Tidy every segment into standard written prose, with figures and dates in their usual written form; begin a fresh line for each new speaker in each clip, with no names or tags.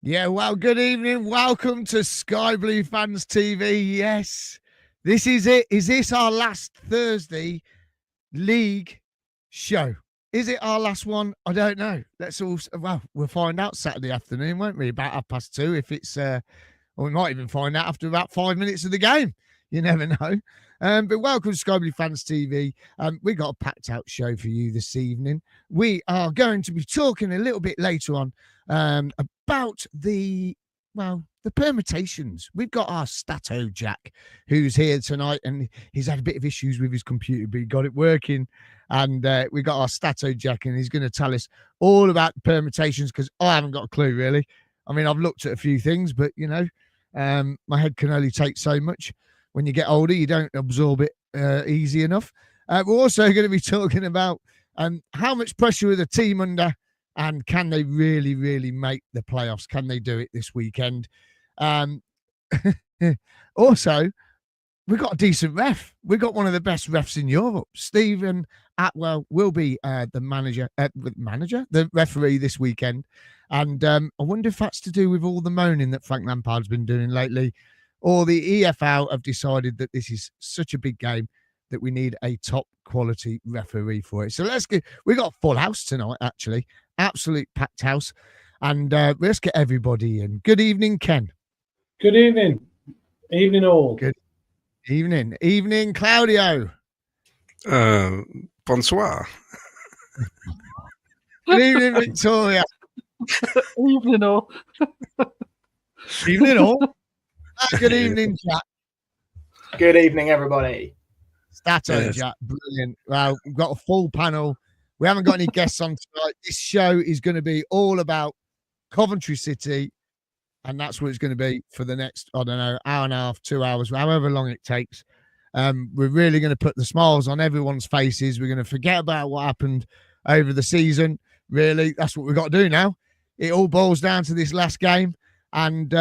Yeah, well, good evening. Welcome to Sky Blue Fans TV. Yes, this is it. Is this our last Thursday league show? Is it our last one? I don't know. We'll find out Saturday afternoon, won't we? About 2:30 if it's, or we might even find out after about 5 minutes of the game. You never know. But welcome to Sky Blue Fans TV. We got a packed out show for you this evening. We are going to be talking a little bit later on about the permutations. We've got our Stato Jack who's here tonight, and he's had a bit of issues with his computer, but he got it working. And we got our Stato Jack, and he's going to tell us all about the permutations because I haven't got a clue, really. I mean, I've looked at a few things, but, my head can only take so much. When you get older, you don't absorb it easy enough. We're also going to be talking about how much pressure are the team under, and can they really, really make the playoffs? Can they do it this weekend? Also, we've got a decent ref. We've got one of the best refs in Europe. Stephen Atwell will be the referee this weekend. And I wonder if that's to do with all the moaning that Frank Lampard's been doing lately, or the EFL have decided that this is such a big game that we need a top quality referee for it. So we got a full house tonight, actually. Absolute packed house. And let's get everybody in. Good evening, Ken.
Good evening. Evening all.
Good evening. Evening, Claudio.
Bonsoir.
Good evening, Victoria.
Evening all.
Evening all. Good evening, Jack.
Good evening, everybody.
Stato, Jack. Brilliant. Well, we've got a full panel. We haven't got any guests on tonight. This show is going to be all about Coventry City, and that's what it's going to be for the next, I don't know, hour and a half, 2 hours, however long it takes. We're really going to put the smiles on everyone's faces. We're going to forget about what happened over the season. Really, that's what we've got to do now. It all boils down to this last game, and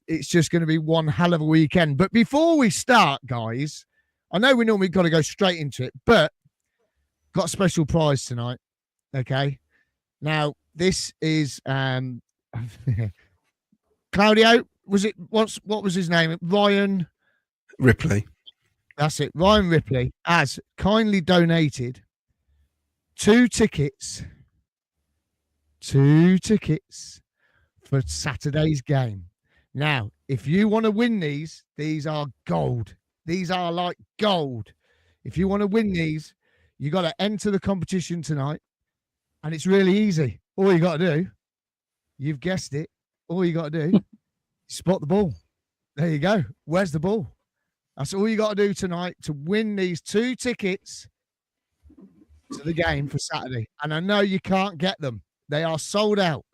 it's just going to be one hell of a weekend. But before we start, guys, I know we normally got to go straight into it, but got a special prize tonight. Okay. Now, this is Claudio. What was his name? Ryan
Ripley.
That's it. Ryan Ripley has kindly donated two tickets for Saturday's game. Now, if you want to win these are gold. These are like gold. If you want to win these, you got to enter the competition tonight, and it's really easy. All you got to do, you've guessed it, all you got to do, spot the ball. There you go. Where's the ball? That's all you got to do tonight to win these two tickets to the game for Saturday. And I know you can't get them. They are sold out.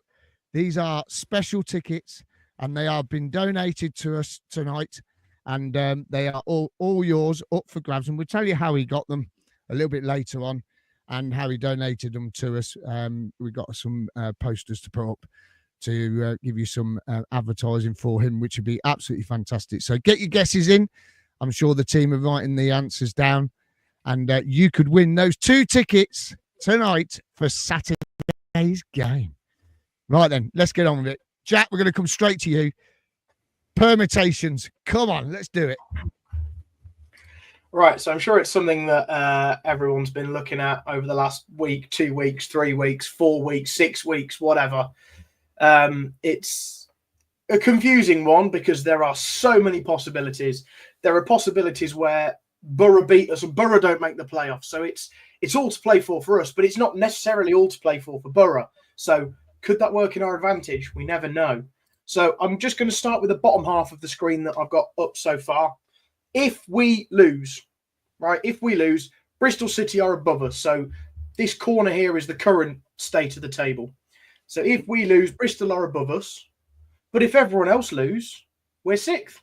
These are special tickets, and they have been donated to us tonight, and they are all yours, up for grabs. And we'll tell you how he got them a little bit later on, and how he donated them to us. We got some posters to put up to give you some advertising for him, which would be absolutely fantastic. So get your guesses in. I'm sure the team are writing the answers down, and you could win those two tickets tonight for Saturday's game. Right then, let's get on with it. Jack, we're going to come straight to you. Permutations. Come on, let's do it.
Right, so I'm sure it's something that everyone's been looking at over the last week, 2 weeks, 3 weeks, 4 weeks, 6 weeks, whatever. It's a confusing one because there are so many possibilities. There are possibilities where Borough beat us and Borough don't make the playoffs. So it's all to play for us, but it's not necessarily all to play for Borough. So could that work in our advantage? We never know. So I'm just going to start with the bottom half of the screen that I've got up so far. If we lose, right, Bristol City are above us. So this corner here is the current state of the table. So if we lose, Bristol are above us. But if everyone else lose, we're sixth.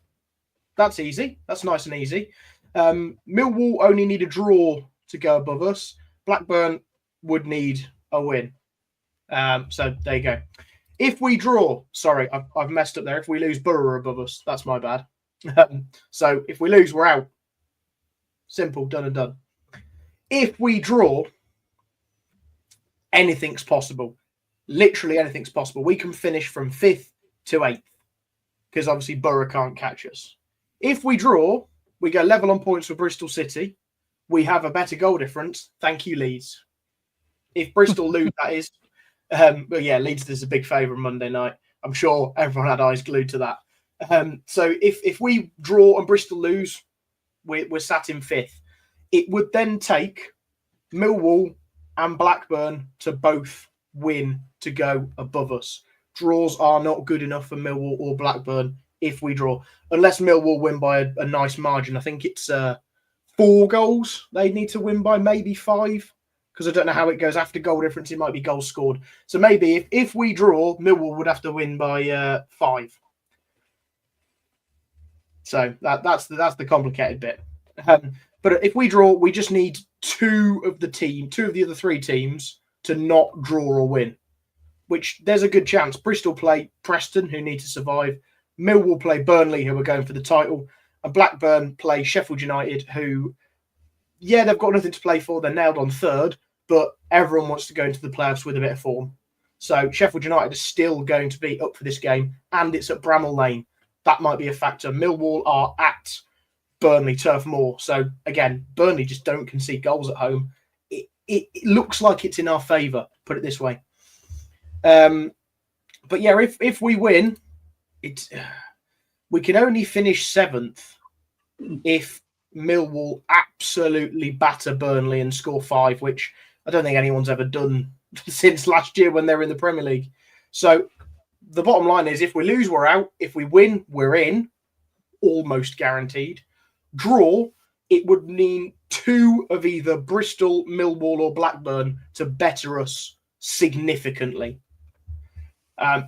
That's easy. That's nice and easy. Millwall only need a draw to go above us. Blackburn would need a win. So there you go. If we draw, sorry, I've messed up there. If we lose, Borough are above us. That's my bad. So if we lose, we're out. Simple, done and done. If we draw, anything's possible. Literally anything's possible. We can finish from 5th to 8th, because obviously Borough can't catch us. If we draw, we go level on points for Bristol City. We have a better goal difference. Thank you, Leeds. If Bristol lose, that is. But yeah, Leeds does a big favour on Monday night. I'm sure everyone had eyes glued to that. So if we draw and Bristol lose, we're sat in 5th. It would then take Millwall and Blackburn to both win to go above us. Draws are not good enough for Millwall or Blackburn if we draw, unless Millwall win by a nice margin. I think it's 4 goals they need to win by, maybe 5, because I don't know how it goes after goal difference. It might be goals scored. So maybe if we draw, Millwall would have to win by 5. So that's the complicated bit. But if we draw, we just need 2 of the other 3 teams to not draw or win, which there's a good chance. Bristol play Preston, who need to survive. Millwall play Burnley, who are going for the title. And Blackburn play Sheffield United, who, yeah, they've got nothing to play for. They're nailed on 3rd, but everyone wants to go into the playoffs with a bit of form. So Sheffield United is still going to be up for this game, and it's at Bramall Lane. That might be a factor. Millwall are at Burnley Turf Moor. So again, Burnley just don't concede goals at home. It looks like it's in our favour, put it this way. But yeah, if we win, we can only finish 7th if Millwall absolutely batter Burnley and score 5, which I don't think anyone's ever done since last year when they were in the Premier League. So the bottom line is, if we lose, we're out. If we win, we're in, almost guaranteed. Draw, it would mean 2 of either Bristol, Millwall or Blackburn to better us significantly.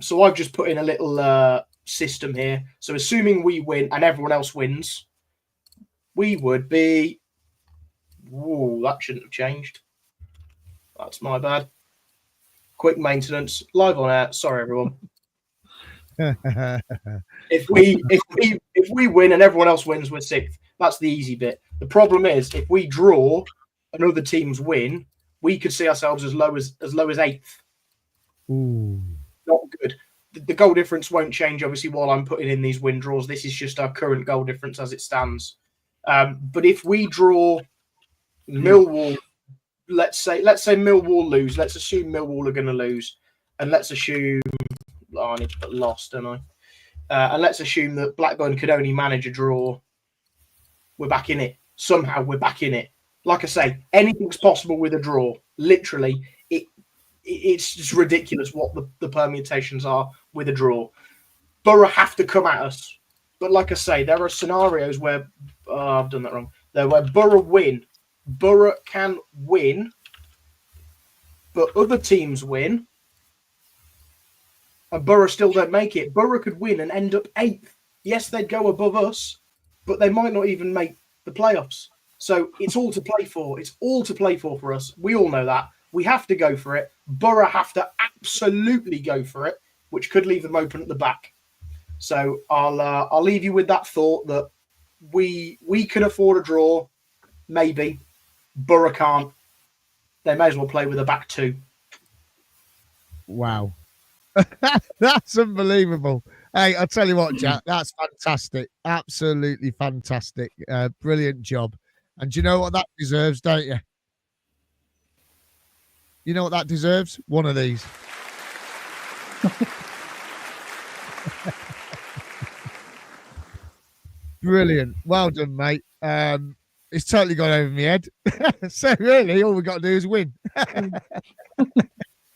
So I've just put in a little system here. So assuming we win and everyone else wins, we would be... Whoa, that shouldn't have changed. That's my bad. Quick maintenance, live on air. Sorry, everyone. If we win and everyone else wins, we're 6th. That's the easy bit. The problem is, if we draw and other teams win, we could see ourselves as low as 8th.
Ooh.
Not good. The goal difference won't change, obviously, while I'm putting in these win draws. This is just our current goal difference as it stands. But if we draw Millwall, let's say Millwall lose. Let's assume Millwall are going to lose, and let's assume I need to put lost, don't I? And let's assume that Blackburn could only manage a draw. We're back in it. Somehow we're back in it. Like I say, anything's possible with a draw. Literally, it's just ridiculous what the permutations are with a draw. Borough have to come at us. But like I say, there are scenarios where... I've done that wrong. Where Borough win. Borough can win, but other teams win, and Borough still don't make it. Borough could win and end up 8th. Yes, they'd go above us, but they might not even make the playoffs. So it's all to play for. It's all to play for us. We all know that. We have to go for it. Borough have to absolutely go for it, which could leave them open at the back. So I'll leave you with that thought that we can afford a draw, maybe. Borough can't. They may as well play with a back 2.
Wow. That's unbelievable. Hey, I'll tell you what, Jack, that's fantastic. Absolutely fantastic. Brilliant job. And do you know what that deserves, don't you? You know what that deserves? One of these. Brilliant. Well done, mate. It's totally gone over my head. So really, all we've got to do is win.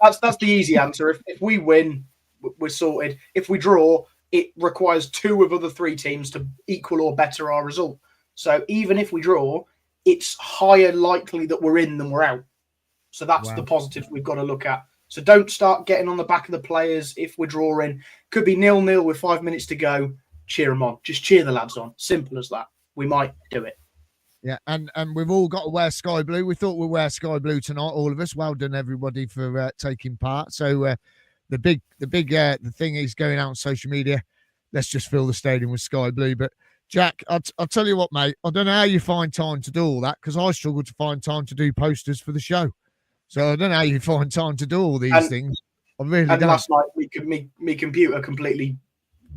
That's the easy answer. If we win, we're sorted. If we draw, it requires 2 of other 3 teams to equal or better our result. So even if we draw, it's higher likely that we're in than we're out. So that's the positive we've got to look at. So don't start getting on the back of the players if we're drawing. Could be 0-0 with 5 minutes to go. Cheer them on. Just cheer the lads on. Simple as that. We might do it.
Yeah, and we've all got to wear sky blue. We thought we'd wear sky blue tonight, all of us. Well done, everybody, for taking part. So the thing is going out on social media. Let's just fill the stadium with sky blue. But Jack, I'll tell you what, mate. I don't know how you find time to do all that, because I struggle to find time to do posters for the show. So I don't know how you find time to do all these things. I really don't.
Last night, my computer completely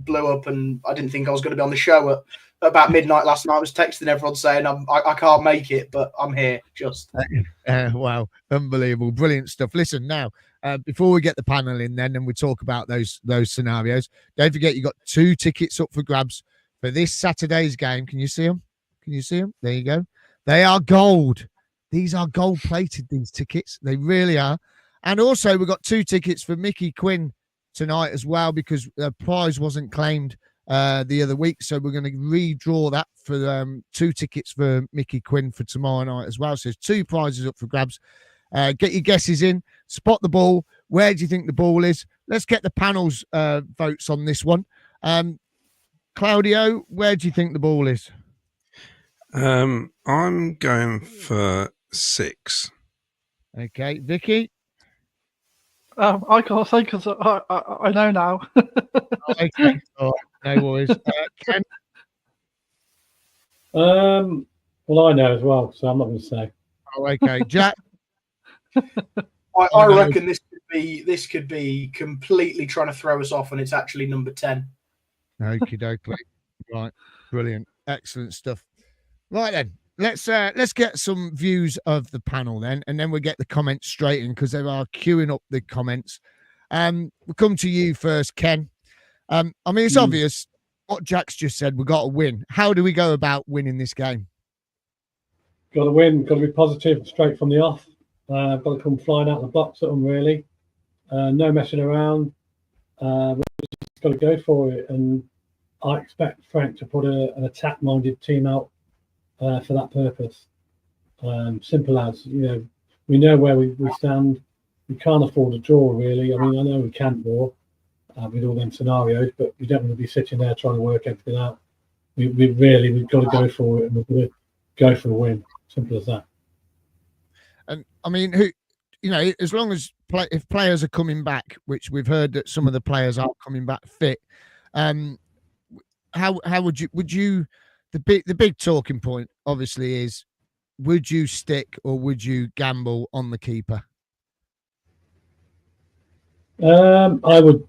blew up, and I didn't think I was going to be on the show at about midnight last night. I was texting everyone saying I can't make it, but I'm here.
Wow, unbelievable, brilliant stuff. Listen, now before we get the panel in, then and we talk about those scenarios, don't forget you got 2 tickets up for grabs for this Saturday's game. Can you see them? Can you see them? There you go. They are gold. These are gold plated, these tickets. They really are. And also we've got 2 tickets for Micky Quinn tonight as well, because the prize wasn't claimed the other week, so we're going to redraw that for 2 tickets for Micky Quinn for tomorrow night as well. So there's 2 prizes up for grabs. Get your guesses in, spot the ball. Where do you think the ball is? Let's get the panel's votes on this one. Claudio, where do you think the ball is?
I'm going for 6.
Okay, Vicky.
I can't say because I know now.
Okay, all right, no worries. Ken.
Well, I know as well, so I'm not going to say.
Oh, okay, Jack.
I reckon this could be completely trying to throw us off, and it's actually number 10.
Okie dokie. Right, brilliant, excellent stuff. Right then, let's get some views of the panel then, and then we'll get the comments straight in because they are queuing up the comments. We'll come to you first, Ken. I mean, it's obvious what Jack's just said. We've got to win. How do we go about winning this game?
Got to win. Got to be positive straight from the off. Got to come flying out of the box at them, really. No messing around. We've just got to go for it. And I expect Frank to put an attack-minded team out for that purpose. Simple as, we know where we stand. We can't afford a draw, really. I mean, I know we can't draw with all them scenarios, but we don't want to be sitting there trying to work everything out. We've got to go for it, and we've got to go for a win. Simple as that.
And I mean, as long as if players are coming back, which we've heard that some of the players are coming back fit, how would you the big talking point obviously is, would you stick or would you gamble on the keeper?
I would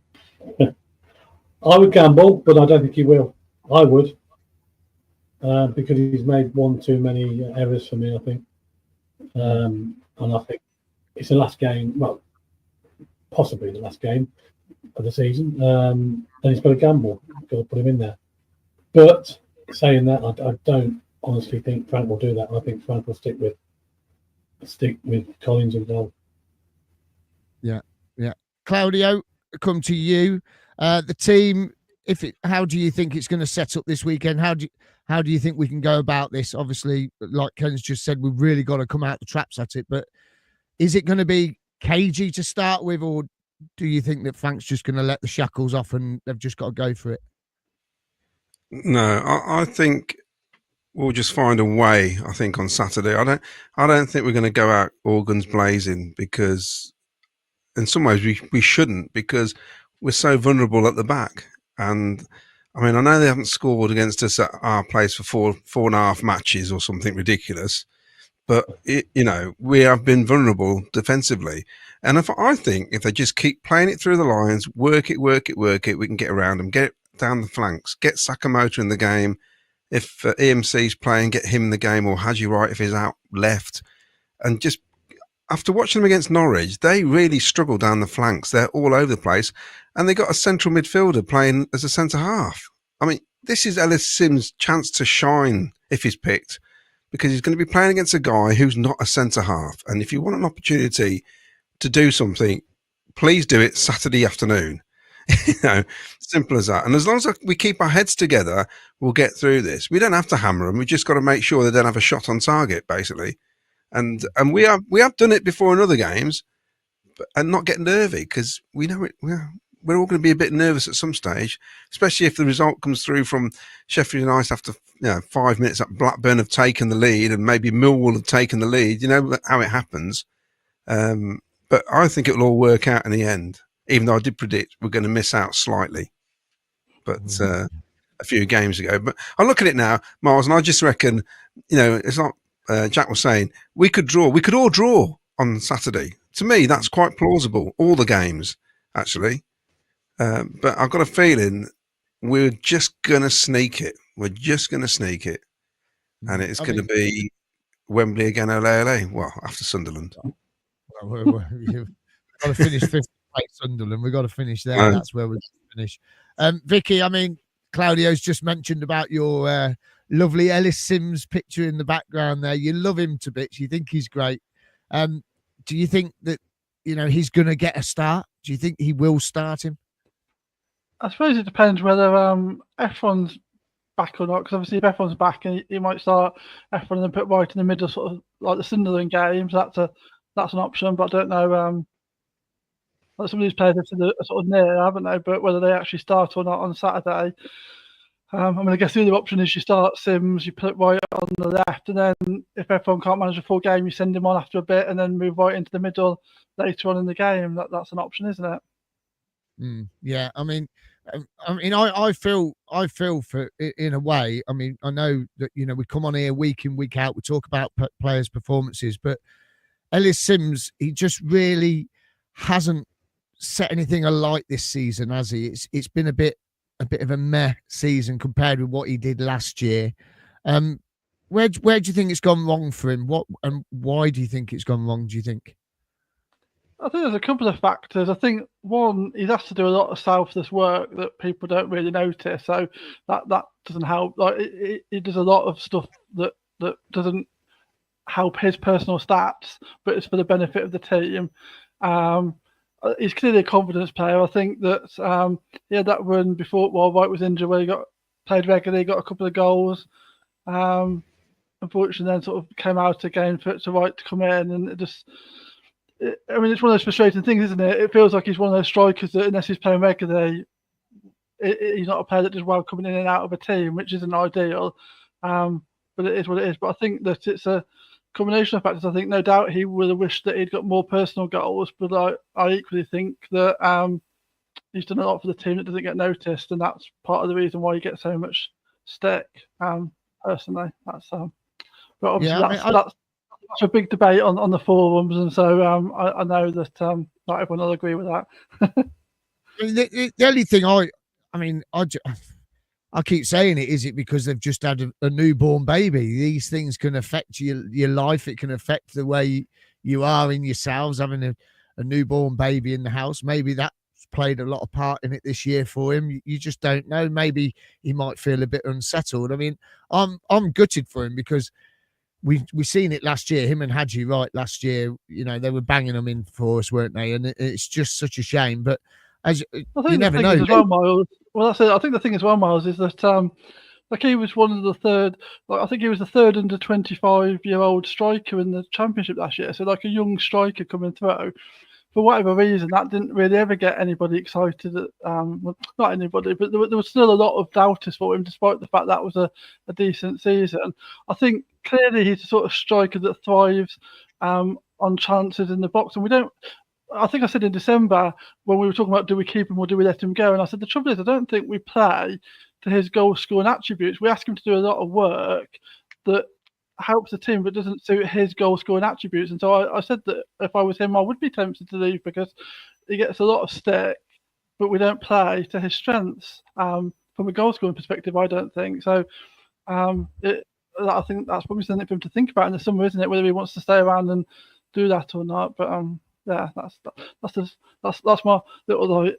gamble, but I don't think he will. I would, because he's made one too many errors for me, I think. And I think it's the last game, well, possibly the last game of the season. And he's got to gamble, got to put him in there. But saying that, I don't honestly think Frank will do that. I think Frank will stick with Collins and goal.
Yeah. Claudio, come to you. The team, how do you think it's going to set up this weekend? How do you think we can go about this? Obviously, like Ken's just said, we've really got to come out the traps at it. But is it going to be cagey to start with, or do you think that Frank's just going to let the shackles off and they've just got to go for it?
No, I think we'll just find a way. I think on Saturday, I don't think we're going to go out all guns blazing, because in some ways we shouldn't, because we're so vulnerable at the back. And I mean, I know they haven't scored against us at our place for four and a half matches or something ridiculous, but we have been vulnerable defensively. And I think if they just keep playing it through the lines, work it, we can get around them, get it down the flanks, get Sakamoto in the game. If EMC's playing, get him in the game, or Haji Wright if he's out left. And just after watching them against Norwich, they really struggle down the flanks. They're all over the place. And they got a central midfielder playing as a centre half. I mean, this is Ellis Sims' chance to shine if he's picked, because he's going to be playing against a guy who's not a centre half. And if you want an opportunity to do something, please do it Saturday afternoon. Simple as that. And as long as we keep our heads together, we'll get through this. We don't have to hammer them. We just got to make sure they don't have a shot on target, basically. And we have done it before in other games, and not get nervy, because we know we're all going to be a bit nervous at some stage, especially if the result comes through from Sheffield United after 5 minutes that Blackburn have taken the lead, and maybe Millwall have taken the lead. You know how it happens. But I think it will all work out in the end, even though I did predict we're going to miss out slightly, but a few games ago. But I look at it now, Miles, and I just reckon, it's like Jack was saying, we could all draw on Saturday. To me, that's quite plausible, all the games, actually. But I've got a feeling we're just going to sneak it. We're just going to sneak it. And it's going to be Wembley again, LA. Well, after Sunderland.
We've got to finish 50th place, Sunderland. We've got to finish there. That's where we finish. Vicky, I mean, Claudio's just mentioned about your lovely Ellis Sims picture in the background there. You love him to bits. You think he's great. Do you think that, he's going to get a start? Do you think he will start him?
I suppose it depends whether F1's back or not, because obviously if F1's back, he might start F1 and then put right in the middle, sort of like the Sunderland games. That's an option, but I don't know. Like some of these players are sort of near, haven't they? But whether they actually start or not on Saturday. I guess the other option is you start Sims, you put right on the left, and then if F1 can't manage a full game, you send him on after a bit and then move right into the middle later on in the game. That's an option, isn't it?
Yeah, I feel for, in a way. I know that we come on here week in, week out, we talk about players' performances, but Ellis Sims, he just really hasn't set anything alight this season, has he? It's been a bit of a meh season compared with what he did last year. Where do you think it's gone wrong for him? What and why do you think it's gone wrong? Do you think?
I think there's a couple of factors. I think one, he has to do a lot of selfless work that people don't really notice, so that doesn't help. Like he does a lot of stuff that doesn't help his personal stats, but it's for the benefit of the team. He's clearly a confidence player. I think that he had that run before while White was injured, where he played regularly, got a couple of goals. Unfortunately, then sort of came out again for White to come in, and it just. It's one of those frustrating things, isn't it? It feels like he's one of those strikers that, unless he's playing regularly, he's not a player that does well coming in and out of a team, which isn't ideal. But it is what it is. But I think that it's a combination of factors. I think no doubt he would have wished that he'd got more personal goals, but I equally think that he's done a lot for the team that doesn't get noticed, and that's part of the reason why he gets so much stick. Personally, that's but obviously that's a big debate on the forums, and so I know that not everyone will agree with that.
The only thing I keep saying it, is it because they've just had a newborn baby? These things can affect your life. It can affect the way you are in yourselves, having a newborn baby in the house. Maybe that's played a lot of part in it this year for him. You just don't know. Maybe he might feel a bit unsettled. I'm gutted for him because we seen it last year. Him and Hadji, right, last year, they were banging them in for us, weren't they? And it's just such a shame. But as you never know.
Well, Miles. Well, that's it. I think the thing as well, Miles, is that he was one of the third. I think he was the third under 25-year-old striker in the championship last year. So a young striker coming through. For whatever reason, that didn't really ever get anybody excited. Not anybody, but there was still a lot of doubters for him, despite the fact that was a decent season. I think clearly he's the sort of striker that thrives on chances in the box, and we don't. I think I said in December when we were talking about do we keep him or do we let him go, and I said the trouble is I don't think we play to his goal scoring attributes. We ask him to do a lot of work that helps the team but doesn't suit his goal scoring attributes, and so I said that if I was him I would be tempted to leave because he gets a lot of stick but we don't play to his strengths from a goal scoring perspective. I don't think so. I think that's probably something for him to think about in the summer, isn't it, whether he wants to stay around and do that or not. But yeah, that's my little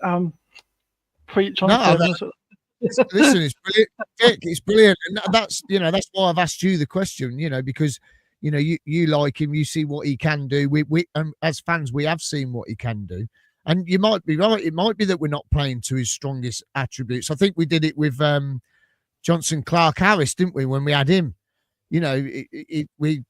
preach on it.
Listen, it's brilliant. Dick, it's brilliant, and that's why I've asked you the question. Because you like him, you see what he can do. We as fans, we have seen what he can do, and you might be right. It might be that we're not playing to his strongest attributes. I think we did it with Johnson Clark Harris, didn't we? When we had him, we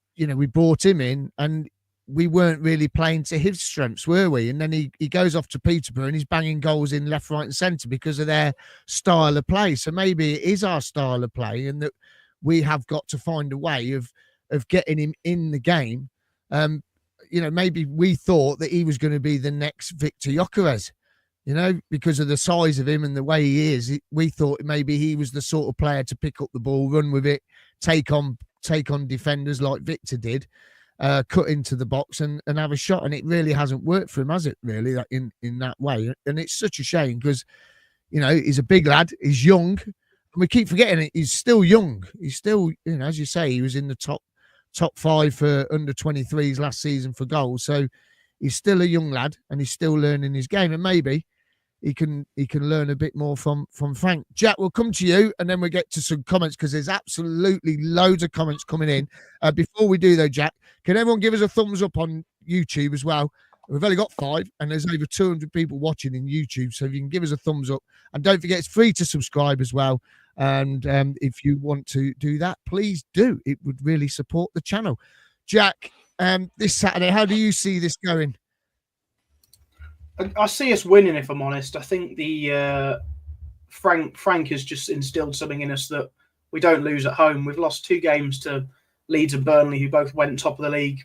brought him in and we weren't really playing to his strengths, were we? And then he goes off to Peterborough and he's banging goals in left, right and centre because of their style of play. So maybe it is our style of play and that we have got to find a way of getting him in the game. Maybe we thought that he was going to be the next Victor Gyökeres, because of the size of him and the way he is. We thought maybe he was the sort of player to pick up the ball, run with it, take on defenders like Victor did. Cut into the box and have a shot, and it really hasn't worked for him, has it? Really, in that way, and it's such a shame because You know, he's a big lad. He's young, and we keep forgetting it. He's still young. He's still, you know, as you say, he was in the top 5 for under 23s last season for goals. So he's still a young lad, and he's still learning his game. And maybe he can learn a bit more from Frank. Jack, we'll come to you, and then we'll get to some comments, because there's absolutely loads of comments coming in. Before we do, though, Jack, can everyone give us a thumbs up on YouTube as well? We've only got 5, and there's over 200 people watching in YouTube. So if you can give us a thumbs up, and don't forget, it's free to subscribe as well. And if you want to do that, please do. It would really support the channel. Jack, this Saturday, how do you see this going?
I see us winning, if I'm honest. I think the Frank has just instilled something in us that we don't lose at home. We've lost 2 games to Leeds and Burnley, who both went top of the league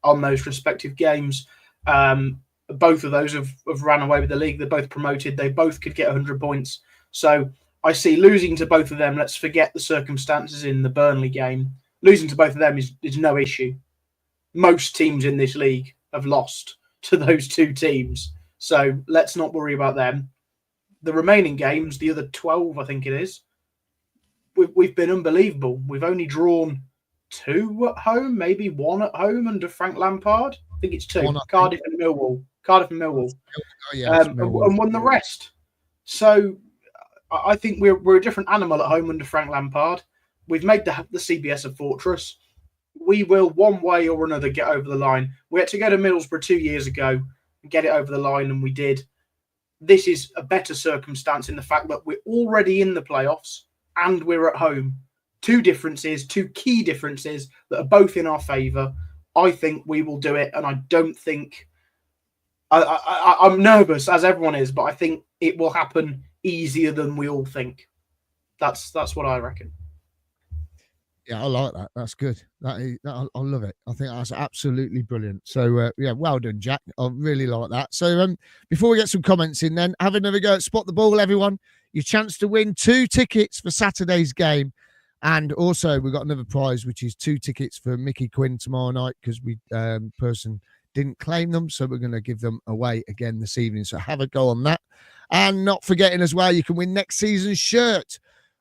on those respective games. Both of those have ran away with the league. They're both promoted. They both could get 100 points. So I see losing to both of them. Let's forget the circumstances in the Burnley game. Losing to both of them is no issue. Most teams in this league have lost to those 2 teams. So let's not worry about them. The remaining games, the other 12, I think it is, we've been unbelievable. We've only drawn 2 at home, maybe 1 at home under Frank Lampard. I think it's 2. Cardiff and Millwall. Oh, yeah, and won the rest. So I think we're a different animal at home under Frank Lampard. We've made the CBS a fortress. We will, one way or another, get over the line. We had to go to Middlesbrough 2 years ago and get it over the line, and we did. This is a better circumstance in the fact that we're already in the playoffs and we're at home. 2 differences, 2 key differences that are both in our favour. I think we will do it, and I don't think... I'm nervous, as everyone is, but I think it will happen easier than we all think. That's what I reckon.
Yeah, I like that. That's good. I love it. I think that's absolutely brilliant. So, yeah, well done, Jack. I really like that. So, before we get some comments in then, have another go at Spot the Ball, everyone. Your chance to win 2 tickets for Saturday's game. And also, we've got another prize, which is 2 tickets for Micky Quinn tomorrow night, because we person didn't claim them. So we're going to give them away again this evening. So have a go on that. And not forgetting as well, you can win next season's shirt.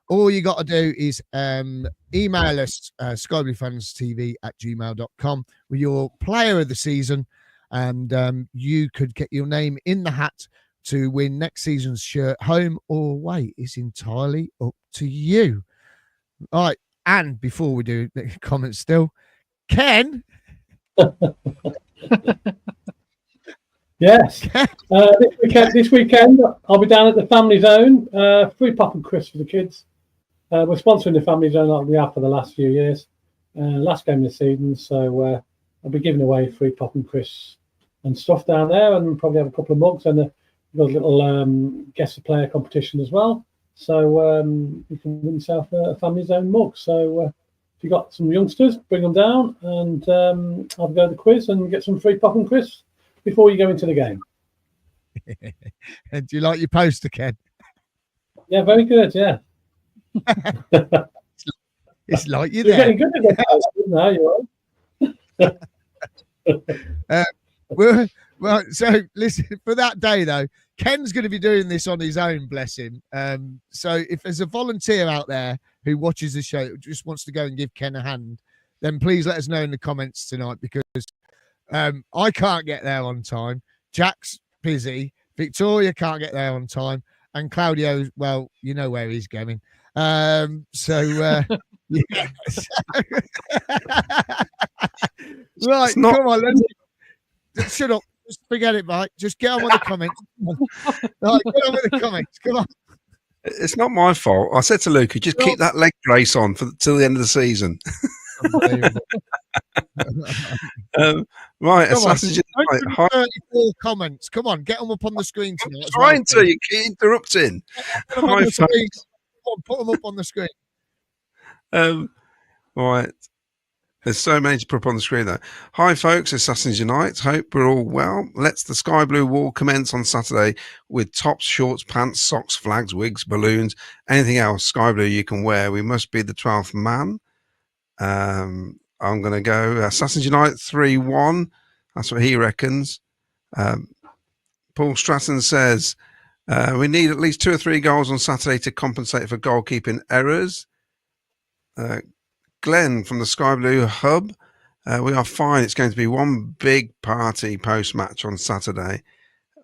All you got to do is email us, skybluefanstv@gmail.com, with your player of the season. And you could get your name in the hat to win next season's shirt, home or away. It's entirely up to you. All right. And before we do the comments still, Ken.
Yes. This weekend, I'll be down at the Family Zone. Free pop and crisp for the kids. We're sponsoring the Family Zone like we have for the last few years. Last game of the season, so I'll be giving away free pop and crisp and stuff down there, and probably have a couple of mugs, and we've got a little guess the player competition as well. So you can win yourself a Family Zone mug. So if you've got some youngsters, bring them down, and I'll go to the quiz and get some free pop and crisp before you go into the game.
And do you like your poster, Ken?
Yeah, very good. Yeah.
It's like you're
there.
Getting
good at the poster now, you are.
Well, so listen, for that day though, Ken's going to be doing this on his own, bless him. So if there's a volunteer out there who watches the show, just wants to go and give Ken a hand, then please let us know in the comments tonight, because I can't get there on time. Jack's busy. Victoria can't get there on time. And Claudio, well, you know where he's going. Yeah. Right, come on, shut up. Just forget it, Mike. Just get on with the comments. Right, get on with the comments. Come on.
It's not my fault. I said to Luke, just keep that leg brace on till the end of the season. Right, Assassin's Unite.
34 comments. Come on, get them up on the screen tonight.
I'm trying to. You keep interrupting.
Put them up on the screen.
Right. There's so many to put up on the screen, though. Hi, folks. Assassins Unite. Hope we're all well. Let's the Sky Blue Wall commence on Saturday with tops, shorts, pants, socks, flags, wigs, balloons, anything else Sky Blue you can wear. We must be the 12th man. I'm going to go Assassins Unite 3-1. That's what he reckons. Paul Stratton says, We need at least 2 or 3 goals on Saturday to compensate for goalkeeping errors. Glenn from the Sky Blue Hub. We are fine. It's going to be one big party post-match on Saturday.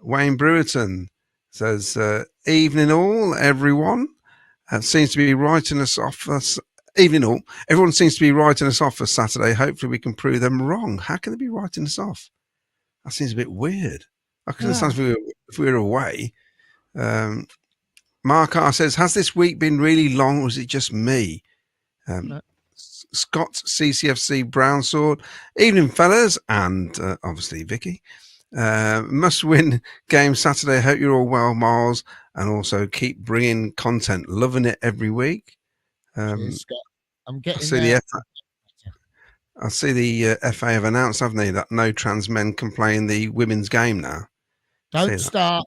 Wayne Brewerton says, evening all, everyone. Seems to be writing us off for evening all. Everyone seems to be writing us off for Saturday. Hopefully we can prove them wrong. How can they be writing us off? That seems a bit weird. I can understand if we were away. Mark R says, has this week been really long or is it just me?
No.
Scott CCFC Brown Sword. Evening, fellas, and obviously Vicky. Must win game Saturday. Hope you're all well, Miles, and also keep bringing content. Loving it every week.
Cheers, Scott. I'm getting
I see the FA have announced, haven't they, that no trans men can play in the women's game now.
Don't start.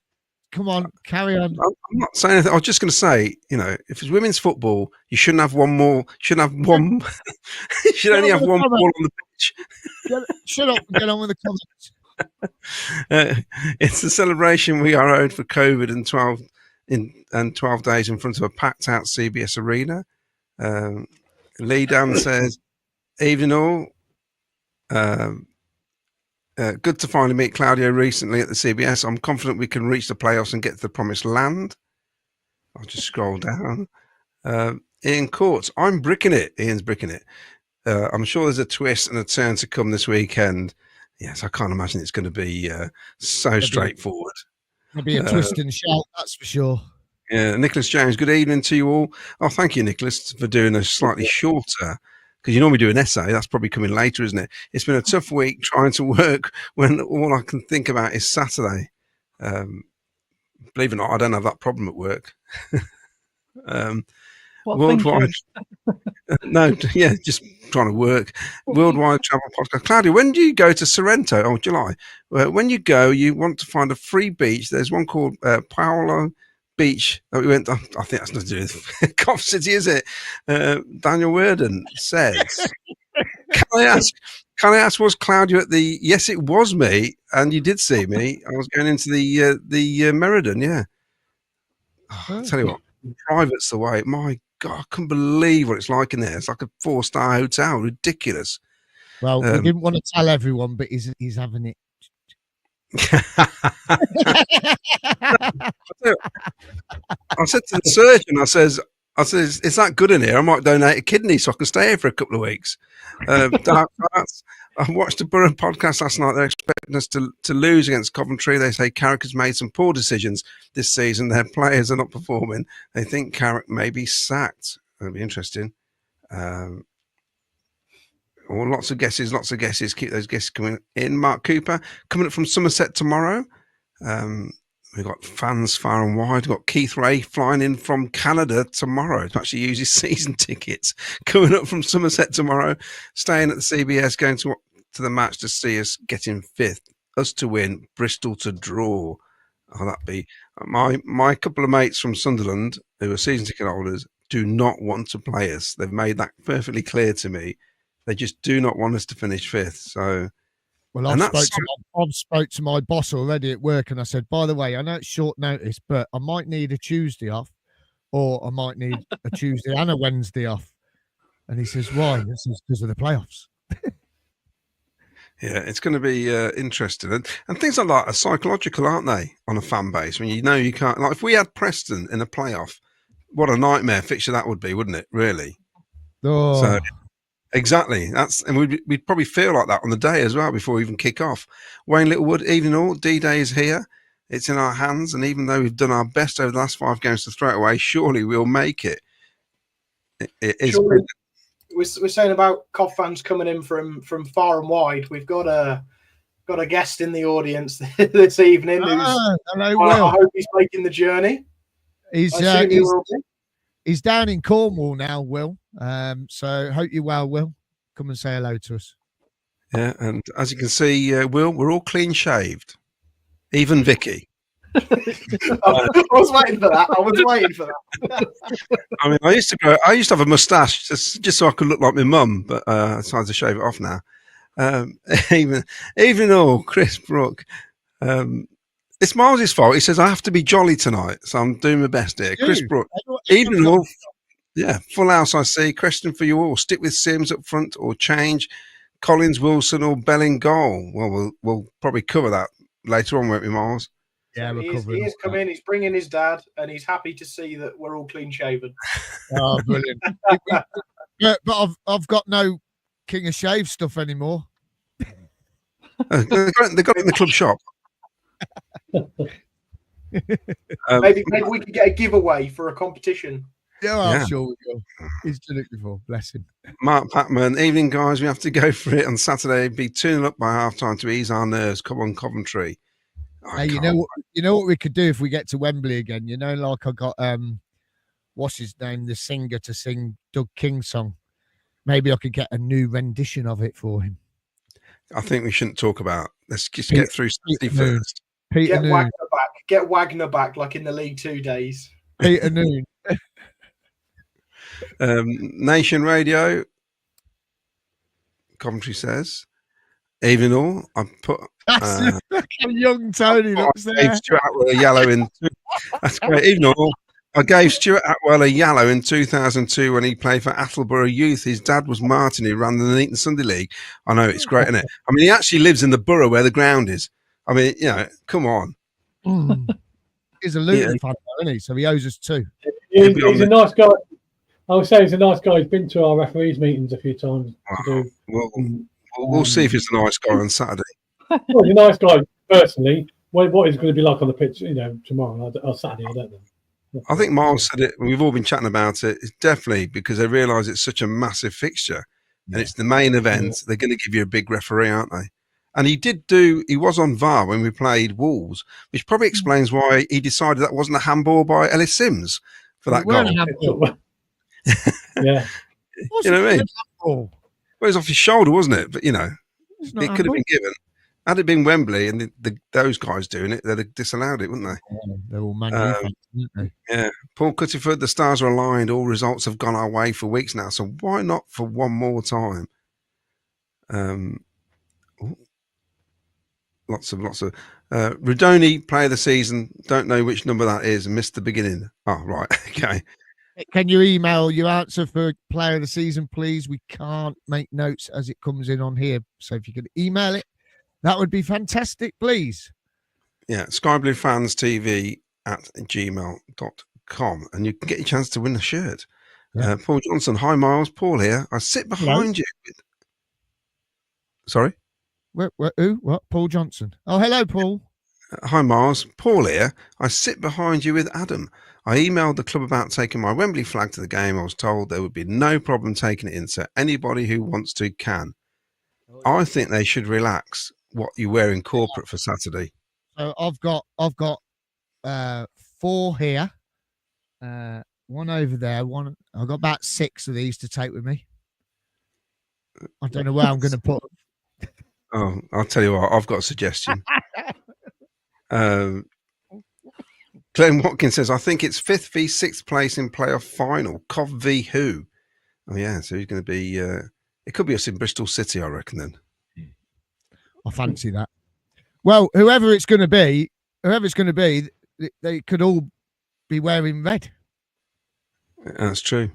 Come on, carry on.
I'm not saying anything. I was just going to say, if it's women's football, you shouldn't have one more. Shouldn't have one. You should only have one ball on the pitch.
Shut up and get on with the comments.
It's a celebration we are owed for COVID and 12 days in front of a packed out CBS arena. Lee Dan says, evening all. Good to finally meet Claudio recently at the CBS. I'm confident we can reach the playoffs and get to the promised land. I'll just scroll down. Ian Courts, I'm bricking it. Ian's bricking it. I'm sure there's a twist and a turn to come this weekend. Yes, I can't imagine it's going to be so straightforward.
There'll be a twist and shout, that's for sure.
Yeah, Nicholas James, good evening to you all. Oh, thank you, Nicholas, for doing a slightly shorter, because you normally do an essay. That's probably coming later, isn't it? It's been a tough week trying to work when all I can think about is Saturday. Believe it or not, I don't have that problem at work. Worldwide. No, yeah, just trying to work. Worldwide Travel Podcast. Claudia, when do you go to Sorrento? Oh, July. When you go, you want to find a free beach. There's one called Paolo Beach that we went to. I think that's nothing to do with Coventry City, is it? Daniel Worden says, Can I ask, was Claudia at the? Yes, it was me, and you did see me. I was going into the Meriden, yeah. Oh, I'll tell you what, private's the way. My God, I couldn't believe what it's like in there. It's like a 4-star hotel. Ridiculous.
Well, we didn't want to tell everyone, but he's having it.
I said to the surgeon, I says, it's that good in here. I might donate a kidney so I can stay here for a couple of weeks. I watched the Borough podcast last night. They're expecting us to lose against Coventry. They say Carrick has made some poor decisions this season. Their players are not performing. They think Carrick may be sacked. That'll be interesting. Lots of guesses. Keep those guesses coming in. Mark Cooper coming up from Somerset tomorrow. We've got fans far and wide. We've got Keith Ray flying in from Canada tomorrow to actually use his season tickets. Coming up from Somerset tomorrow, staying at the CBS, going to the match to see us getting 5th. Us to win, Bristol to draw. Oh, that'd be my couple of mates from Sunderland who are season ticket holders do not want to play us. They've made that perfectly clear to me. They just do not want us to finish 5th. So.
Well, I've spoke to my boss already at work, and I said, by the way, I know it's short notice, but I might need a Tuesday off, or I might need a Tuesday and a Wednesday off. And he says, why? This is because of the playoffs.
Yeah, it's going to be interesting. And things like that are psychological, aren't they, on a fan base? When you know you can't... Like, if we had Preston in a playoff, what a nightmare fixture that would be, wouldn't it, really?
Oh.
So... Exactly. And we'd probably feel like that on the day as well before we even kick off. Wayne Littlewood, evening all. D-Day is here. It's in our hands. And even though we've done our best over the last 5 games to throw it away, surely we'll make it. It is.
Surely, we're saying about Cov fans coming in from far and wide. We've got a guest in the audience this evening.
Hello, Will.
I hope he's making the journey.
He's down in Cornwall now, Will. So hope you're well, Will. Come and say hello to us.
Yeah, and as you can see, Will, we're all clean shaved. Even Vicky.
I was waiting for that.
I mean, I used to have a moustache just so I could look like my mum, but I decided to shave it off now. Even all, Chris Brook. It's Miles' fault. He says I have to be jolly tonight, so I'm doing my best here. Chris Brook, Evening all. Yeah, full house. I see. Question for you all: stick with Sims up front or change Collins, Wilson, or Bell in goal? Well, we'll probably cover that later on, won't we, Miles?
Yeah,
he is come in. He's bringing his dad, and he's happy to see that we're all clean shaven.
Oh, brilliant! but I've got no King of Shave stuff anymore.
They got it in the club shop.
Maybe we could get a giveaway for a competition.
Yeah, I'm sure we will. He's done it before. Bless him.
Mark Patman, evening, guys. We have to go for it on Saturday. Be 2-0 up by half time to ease our nerves. Come on, Coventry.
Hey, you know what we could do if we get to Wembley again? You know, like I got what's his name, the singer to sing Doug King's song. Maybe I could get a new rendition of it for him.
I think we shouldn't talk about. Let's just get through Saturday first.
Peter Noon.
Get Wagner back, like in the League 2 days.
Peter Noon.
Nation Radio, Coventry says, evening all. I put
young Tony looks there.
Gave Stuart Atwell a yellow in. That's great. Evening all. I gave Stuart Atwell a yellow in 2002 when he played for Attleborough Youth. His dad was Martin, who ran the Neaton Sunday League. I know, it's great, isn't it? I mean, he actually lives in the borough where the ground is. I mean, you know, come on.
He's a Luton fan, isn't he? So he owes us two.
He's a nice guy. I would say he's a nice guy. He's been to our referees meetings a few times.
We'll see if he's a nice guy on Saturday.
Well, he's a nice guy personally. What he's going to be like on the pitch, you know, tomorrow or Saturday, I don't know.
I think Miles said it. We've all been chatting about it. It's definitely because they realise it's such a massive fixture, and it's the main event. They're going to give you a big referee, aren't they? And he was on VAR when we played Wolves, which probably explains why he decided that wasn't a handball by Ellis Sims for that goal.
Yeah.
You know what I mean? Well, it was off his shoulder, wasn't it? But, you know, it could have been given. Had it been Wembley and those guys doing it, they'd have disallowed it, wouldn't they?
Yeah, they're all Man U fans, aren't they?
Yeah. Paul Cuttiford, the stars are aligned. All results have gone our way for weeks now. So why not for one more time? Lots of Rodoni, player of the season. Don't know which number that is and missed the beginning. Oh, right. Okay.
Can you email your answer for player of the season, please? We can't make notes as it comes in on here. So if you could email it, that would be fantastic, please.
Yeah, skybluefans@gmail.com, and you can get your chance to win a shirt. Yeah. Paul Johnson, hi Miles, Paul here. I sit behind you. Sorry?
Who? What? Paul Johnson. Oh, hello, Paul.
Hi Miles, Paul here. I sit behind you with Adam. I emailed the club about taking my Wembley flag to the game. I was told there would be no problem taking it in, so anybody who wants to can. I think they should relax what you wear in corporate for Saturday.
So I've got 4 here, one over there. I've got about 6 of these to take with me. I don't know where I'm going to put them.
Oh, I'll tell you what. I've got a suggestion. Glenn Watkins says, I think it's 5th v 6th place in playoff final. Cov v who? Oh yeah, so he's going to be. It could be us in Bristol City, I reckon. Then
I fancy that. Well, whoever it's going to be, they could all be wearing red.
That's true.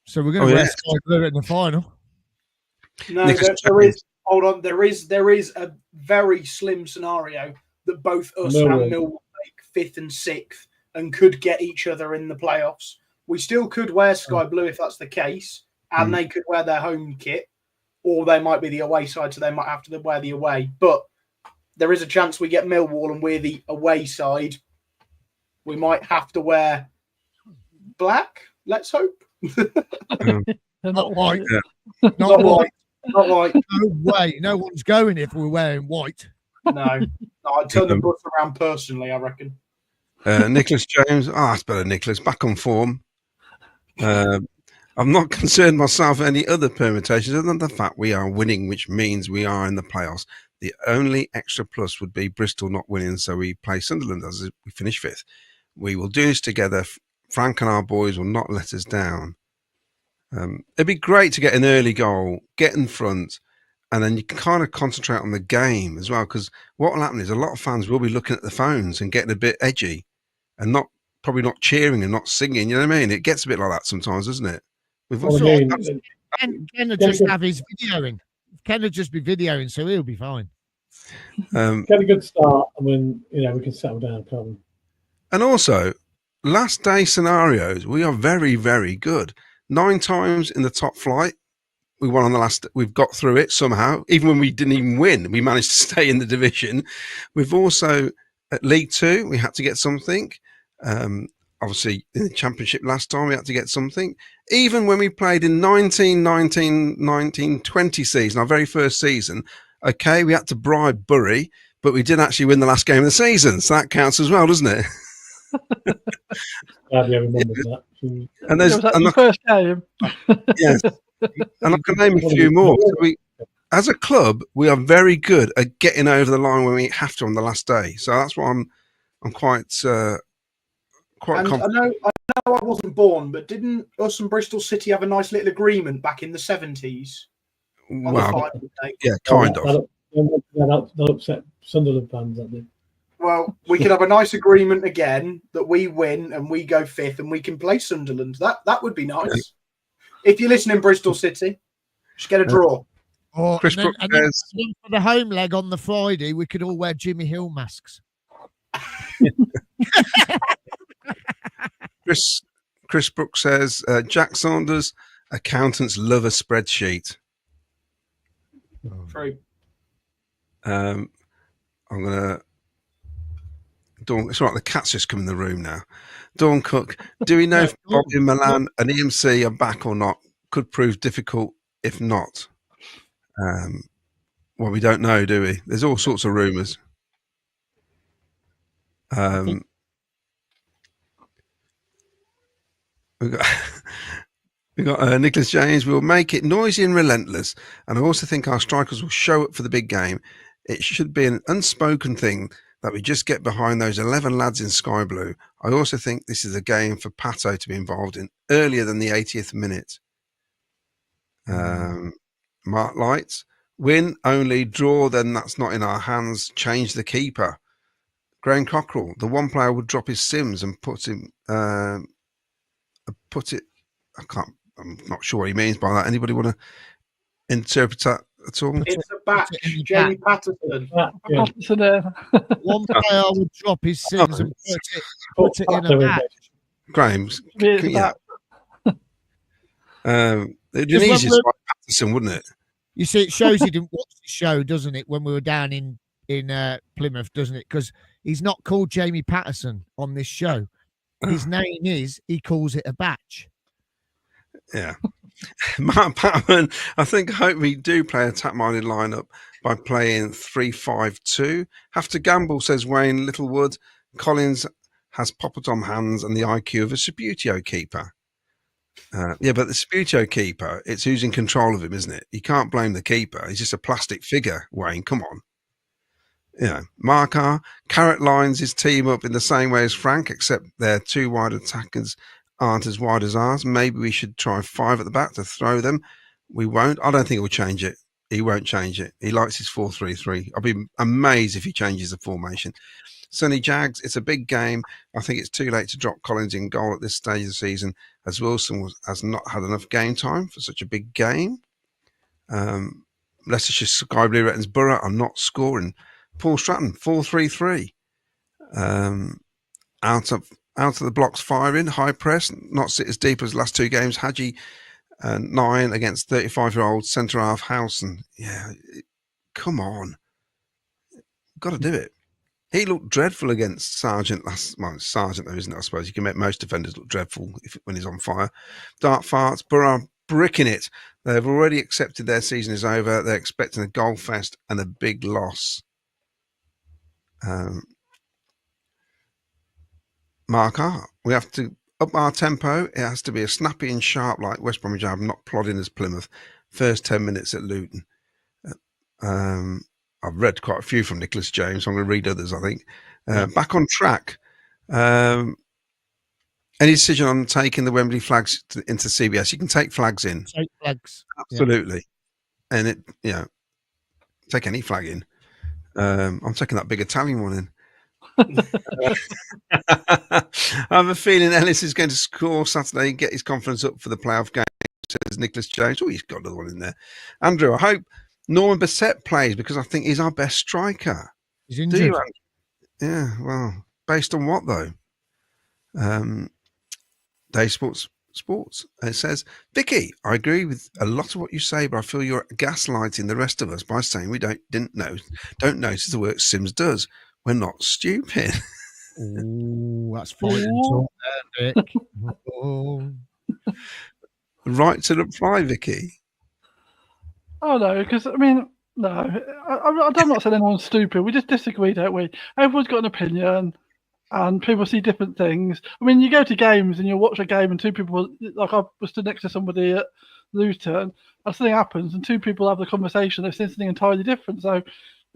So we're going to wear sky blue in the final.
No, there is. Hold on, there is a very slim scenario that both us and Millwall make 5th and 6th and could get each other in the playoffs. We still could wear sky blue if that's the case, and they could wear their home kit, or they might be the away side, so they might have to wear the away. But there is a chance we get Millwall and we're the away side. We might have to wear black, let's hope.
Not white.
Yeah. Not white. Not white.
No way. No one's going if we're wearing white.
No. I'd turn the bus around personally, I reckon.
Nicholas James. That's better, Nicholas. Back on form. I'm not concerned myself with any other permutations other than the fact we are winning, which means we are in the playoffs. The only extra plus would be Bristol not winning, so we play Sunderland as we finish 5th. We will do this together. Frank and our boys will not let us down. It'd be great to get an early goal, get in front, and then you can kind of concentrate on the game as well. Because what will happen is a lot of fans will be looking at the phones and getting a bit edgy, and probably not cheering and not singing. You know what I mean? It gets a bit like that sometimes, doesn't it? We've
Well,
also,
I mean,
Ken will just have his videoing. Ken will just be videoing, so he'll be fine.
get a good start, and then we can settle down, can't we?
and also, last day scenarios, we are very, very good. 9 times in the top flight. We won on the last. We've got through it somehow. Even when we didn't even win, we managed to stay in the division. We've also at League 2, we had to get something. Obviously, in the Championship last time, we had to get something. Even when we played in 1920 season, our very first season, okay, we had to bribe Bury, but we did actually win the last game of the season, so that counts as well, doesn't it?
Glad you remembered that.
And there's
the first game.
Yes. And I can name a few more. So as a club, we are very good at getting over the line when we have to on the last day. So that's why I'm quite
And
confident.
I know I wasn't born, but didn't us and Bristol City have a nice little agreement back in the 70s?
Well, yeah, kind of.
That upset Sunderland fans, that did.
Well, we could have a nice agreement again that we win and we go 5th and we can play Sunderland. That would be nice. Yeah. If you're listening, Bristol City, just get a draw.
Chris Brooks says,
for the home leg on the Friday, we could all wear Jimmy Hill masks.
Chris Brooks says, Jack Saunders, accountants love a spreadsheet.
True.
I'm gonna. Dawn, it's right. The cat's just come in the room now. Dawn Cook, do we know if Bobby Milan and EMC are back or not? Could prove difficult if not. Well, we don't know, do we? There's all sorts of rumours. We got Nicholas James. We'll make it noisy and relentless, and I also think our strikers will show up for the big game. It should be an unspoken thing that we just get behind those 11 lads in sky blue. I also think this is a game for Pato to be involved in earlier than the 80th minute. Mark Lights, win only, draw, then that's not in our hands. Change the keeper. Graham Cockrell, the one player would drop his Sims and put it. I'm not sure what he means by that. Anybody want to interpret that at all?
It's a batch. Jamie Patterson.
Patterson.
One player would drop his Sims and put it in a batch.
Graham, it'd be easier to Patterson, wouldn't it?
You see, it shows he didn't watch the show, doesn't it? When we were down in Plymouth, doesn't it? Because he's not called Jamie Patterson on this show. His name is. He calls it a batch.
Yeah. Mark Patman, I hope we do play a tap-minded lineup by playing 3-5-2. Have to gamble, says Wayne Littlewood. Collins has Poppatom hands and the IQ of a Subutio keeper. Yeah, but the Subutio keeper, it's who's in control of him, isn't it? You can't blame the keeper. He's just a plastic figure, Wayne. Come on. Yeah. Markar, Carrot lines his team up in the same way as Frank, except their 2 wide attackers aren't as wide as ours. Maybe we should try 5 at the back to throw them. We won't. I don't think he'll change it. He won't change it. He likes his 4-3-3. I'll be amazed if he changes the formation. Sonny Jags, it's a big game. I think it's too late to drop Collins in goal at this stage of the season, as Wilson has not had enough game time for such a big game. Leicestershire Sky Blue reckons Borough are not scoring. Paul Stratton, 4-3-3. Out of the blocks firing, high press, not sit as deep as the last 2 games. Hadji 9 against 35-year-old centre half Housen. Yeah, come on. Got to do it. He looked dreadful against Sargent Sargent though, isn't it? I suppose you can make most defenders look dreadful when he's on fire. Dark farts, Borough bricking it. They've already accepted their season is over. They're expecting a goal fest and a big loss. Mark R, we have to up our tempo. It has to be a snappy and sharp like West Bromwich Albion, not plodding as Plymouth. First 10 minutes at Luton. I've read quite a few from Nicholas James, so I'm going to read others, I think. Back on track. Any decision on taking the Wembley flags into CBS? You can take flags in.
Take flags.
Absolutely. Yeah. And take any flagging. I'm taking that big Italian one in. I have a feeling Ellis is going to score Saturday and get his confidence up for the playoff game, says Nicholas Jones. Oh, he's got another one in there. Andrew, I hope Norman Bissett plays because I think he's our best striker.
He's injured.
Yeah, well, based on what though? Day Sports. It says, Vicky, I agree with a lot of what you say, but I feel you're gaslighting the rest of us by saying we don't notice the work Sims does. We're not stupid.
Ooh, that's fighting talk there, Nick. Oh.
Right to reply, Vicky.
Oh no, because I mean, no, I'm not saying anyone's stupid. We just disagree, don't we? Everyone's got an opinion, and people see different things. I mean, you go to games and you watch a game, and two people, like I was stood next to somebody at Luton, and something happens, and two people have the conversation. They've seen something entirely different. So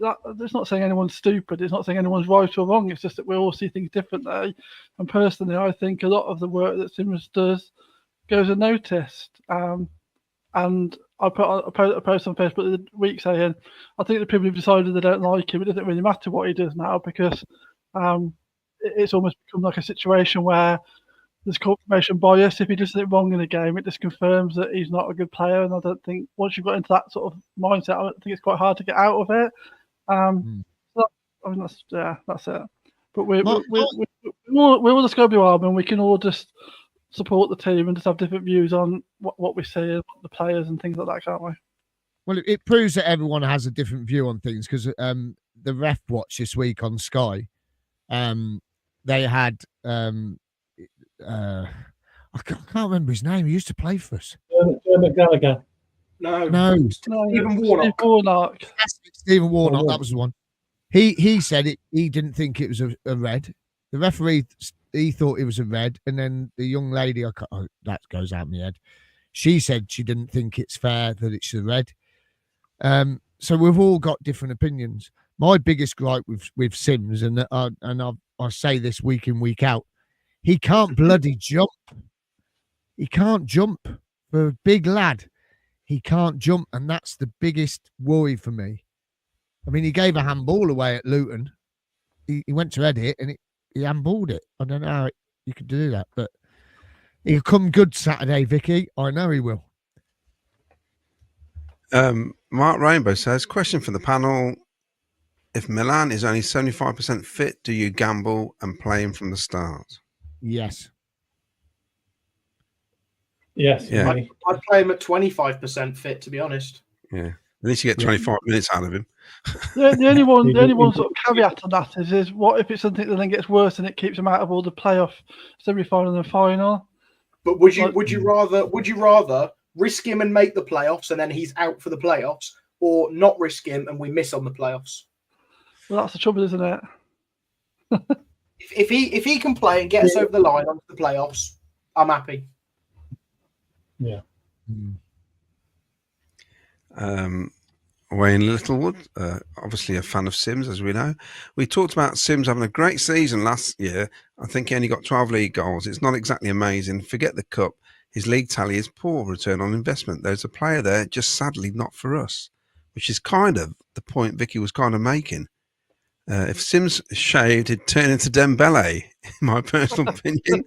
it's not saying anyone's stupid. It's not saying anyone's right or wrong. It's just that we all see things differently. And personally, I think a lot of the work that Sims does goes unnoticed. And I put a post on Facebook the week saying, I think the people who've decided they don't like him, it doesn't really matter what he does now, because it's almost become like a situation where there's confirmation bias. If he does something wrong in a game, it just confirms that he's not a good player. And I don't think once you've got into that sort of mindset, I think it's quite hard to get out of it. So I mean, that's it. But we're all just going to be armed, and we can all just support the team and just have different views on what we see, the players and things like that, can't we?
Well, it proves that everyone has a different view on things, because the ref watch this week on Sky, they had I can't remember his name. He used to play for us.
Dermot Gallagher.
No. Stephen Warnock.
Stephen Warnock, that was the one. He said it. He didn't think it was a red. The referee, he thought it was a red, and then the young lady, that goes out my head. She said she didn't think it's fair that it's a red. So we've all got different opinions. My biggest gripe with Sims, and I say this week in, week out, he can't bloody jump. He can't jump. For a big lad, he can't jump, and that's the biggest worry for me. I mean, he gave a handball away at Luton. He went to head it, and he handballed it. I don't know how you could do that, but he'll come good Saturday, Vicky. I know he will.
Mark Rainbow says, question for the panel. If Milan is only 75% fit, do you gamble and play him from the start?
Yes.
Yes.
Yeah.
I'd play him at 25% fit, to be honest.
Yeah. At least you get 25 minutes out of him.
The only one sort of caveat on that is what if it's something that then gets worse and it keeps him out of all the playoff, semi-final and final?
But would you rather risk him and make the playoffs and then he's out for the playoffs, or not risk him and we miss on the playoffs?
Well, that's the trouble, isn't it?
If he can play and get us over the line onto the playoffs, I'm happy.
Yeah.
Wayne Littlewood, obviously a fan of Sims, as we know. We talked about Sims having a great season last year. I think he only got 12 league goals. It's not exactly amazing. Forget the cup. His league tally is poor return on investment. There's a player there, just sadly not for us, which is kind of the point Vicky was kind of making. If Sims shaved, he'd turn into Dembele, in my personal opinion.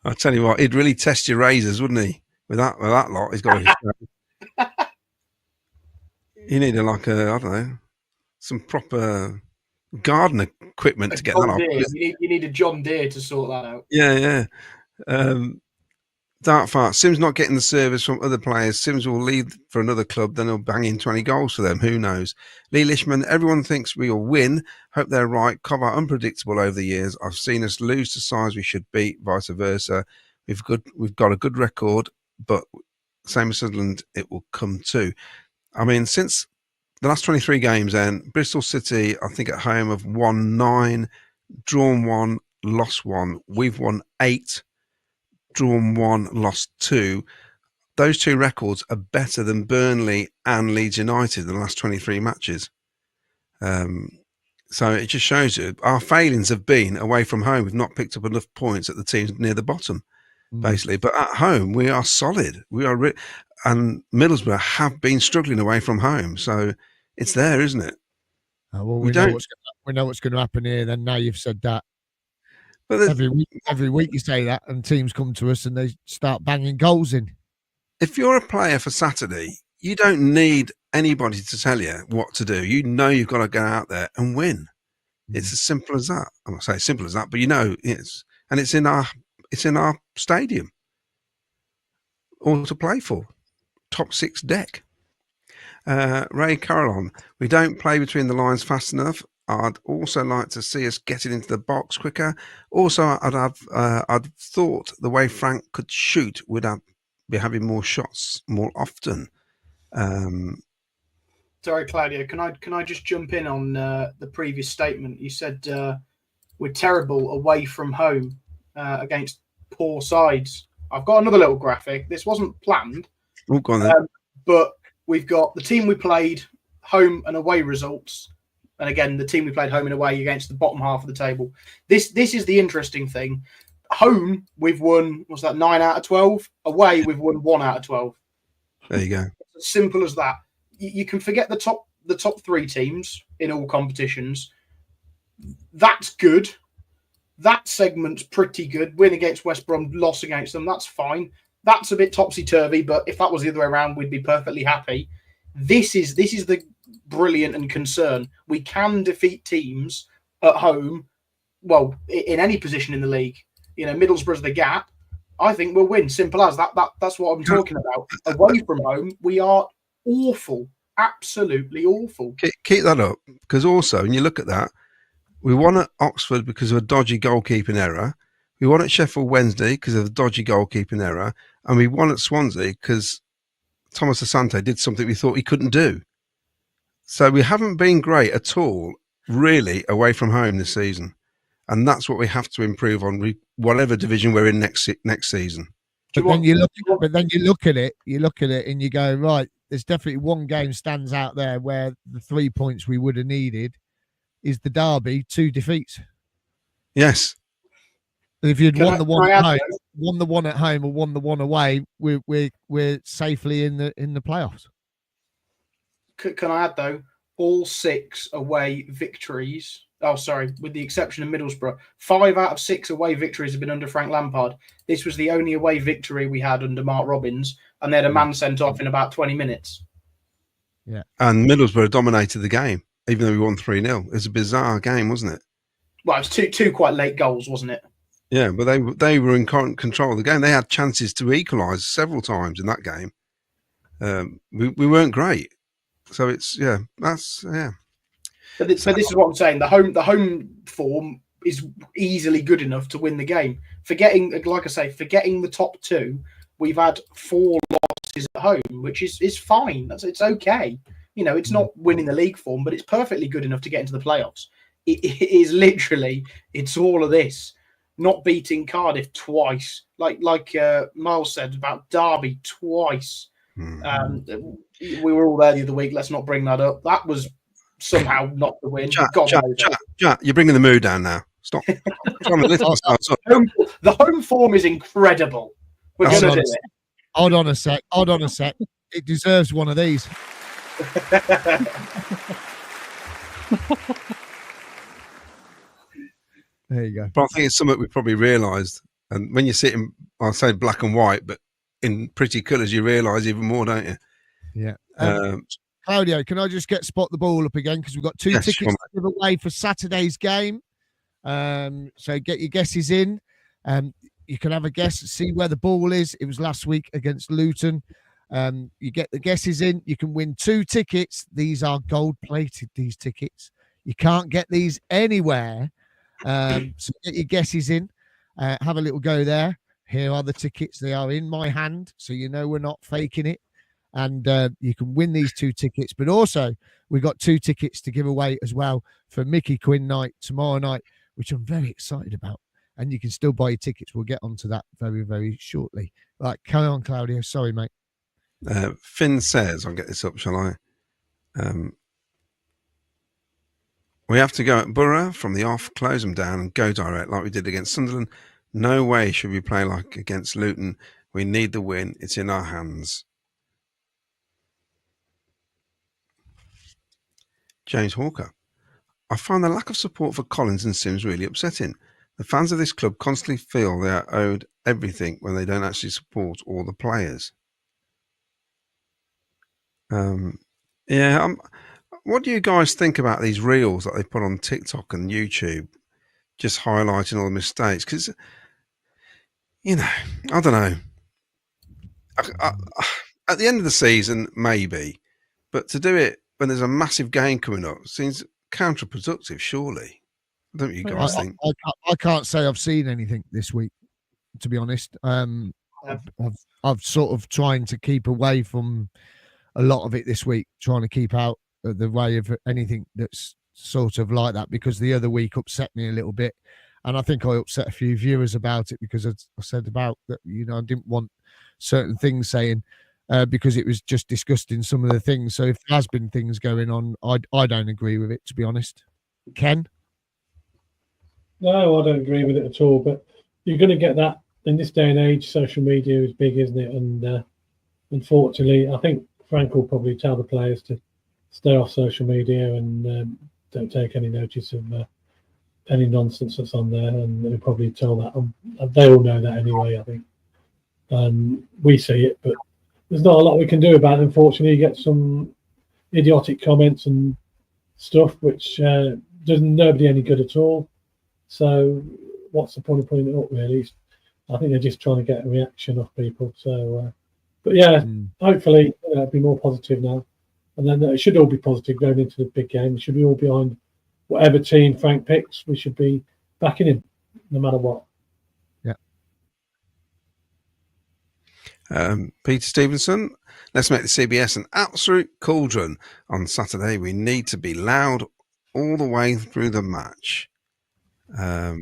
I'll tell you what, he'd really test your razors, wouldn't he? With that lot, he's got you need I don't know, some proper garden equipment to get that off.
You need a John Deere to sort that out.
Yeah. Dark Fart. Sims not getting the service from other players. Sims will leave for another club, then he'll bang in 20 goals for them. Who knows? Lee Lishman, everyone thinks we will win. Hope they're right. Cov are unpredictable over the years. I've seen us lose to sides we should beat, vice versa. We've got a good record, but same as Sunderland, it will come too. I mean, since the last 23 games, then Bristol City, I think at home, have won 9, drawn 1, lost 1. We've won 8. Drawn 1, lost 2. Those two records are better than Burnley and Leeds United in the last 23 matches. So it just shows you our failings have been away from home. We've not picked up enough points at the teams near the bottom. basically. But at home, we are solid. We are, and Middlesbrough have been struggling away from home, so it's there, isn't it?
Well, we know what's going to happen here. Then now you've said that. But every week you say that, and teams come to us and they start banging goals in.
If you're a player for Saturday, you don't need anybody to tell you what to do. You know you've got to go out there and win. It's as simple as that. I'm not saying simple as that, but you know it's in our stadium, all to play for. Top 6 deck. Ray Carolon, we don't play between the lines fast enough. I'd also like to see us getting into the box quicker. Also, I'd thought the way Frank could shoot would be having more shots more often.
Sorry, Claudio. Can I just jump in on the previous statement? You said we're terrible away from home against poor sides. I've got another little graphic. This wasn't planned.
Oh, go on then.
But we've got the team we played, home and away results. And again, the team we played home and away against the bottom half of the table. This is the interesting thing. Home, we've won, 9 out of 12? Away, we've won 1 out of 12.
There you go.
As simple as that. You can forget the top 3 teams in all competitions. That's good. That segment's pretty good. Win against West Brom, loss against them, that's fine. That's a bit topsy-turvy, but if that was the other way around, we'd be perfectly happy. This is the brilliant and concern. We can defeat teams at home, well, in any position in the league. You know, Middlesbrough's the gap. I think we'll win. Simple as that. That's what I'm talking about. Away from home, we are awful. Absolutely awful.
Keep that up, because also, when you look at that, we won at Oxford because of a dodgy goalkeeping error. We won at Sheffield Wednesday because of a dodgy goalkeeping error. And we won at Swansea because Thomas Asante did something we thought he couldn't do. So we haven't been great at all, really, away from home this season. And that's what we have to improve on, whatever division we're in next season.
But then you look at it, and you go, right, there's definitely one game stands out there where the 3 points we would have needed is the derby, 2 defeats.
Yes.
If you'd won the one at home or won the one away, we're safely in the playoffs.
Can I add though, all 6 away victories? Oh, sorry, with the exception of Middlesbrough, 5 out of 6 away victories have been under Frank Lampard. This was the only away victory we had under Mark Robbins, and they had a man sent off in about 20 minutes.
Yeah,
and Middlesbrough dominated the game, even though we won 3-0. It was a bizarre game, wasn't it?
Well, it was two quite late goals, wasn't it?
Yeah, but they were in control of the game. They had chances to equalise several times in that game. We weren't great, so that's.
But this is what I'm saying. The home form is easily good enough to win the game. Forgetting the top 2, we've had 4 losses at home, which is fine. It's okay. You know, it's not winning the league form, but it's perfectly good enough to get into the playoffs. It is literally, it's all of this. Not beating Cardiff twice, like Miles said about Derby twice.
Mm-hmm.
We were all there the other week. Let's not bring that up. That was somehow not the win.
Chat, you're bringing the mood down now. Stop. Trying to lift ourselves up.
The home form is incredible. We're going to do it.
Hold on a sec. It deserves one of these. There you go.
But I think it's something we probably realised. And when you see it in, I'll say black and white, but in pretty colours, you realise even more, don't you?
Yeah. Claudio, can I just get spot the ball up again? Because we've got 2 tickets to give away for Saturday's game. So get your guesses in. You can have a guess, see where the ball is. It was last week against Luton. You get the guesses in. You can win 2 tickets. These are gold-plated, these tickets. You can't get these anywhere. So get your guesses in. Have a little go there. Here are the tickets. They are in my hand, so you know we're not faking it. And you can win these 2 tickets. But also, we've got 2 tickets to give away as well for Micky Quinn night tomorrow night, which I'm very excited about. And you can still buy your tickets. We'll get onto that very, very shortly. Right, carry on, Claudio. Sorry, mate.
Finn says, I'll get this up, shall I? We have to go at Borough from the off, close them down and go direct like we did against Sunderland. No way should we play like against Luton. We need the win. It's in our hands. James Hawker. I find the lack of support for Collins and Sims really upsetting. The fans of this club constantly feel they are owed everything when they don't actually support all the players. What do you guys think about these reels that they put on TikTok and YouTube, just highlighting all the mistakes? Because, I don't know. At the end of the season, maybe, but to do it when there's a massive game coming up seems counterproductive, surely. Don't you guys think?
I can't say I've seen anything this week, to be honest. I've sort of trying to keep away from a lot of it this week, trying to keep out of the way of anything that's sort of like that, because the other week upset me a little bit, and I think I upset a few viewers about it because I said about that, I didn't want certain things saying because it was just disgusting, some of the things. So if there has been things going on, I don't agree with it, to be honest. Ken?
No, I don't agree with it at all. But you're going to get that in this day and age. Social media is big, isn't it? And unfortunately, I think Frank will probably tell the players to stay off social media and don't take any notice of any nonsense that's on there. And they'll probably tell that. They all know that anyway, I think. We see it, but there's not a lot we can do about it. Unfortunately, you get some idiotic comments and stuff which does nobody any good at all. So what's the point of putting it up, really? I think they're just trying to get a reaction off people. So, but yeah, hopefully it'll be more positive now. And then it should all be positive going into the big game. We should be all behind whatever team Frank picks. We should be backing him no matter what.
Peter Stevenson, let's make the CBS an absolute cauldron on Saturday. We need to be loud all the way through the match. Where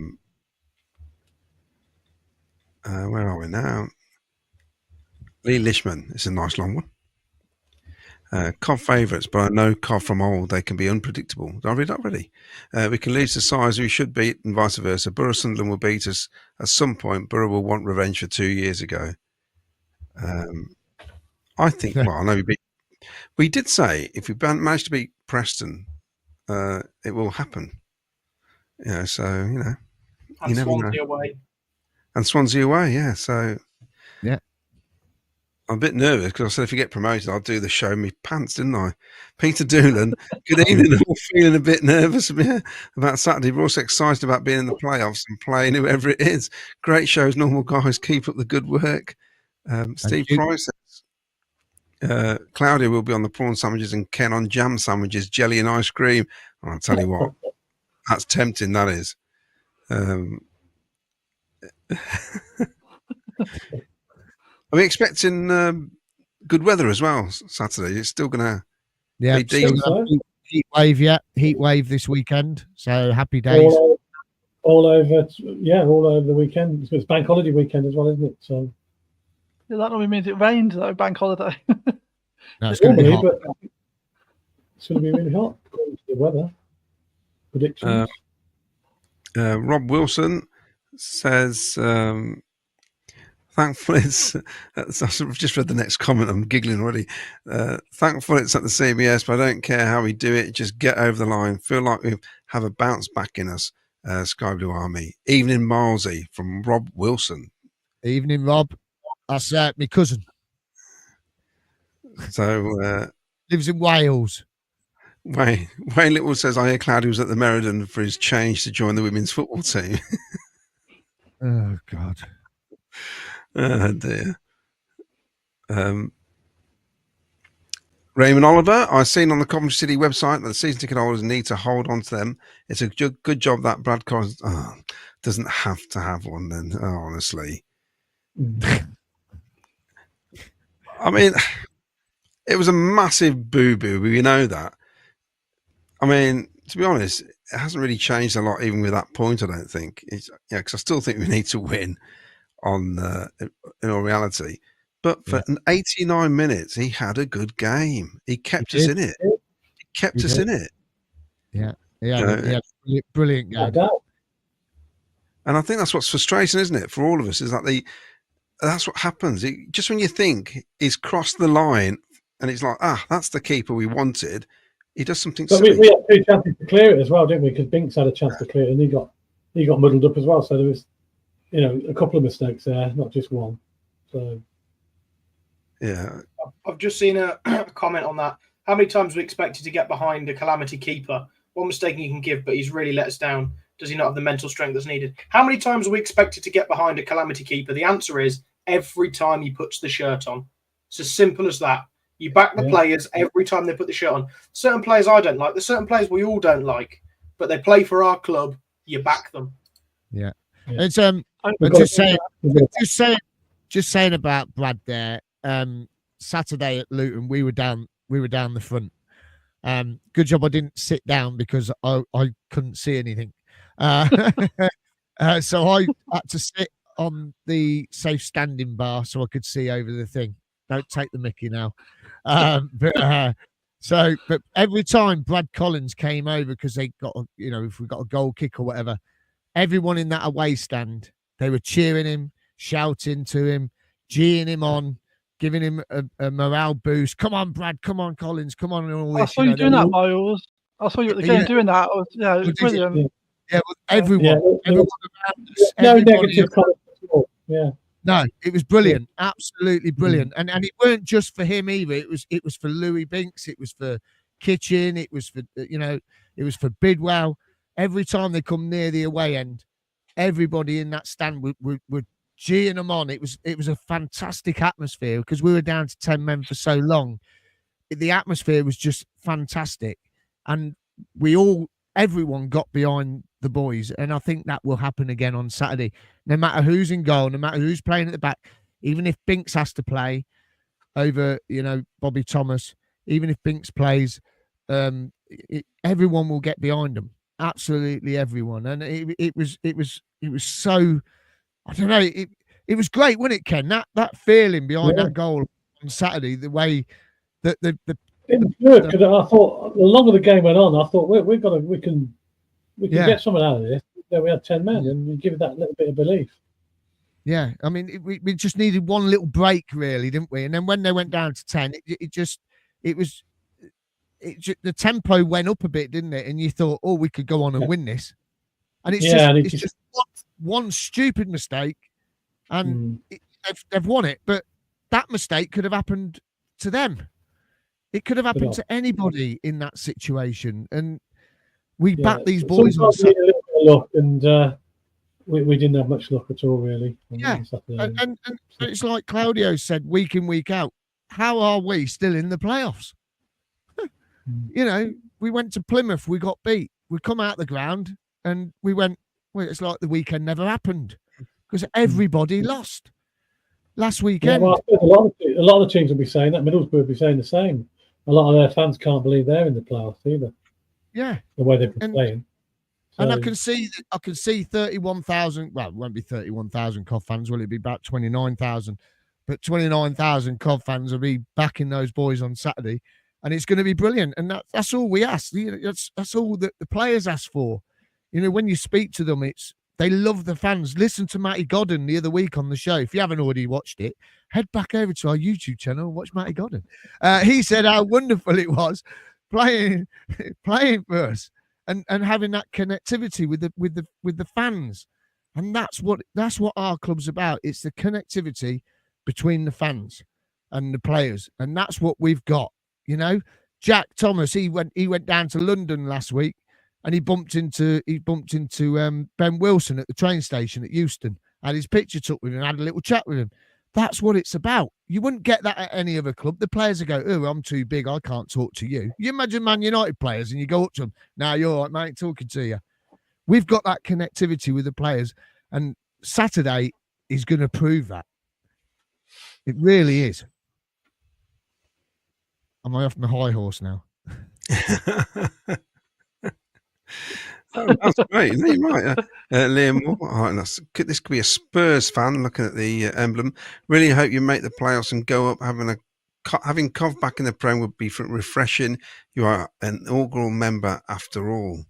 are we now? Lee Lishman. It's a nice long one. Cov favourites, but I know Cov from old. They can be unpredictable. Did I read that already? We can lose to size we should beat, and vice versa. Borough Sunderland will beat us at some point. Borough will want revenge for 2 years ago. I think. Well, I know we did say if we manage to beat Preston, it will happen. So
and
you never
Swansea
know.
Away.
And Swansea away, yeah. So
yeah,
I'm a bit nervous because I said if you get promoted, I'll do the show in my pants, didn't I? Peter Doolan, good evening. I'm all feeling a bit nervous about Saturday. We're also excited about being in the playoffs and playing whoever it is. Great shows, normal guys. Keep up the good work. Steve Price says, Claudia will be on the prawn sandwiches and Ken on jam sandwiches, jelly and ice cream. And I'll tell you what, that's tempting, that is. Are we expecting good weather as well Saturday? It's still going to be deep.
Heat wave, heat wave this weekend. So happy days.
All over the weekend. It's bank holiday weekend as well, isn't it? So
yeah, that normally means it rains though, bank holiday.
No, it's going to be hot.
But it's going to be really hot according to the weather predictions.
Rob Wilson says, thankfully, I've just read the next comment. I'm giggling already. Thankful it's at the CBS, but I don't care how we do it. Just get over the line. Feel like we have a bounce back in us. Sky Blue Army. Evening, Milesy from Rob Wilson.
Evening, Rob. That's my cousin.
So
lives in Wales.
Wayne Little says, I hear Cloudy was at the Meriden for his change to join the women's football team.
Oh, God.
Oh, dear. Raymond Oliver, I've seen on the Coventry City website that the season ticket holders need to hold on to them. It's a good job that Brad Collins doesn't have to have one then, honestly. I mean, it was a massive boo-boo. We know that. I mean, to be honest, it hasn't really changed a lot, even with that point, I don't think. Because I still think we need to win in all reality. But for 89 minutes, he had a good game. He kept us in it. He kept us in it.
Yeah. He had a brilliant game.
And I think that's what's frustrating, isn't it, for all of us? Is that that's what happens. Just when you think he's crossed the line, and it's like, that's the keeper we wanted. He does something
But
silly.
we had 2 chances to clear it as well, didn't we? Because Binks had a chance to clear it, and he got muddled up as well. So there was, a couple of mistakes there, not just one. So
yeah,
I've just seen a comment on that. How many times we expected to get behind a calamity keeper? One mistake you can give, but he's really let us down. Does he not have the mental strength that's needed? How many times are we expected to get behind a calamity keeper? The answer is every time he puts the shirt on. It's as simple as that. You back the players every time they put the shirt on. Certain players I don't like. There's certain players we all don't like, but they play for our club. You back them.
Yeah.
Yeah.
It's just saying about Brad there. Saturday at Luton, we were down the front. Good job I didn't sit down because I couldn't see anything. So I had to sit on the safe standing bar so I could see over the thing. Don't take the mickey now. But every time Brad Collins came over, because they got, if we got a goal kick or whatever, everyone in that away stand, they were cheering him, shouting to him, geeing him on, giving him a morale boost. Come on, Brad. Come on, Collins. Come on, and all this.
I saw you doing that, Miles. I saw you at the game doing that. It was brilliant.
Yeah, well, everyone around us,
no negative comments at all. Yeah.
No, it was brilliant, absolutely brilliant, and it weren't just for him either. It was for Louis Binks, it was for Kitchen, it was for it was for Bidwell. Every time they come near the away end, everybody in that stand would geeing them on. It was a fantastic atmosphere because we were down to 10 men for so long. The atmosphere was just fantastic, and everyone got behind the boys, and I think that will happen again on Saturday. No matter who's in goal, no matter who's playing at the back, even if Binks has to play over, Bobby Thomas, even if Binks plays, everyone will get behind them. Absolutely everyone, and it was so. I don't know. It was great, wasn't it, Ken? That feeling behind that goal on Saturday, the way that the
it was good because I thought the longer the game went on, I thought we can get something out of this. We had 10 men, and we give it that little bit of belief.
Yeah, I mean, we just needed one little break, really, didn't we? And then when they went down to 10, the tempo went up a bit, didn't it? And you thought, we could go on and win this. And it's just one stupid mistake, and they've won it. But that mistake could have happened to them. It could have happened to anybody in that situation. And we backed these boys on Saturday.
A little bit of luck, and we didn't have much luck at all, really.
Yeah, and it's like Claudio said, week in, week out. How are we still in the playoffs? We went to Plymouth, we got beat. We come out the ground and we went, well, it's like the weekend never happened because everybody lost last weekend.
Yeah, well, a lot of the teams will be saying that. Middlesbrough will be saying the same. A lot of their fans can't believe they're in the playoffs either.
Yeah,
the way they've been playing. So,
and I can see 31,000. Well, it won't be 31,000 Cov fans. Will it be about 29,000? But 29,000 Cov fans will be backing those boys on Saturday, and it's going to be brilliant. And that's all we ask. That's all that the players ask for. When you speak to them, they love the fans. Listen to Matty Godden the other week on the show. If you haven't already watched it, head back over to our YouTube channel and watch Matty Godden. He said how wonderful it was playing for us and having that connectivity with the fans. And that's what our club's about. It's the connectivity between the fans and the players, and that's what we've got. Jack Thomas, he went down to London last week. And he bumped into Ben Wilson at the train station at Euston. Had his picture took with him, had a little chat with him. That's what it's about. You wouldn't get that at any other club. The players would go, "Oh, I'm too big. I can't talk to you." You imagine Man United players, and you go up to them. "Now you're all right, mate. Talking to you." We've got that connectivity with the players, and Saturday is going to prove that. It really is. Am I off my high horse now?
That's great. You're right, Liam. This could be a Spurs fan looking at the emblem. Really hope you make the playoffs and go up. Having Cov back in the Prem would be refreshing. You are an inaugural member after all.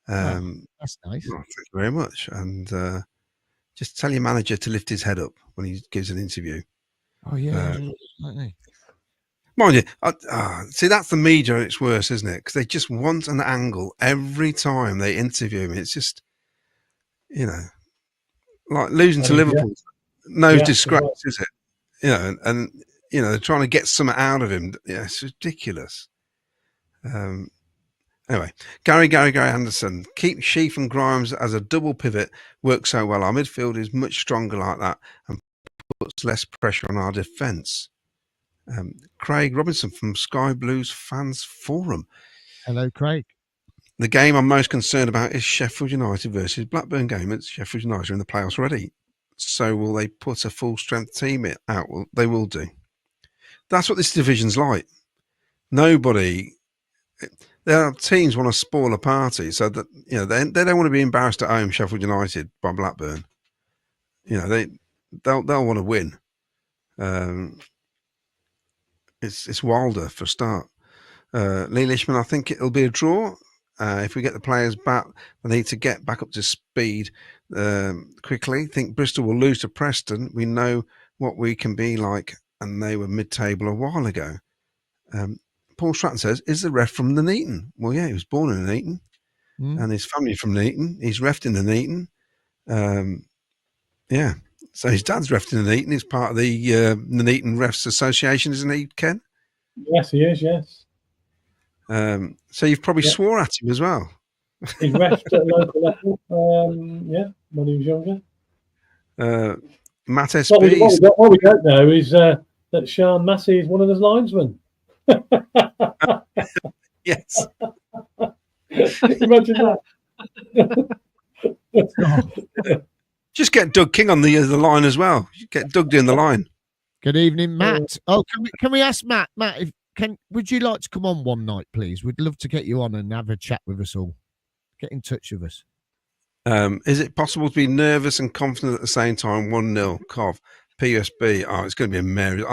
That's nice.
Well, thank you very much. And just tell your manager to lift his head up when he gives an interview.
Oh yeah, like
Mind you, see, that's the media at its worst, isn't it? Because they just want an angle every time they interview him. It's just, like losing to Liverpool. No disgrace, is it? And they're trying to get something out of him. Yeah, it's ridiculous. Anyway, Gary Anderson. Keep Sheaf and Grimes as a double pivot works so well. Our midfield is much stronger like that and puts less pressure on our defence. Craig Robinson from Sky Blues Fans Forum.
Hello, Craig. The
game I'm most concerned about is Sheffield United versus Blackburn game. It's Sheffield United are in the playoffs already. So will they put a full-strength team out? Well, they will do. That's what this division's like. There are teams want to spoil a party, so that they don't want to be embarrassed at home. Sheffield United by Blackburn, they'll want to win. It's Wilder for a start. Lee Lishman, I think it'll be a draw. If we get the players back, they need to get back up to speed quickly. I think Bristol will lose to Preston. We know what we can be like, and they were mid-table a while ago. Paul Stratton says, is the ref from Nuneaton? Well, yeah, he was born in Nuneaton, and his family from Nuneaton. He's refed in Nuneaton. Yeah, so his dad's refed in Nuneaton. He's part of the Nuneaton Refs Association, isn't he, Ken?
Yes, he is, yes.
So you've probably swore at him as well.
He's refed at local level, when he was younger.
Matt SB.
What we don't know is that Sean Massey is one of his linesmen.
Yes.
Imagine that.
Just get Doug King on the line as well. Get Doug doing the line.
Good evening, Matt. Can we ask Matt? Matt, would you like to come on one night, please? We'd love to get you on and have a chat with us all. Get in touch with us.
Is it possible to be nervous and confident at the same time? 1-0, Cov, PSB. Oh, it's going to be a Mary.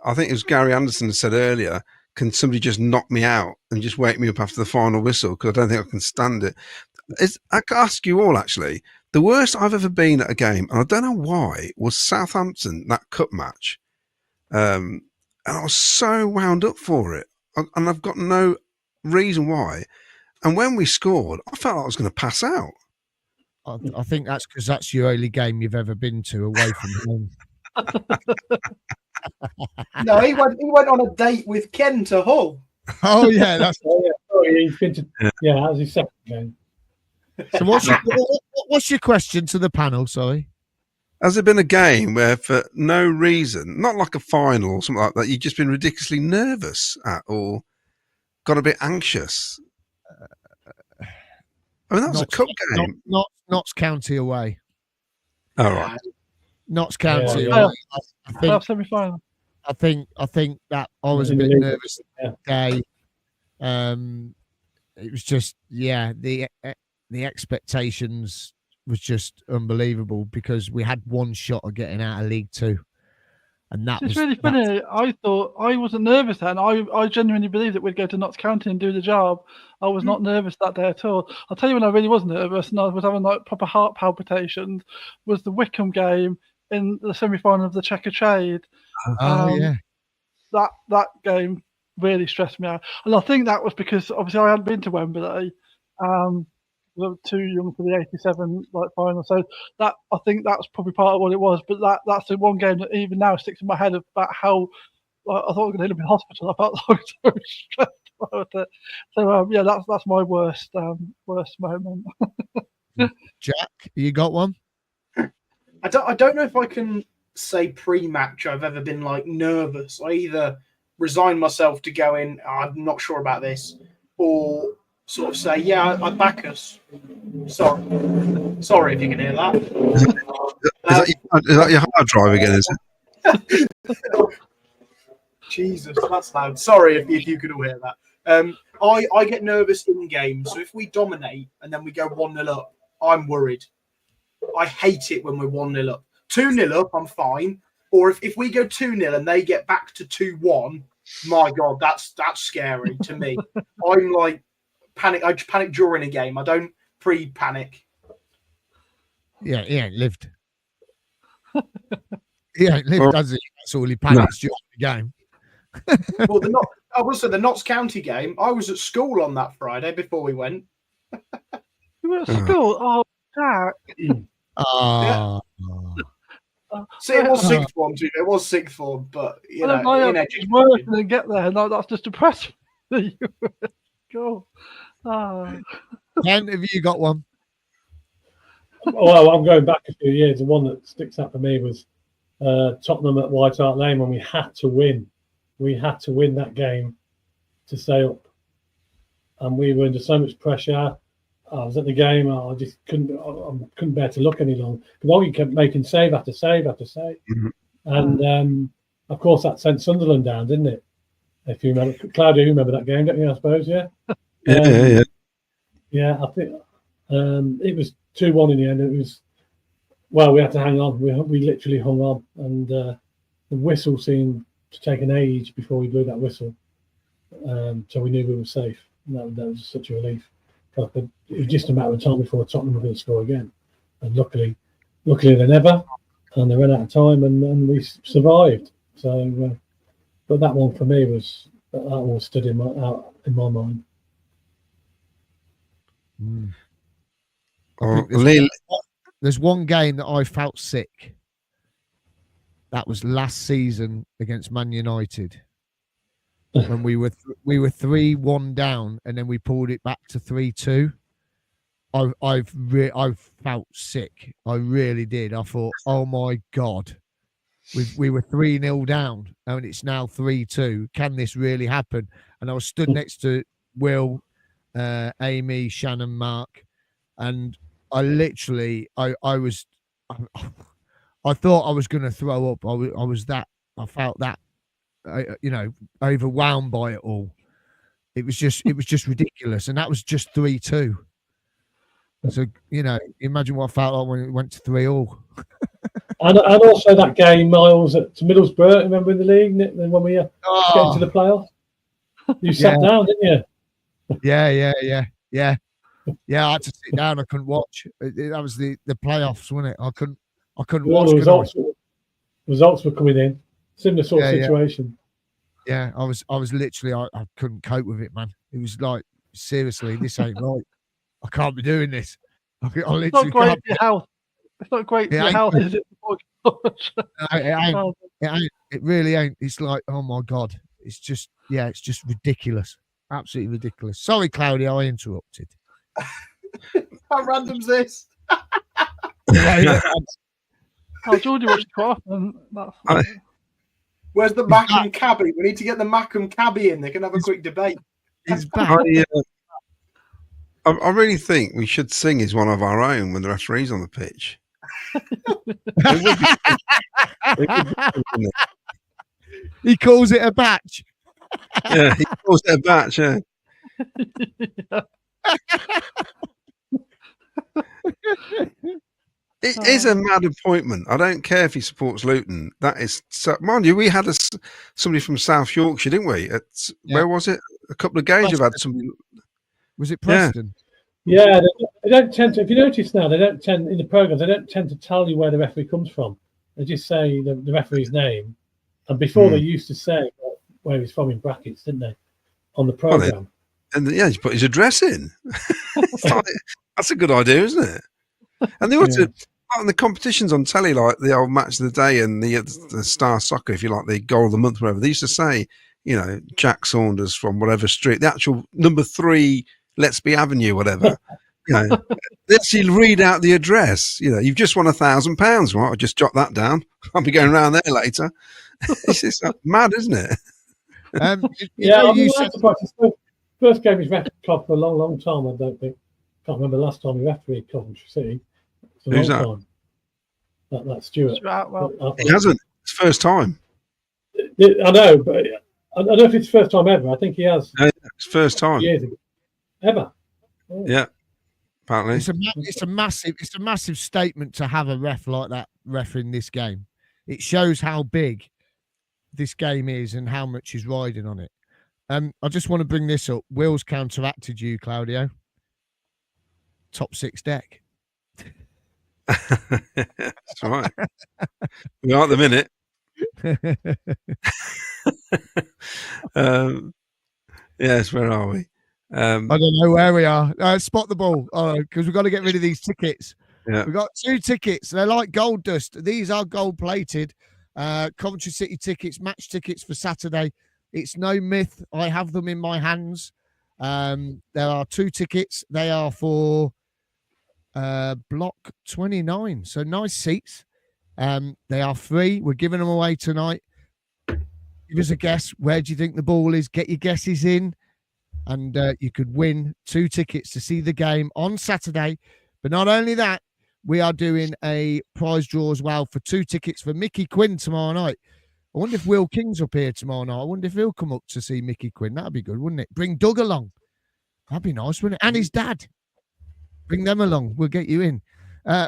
I think it was Gary Anderson said earlier, can somebody just knock me out and just wake me up after the final whistle? Because I don't think I can stand it. I can ask you all, actually, the worst I've ever been at a game, and I don't know why, was Southampton, that cup match. And I was so wound up for it. And I've got no reason why. And when we scored, I felt like I was going to pass out.
I think that's because that's your only game you've ever been to away from home.
No, he went on a date with Ken to Hull.
Oh yeah, that's.
He's been to, that was his second game.
So what's your question to the panel? Sorry.
Has there been a game where, for no reason, not like a final or something like that, you've just been ridiculously nervous at, or got a bit anxious? I mean, that was a cup game.
Notts County away.
All right.
Notts County away.
Semi-final.
I think that I was a bit nervous that day. It was just the expectations was just unbelievable because we had one shot of getting out of League Two, and that was
really funny. I thought I wasn't nervous then. I genuinely believed that we'd go to Notts County and do the job. I was not nervous that day at all. I'll tell you when I really was nervous and I was having like proper heart palpitations was the Wickham game in the semi-final of the Checker Trade. That game really stressed me out, and I think that was because obviously I hadn't been to Wembley. I was too young for the '87 final, so that I think that's probably part of what it was. But that's the one game that even now sticks in my head about how I thought I was going to end up in hospital. I felt like so stressed about it. So that's my worst moment.
Jack, you got one?
I don't know if I can say pre-match I've ever been nervous. I either resign myself to go in, I'm not sure about this, or sort of say, I back us. Sorry if you can hear that.
Is that your hard drive again, is it?
Jesus, that's loud. Sorry if you could all hear that. I get nervous in games, so if we dominate and then we go 1-0 up, I'm worried. I hate it when we're 1-0 up. 2-0 up, I'm fine. Or if we go 2-0 and they get back to 2-1, my God, that's scary to me. I'm like, I panic during a game. I don't pre-panic.
Yeah, he ain't lived. He ain't lived, does he? That's all he panics during the game.
Well, I will say the Notts County game. I was at school on that Friday before we went.
You were at school? Oh, Jack.
See, it was sixth form too. It was sixth form, but you know, in education,
work and then get there, and that's just depressing. Go.
Ken, have you got one?
Well, I'm going back a few years. The one that sticks out for me was Tottenham at White Hart Lane when we had to win. We had to win that game to stay up, and we were under so much pressure. I was at the game. I just couldn't bear to look any longer because we kept making save after save after save, and of course that sent Sunderland down, didn't it? If you remember, Claudia, you remember that game, don't you? I suppose, yeah. Yeah, I think it was 2-1 in the end. It was we had to hang on. We literally hung on, and the whistle seemed to take an age before we blew that whistle. So we knew we were safe. And that was such a relief. But it was just a matter of time before Tottenham were going to score again. And luckily they never. And they ran out of time, and we survived. So, but that one for me was that one stood in my mind.
There's one game that I felt sick. That was last season against Man United when we were 3-1 down, and then we pulled it back to 3-2. I've felt sick. I really did. I thought, oh my God, we were 3-0 down, and it's now 3-2. Can this really happen? And I was stood next to Will, Amy, Shannon, Mark, and I literally, I thought I was going to throw up. I felt that, overwhelmed by it all. It was just ridiculous, and that was just 3-2. So imagine what I felt like when it went to 3-all.
And also that game, Miles, at Middlesbrough. Remember in the league when we get into the playoffs? You sat down, didn't you?
Yeah. I had to sit down. I couldn't watch. That was the playoffs, wasn't it? I couldn't watch.
Results were coming in. Similar sort of situation.
Yeah, I was literally, I couldn't cope with it, man. It was like, seriously, this ain't right. I can't be doing this.
It's not great for your health. It's not great for your health, is it?
It ain't. It really ain't. It's like, oh my God. It's just ridiculous. Absolutely ridiculous. Sorry, Claudia, I interrupted.
How random's this?
Georgie watched Croft.
Where's the Mac and Cabby? We need to get the Mac and Cabby in. They can have a quick debate.
He's back.
I really think we should sing as one of our own when the referee's on the pitch.
He calls it a batch.
Yeah, he calls it a batch, yeah. It is a mad appointment. I don't care if he supports Luton. That is, mind you, we had somebody from South Yorkshire, didn't we? Where was it? A couple of games we've had somebody.
Was it Preston?
Yeah, they don't tend to. If you notice now, they don't tend in the programs. They don't tend to tell you where the referee comes from. They just say the referee's name, and before they used to say where he's from in brackets, didn't they, on the program?
And he put his address in. That's a good idea, isn't it? And they ought to, on the competitions on telly, like the old Match of the Day and the Star Soccer, if you like, the Goal of the Month, whatever. They used to say, Jack Saunders from whatever street, the actual number 3. Let's Be Avenue, whatever. Let's read out the address. You've just won £1,000, right? I'll just jot that down. I'll be going around there later. It's just mad, isn't it?
First game he's refereed club for a long, long time. I don't think. Can't remember the last time he refereed Coventry City. It's a
Who's
long time. That's Stuart.
He hasn't. It's first time.
I know, but I don't know if it's first time ever. I think he has.
No, it's first time.
Years ago. Ever.
Oh. Yeah. Apparently.
It's a massive statement to have a ref like that refereeing this game. It shows how big this game is and how much is riding on it. I just want to bring this up. Will's counteracted you, Claudio. top 6 deck.
That's right. We are at the minute. Yes, where are we?
I don't know where we are. Spot the ball, because we've got to get rid of these tickets.
Yeah.
We've got 2 tickets. They're like gold dust. These are gold plated. Coventry City tickets, match tickets for Saturday. It's no myth. I have them in my hands. There are 2 tickets. They are for block 29. So nice seats. They are free. We're giving them away tonight. Give us a guess. Where do you think the ball is? Get your guesses in. And you could win 2 tickets to see the game on Saturday. But not only that, we are doing a prize draw as well for 2 tickets for Micky Quinn tomorrow night. I wonder if Will King's up here tomorrow night. I wonder if he'll come up to see Micky Quinn. That'd be good, wouldn't it? Bring Doug along. That'd be nice, wouldn't it? And his dad. Bring them along. We'll get you in.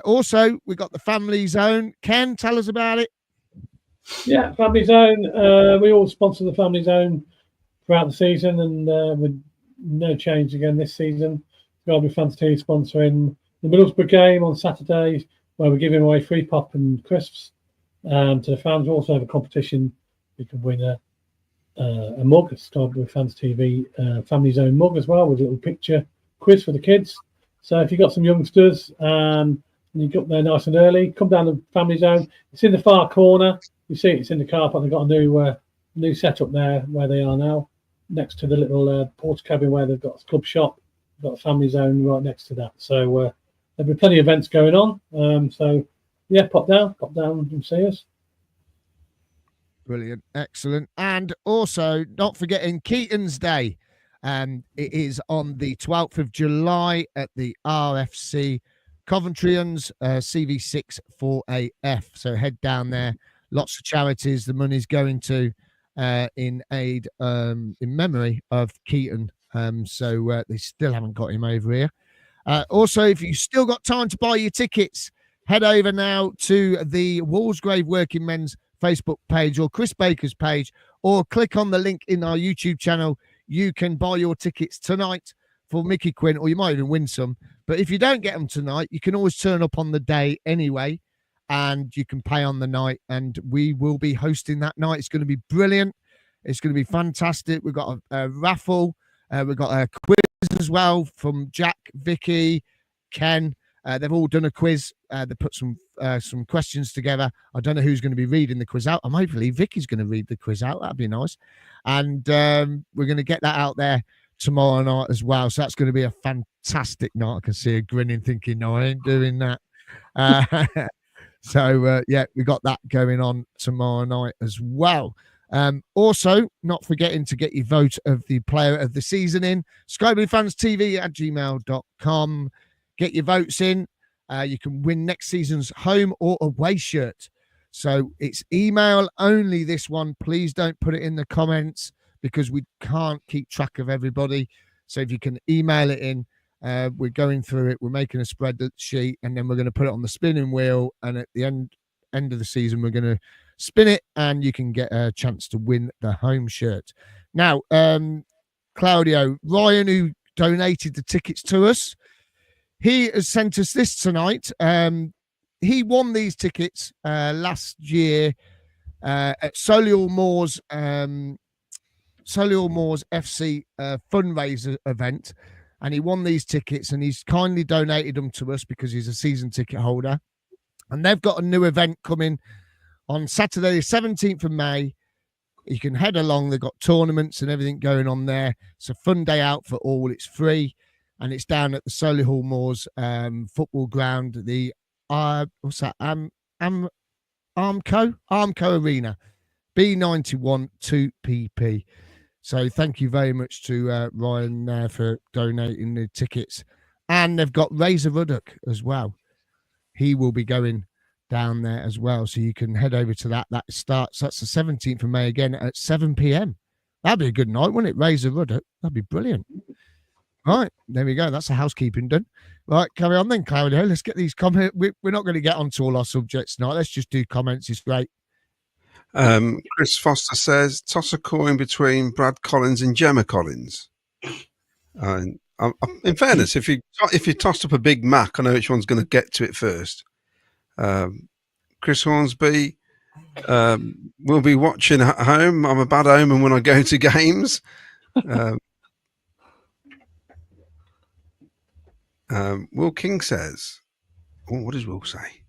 Also, we got the Family Zone. Ken, tell us about it.
Yeah, Family Zone. We all sponsor the Family Zone throughout the season, and with no change again this season. Derby Fans TV sponsoring the Middlesbrough game on Saturdays, where we're giving away free pop and crisps to the fans. We also have a competition. You can win a mug, a Derby Fans TV Family Zone mug as well, with a little picture quiz for the kids. So if you've got some youngsters and you get up there nice and early, come down the Family Zone. It's in the far corner. You see it's in the car park. They've got a new setup there where they are now, next to the little porter cabin where they've got a club shop. They've got a Family Zone right next to that. So there'll be plenty of events going on. So yeah, pop down and see us.
Brilliant, excellent. And also, not forgetting Keaton's Day. It is on the 12th of July at the RFC Coventryans, CV6 4AF. So head down there. Lots of charities. The money's going to in aid, in memory of Keaton. So they still haven't got him over here. Also, if you've still got time to buy your tickets, head over now to the Walsgrave Working Men's Facebook page or Chris Baker's page, or click on the link in our YouTube channel. You can buy your tickets tonight for Micky Quinn, or you might even win some. But if you don't get them tonight, you can always turn up on the day anyway, and you can pay on the night, and we will be hosting that night. It's going to be brilliant. It's going to be fantastic. We've got a raffle. We've got a quiz as well from Jack, Vicky, Ken. They've all done a quiz. They put some questions together. I don't know who's going to be reading the quiz out. I'm hopefully Vicky's going to read the quiz out. That'd be nice. And we're going to get that out there tomorrow night as well. So that's going to be a fantastic night. I can see her grinning, thinking, no, I ain't doing that. So yeah, we got that going on tomorrow night as well. Also, not forgetting to get your vote of the player of the season in. SkyBlueFansTV@gmail.com. Get your votes in. You can win next season's home or away shirt. So it's email only, this one. Please don't put it in the comments because we can't keep track of everybody. So if you can email it in, we're going through it. We're making a spreadsheet, and then we're going to put it on the spinning wheel. And at the end of the season, we're going to spin it, and you can get a chance to win the home shirt. Now, Claudio, Ryan, who donated the tickets to us, he has sent us this tonight. He won these tickets last year at Solihull Moors FC fundraiser event, and he won these tickets, and he's kindly donated them to us because he's a season ticket holder. And they've got a new event coming on Saturday, the 17th of May. You can head along. They've got tournaments and everything going on there. It's a fun day out for all. It's free. And it's down at the Solihull Moors football ground, the Armco Arena, B91 2PP. So thank you very much to Ryan there for donating the tickets. And they've got Razor Ruddock as well. He will be going down there as well. So you can head over to that. That starts, that's the 17th of May again at 7 p.m. That'd be a good night, wouldn't it? Razor Ruddock. That'd be brilliant. Right, there we go. That's the housekeeping done. Right, carry on then, Claudio. Let's get these comments. We're not going to get onto all our subjects tonight. Let's just do comments. It's great.
Chris Foster says, toss a coin between Brad Collins and Gemma Collins. I In fairness, if you tossed up a Big Mac, I know which one's going to get to it first. Chris Hornsby will be watching at home. I'm a bad omen when I go to games. Will King says, what does Will say?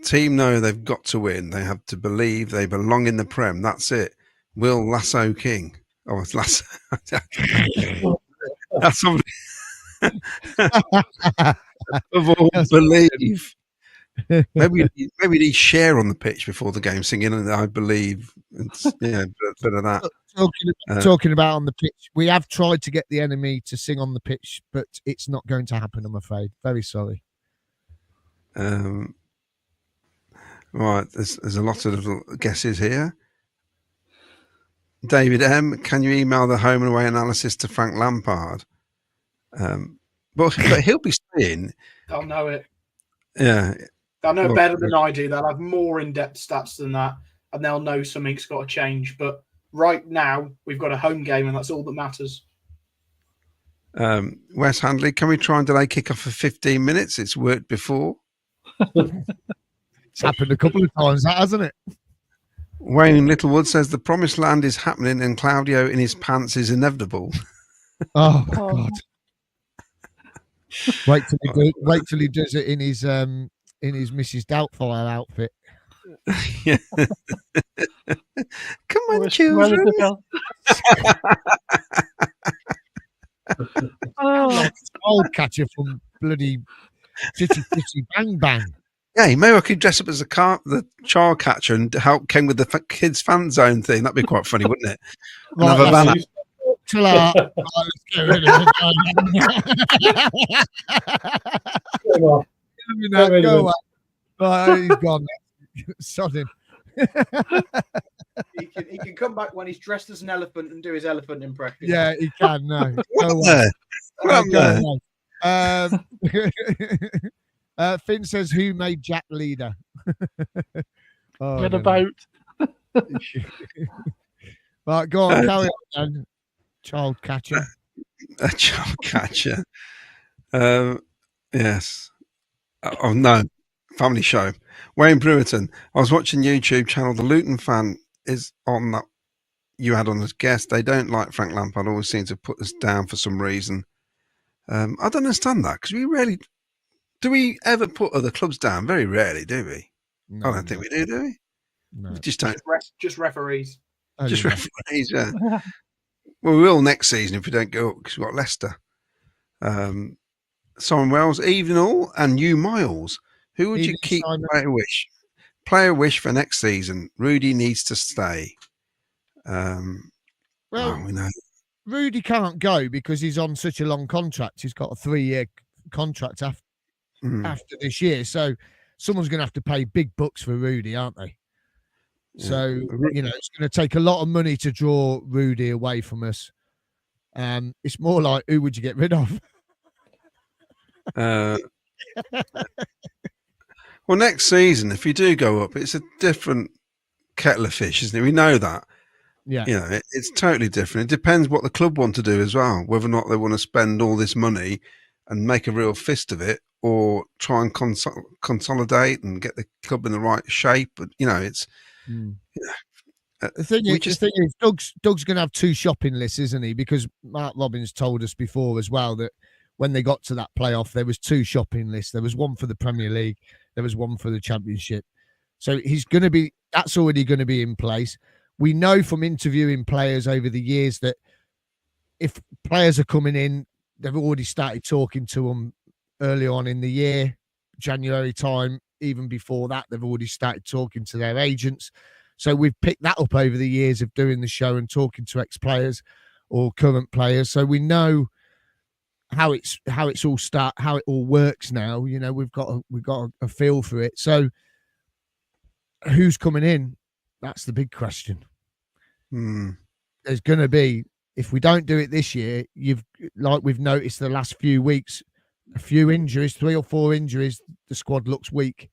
Team know they've got to win. They have to believe they belong in the Prem. That's it. Will Lasso King. Oh, it's Lasso. That's somebody. Of all believe. Maybe we need share on the pitch before the game, singing and I believe. It's, yeah, bit of that.
Talking about on the pitch, we have tried to get the enemy to sing on the pitch, but it's not going to happen, I'm afraid. Very sorry.
Right, there's a lot of little guesses here. David M, can you email the home and away analysis to Frank Lampard? But he'll be saying,
They'll know it.
Yeah.
They'll know better than I do. They'll have more in-depth stats than that, and they'll know something's got to change. But right now, we've got a home game, and that's all that matters.
Wes Handley, can we try and delay kickoff for 15 minutes? It's worked before.
It's happened a couple of times, hasn't it?
Wayne Littlewood says the promised land is happening and Claudio in his pants is inevitable.
Oh, God. Wait till he does it in his Mrs. Doubtfire outfit.
Yeah. Come on, children.
Old catcher from bloody City Bang Bang.
Yeah, maybe I could dress up as the child catcher and help Ken with the kids fan zone thing. That'd be quite funny, wouldn't it?
Right,
have a banner.
Chill out. Right, let's get rid of it. Go away. Right, he's gone. Sod him.
He can come back when he's dressed as an elephant and do his elephant impression.
Yeah, he can. No, Finn says, "Who made Jack leader?"
What about?
Right, go on, carry on then. Child catcher.
A child catcher. Yes. Oh no, family show. Wayne Brewerton. I was watching YouTube channel. The Luton fan is on that you had on as guest. They don't like Frank Lampard. Always seem to put us down for some reason. I don't understand that because we rarely do. We ever put other clubs down? Very rarely, do we?
No,
I don't think we do we?
No.
We just don't.
Just referees.
Just referees. Yeah. Well, we will next season if we don't go up because we've got Leicester. Simon Wells, Evenall and New Miles. Who would you keep? Player wish for next season. Rudy needs to stay.
Well,
we know
Rudy can't go because he's on such a long contract. He's got a 3-year contract after this year. So someone's going to have to pay big bucks for Rudy, aren't they? Yeah. So, it's going to take a lot of money to draw Rudy away from us. It's more like, who would you get rid of?
Well, next season, if you do go up, it's a different kettle of fish, isn't it? We know that.
Yeah.
It's totally different. It depends what the club want to do as well, whether or not they want to spend all this money and make a real fist of it or try and consolidate and get the club in the right shape. But, it's...
The thing is, Doug's going to have 2 shopping lists, isn't he? Because Mark Robbins told us before as well that when they got to that playoff, there was 2 shopping lists. There was one for the Premier League. There was one for the Championship. So that's already going to be in place. We know from interviewing players over the years that if players are coming in, they've already started talking to them early on in the year, January time. Even before that, they've already started talking to their agents. So we've picked that up over the years of doing the show and talking to ex-players or current players. So we know how it all works now. We've got a feel for it. So who's coming in? That's the big question. There's going to be, if we don't do it this year, we've noticed the last few weeks, a few injuries, 3 or 4 injuries, the squad looks weak.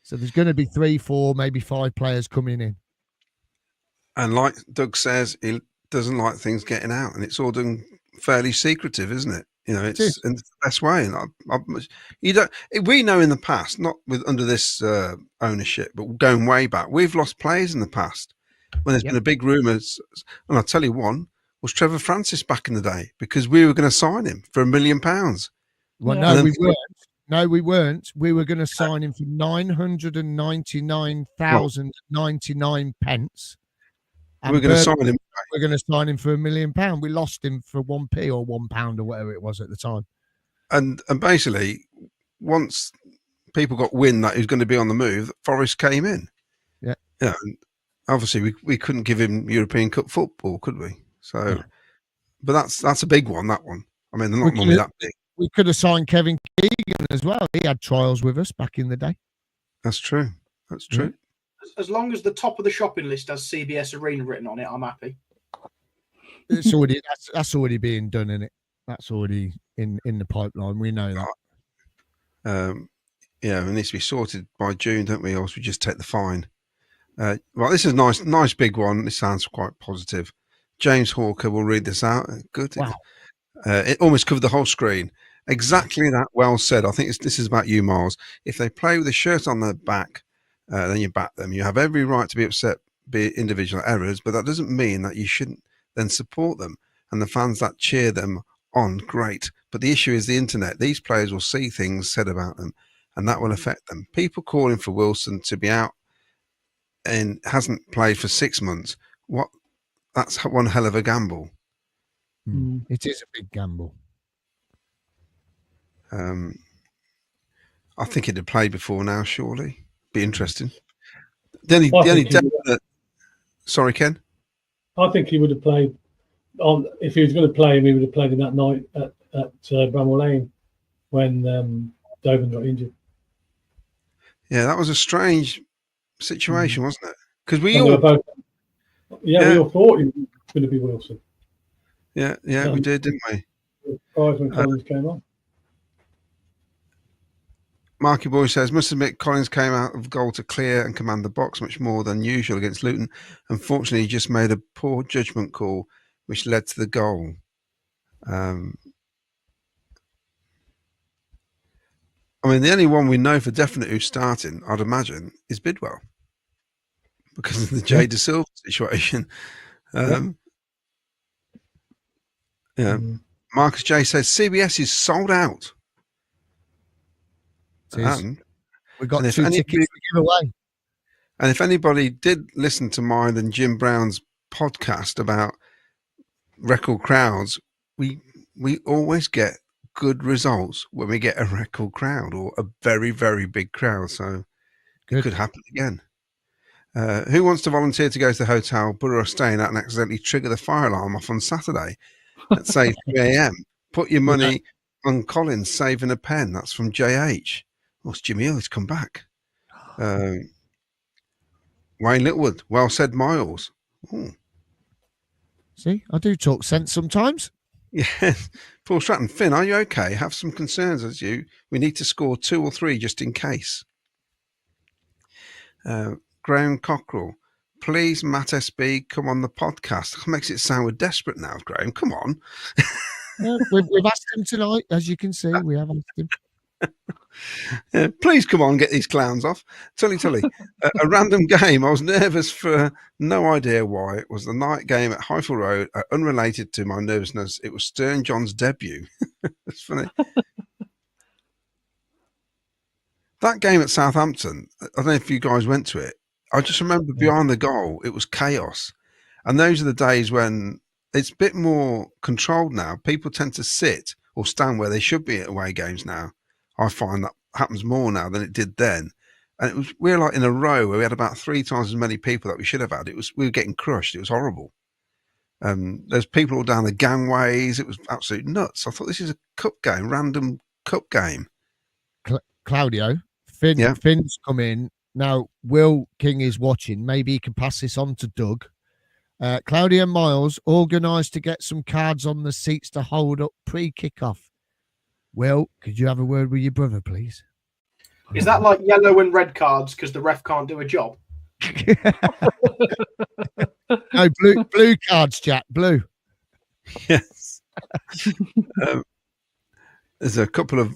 So there's going to be 3, 4, maybe 5 players coming in.
And like Doug says, he doesn't like things getting out, and it's all done fairly secretive, isn't it? You know,
It is.
it's in the best way. And you don't. We know in the past, not with under this ownership, but going way back, we've lost players in the past when there's been a big rumours. And I'll tell you one was Trevor Francis back in the day, because we were going to sign him for £1 million.
Well,
Yeah.
no, we weren't. No, we weren't. We were going to sign him for 999,099 pence.
We were going to sign him.
We're going to sign him for £1 million. We lost him for 1p or £1 or whatever it was at the time.
And basically, once people got wind that he was going to be on the move, Forest came in.
Yeah.
Yeah. And obviously, we couldn't give him European Cup football, could we? So, but that's a big one. That one. I mean, they're not normally that big.
We could have signed Kevin Keegan as well. He had trials with us back in the day.
That's true. That's true.
As long as the top of the shopping list has CBS Arena written on it, I'm happy.
It's already that's already being done, isn't it? That's already in the pipeline. We know that.
Yeah, it needs to be sorted by June, don't we? Or else we just take the fine. Right, this is nice big one. This sounds quite positive. James Hawker will read this out. Good.
Wow.
It almost covered the whole screen. Exactly that. Well said. I think this is about you, Miles. If they play with a shirt on their back, then you back them. You have every right to be upset, be individual errors, but that doesn't mean that you shouldn't then support them. And the fans that cheer them on, great. But the issue is the internet. These players will see things said about them, and that will affect them. People calling for Wilson to be out and hasn't played for 6 months. That's one hell of a gamble.
It is a big gamble.
I think he'd have played before now, surely. Be interesting. Sorry, Ken?
I think he would have played on if he was going to play him. He would have played him that night at Bramall Lane when Doven got injured.
Yeah, that was a strange situation, wasn't it? Because we
all
all
thought he was going to be Wilson.
Yeah, we did, didn't we?
Surprised when Collins came on.
Marky Boy says, must admit Collins came out of goal to clear and command the box much more than usual against Luton. Unfortunately, he just made a poor judgment call, which led to the goal. I mean, the only one we know for definite who's starting, I'd imagine, is Bidwell. Because of the Jay De Silva situation. Marcus J says, CBS is sold out.
We've got 2 tickets to give away.
And if anybody did listen to mine and Jim Brown's podcast about record crowds, we always get good results when we get a record crowd or a very, very big crowd. So it could happen again. Who wants to volunteer to go to the hotel Borough staying at and accidentally trigger the fire alarm off on Saturday at say 3 a.m.? Put your money on Collins saving a pen. That's from JH. Oh, it's Jimmy Hill. He's come back. Wayne Littlewood. Well said, Miles. Ooh.
See, I do talk sense sometimes.
Yes. Paul Stratton. Finn, are you okay? Have some concerns as you. We need to score 2 or 3 just in case. Graham Cockrell. Please, Matt SB, come on the podcast. That makes it sound we're desperate now, Graham. Come on.
We've asked him tonight, as you can see. We have asked him.
Please come on, get these clowns off. Tully. A random game. I was nervous for no idea why. It was the night game at Highfield Road. Unrelated to my nervousness, it was Stern John's debut. It's funny. That game at Southampton, I don't know if you guys went to it. I just remember behind the goal, it was chaos. And those are the days when it's a bit more controlled now. People tend to sit or stand where they should be at away games now. I find that happens more now than it did then. And we were like in a row where we had about 3 times as many people that we should have had. We were getting crushed. It was horrible. There's people all down the gangways. It was absolute nuts. I thought this is a cup game, random cup game.
Claudio, Finn's come in. Now, Will King is watching. Maybe he can pass this on to Doug. Claudio and Miles organised to get some cards on the seats to hold up pre-kickoff. Will, could you have a word with your brother, please?
Is that like yellow and red cards because the ref can't do a job?
No, blue cards, Jack. Blue.
Yes. There's a couple of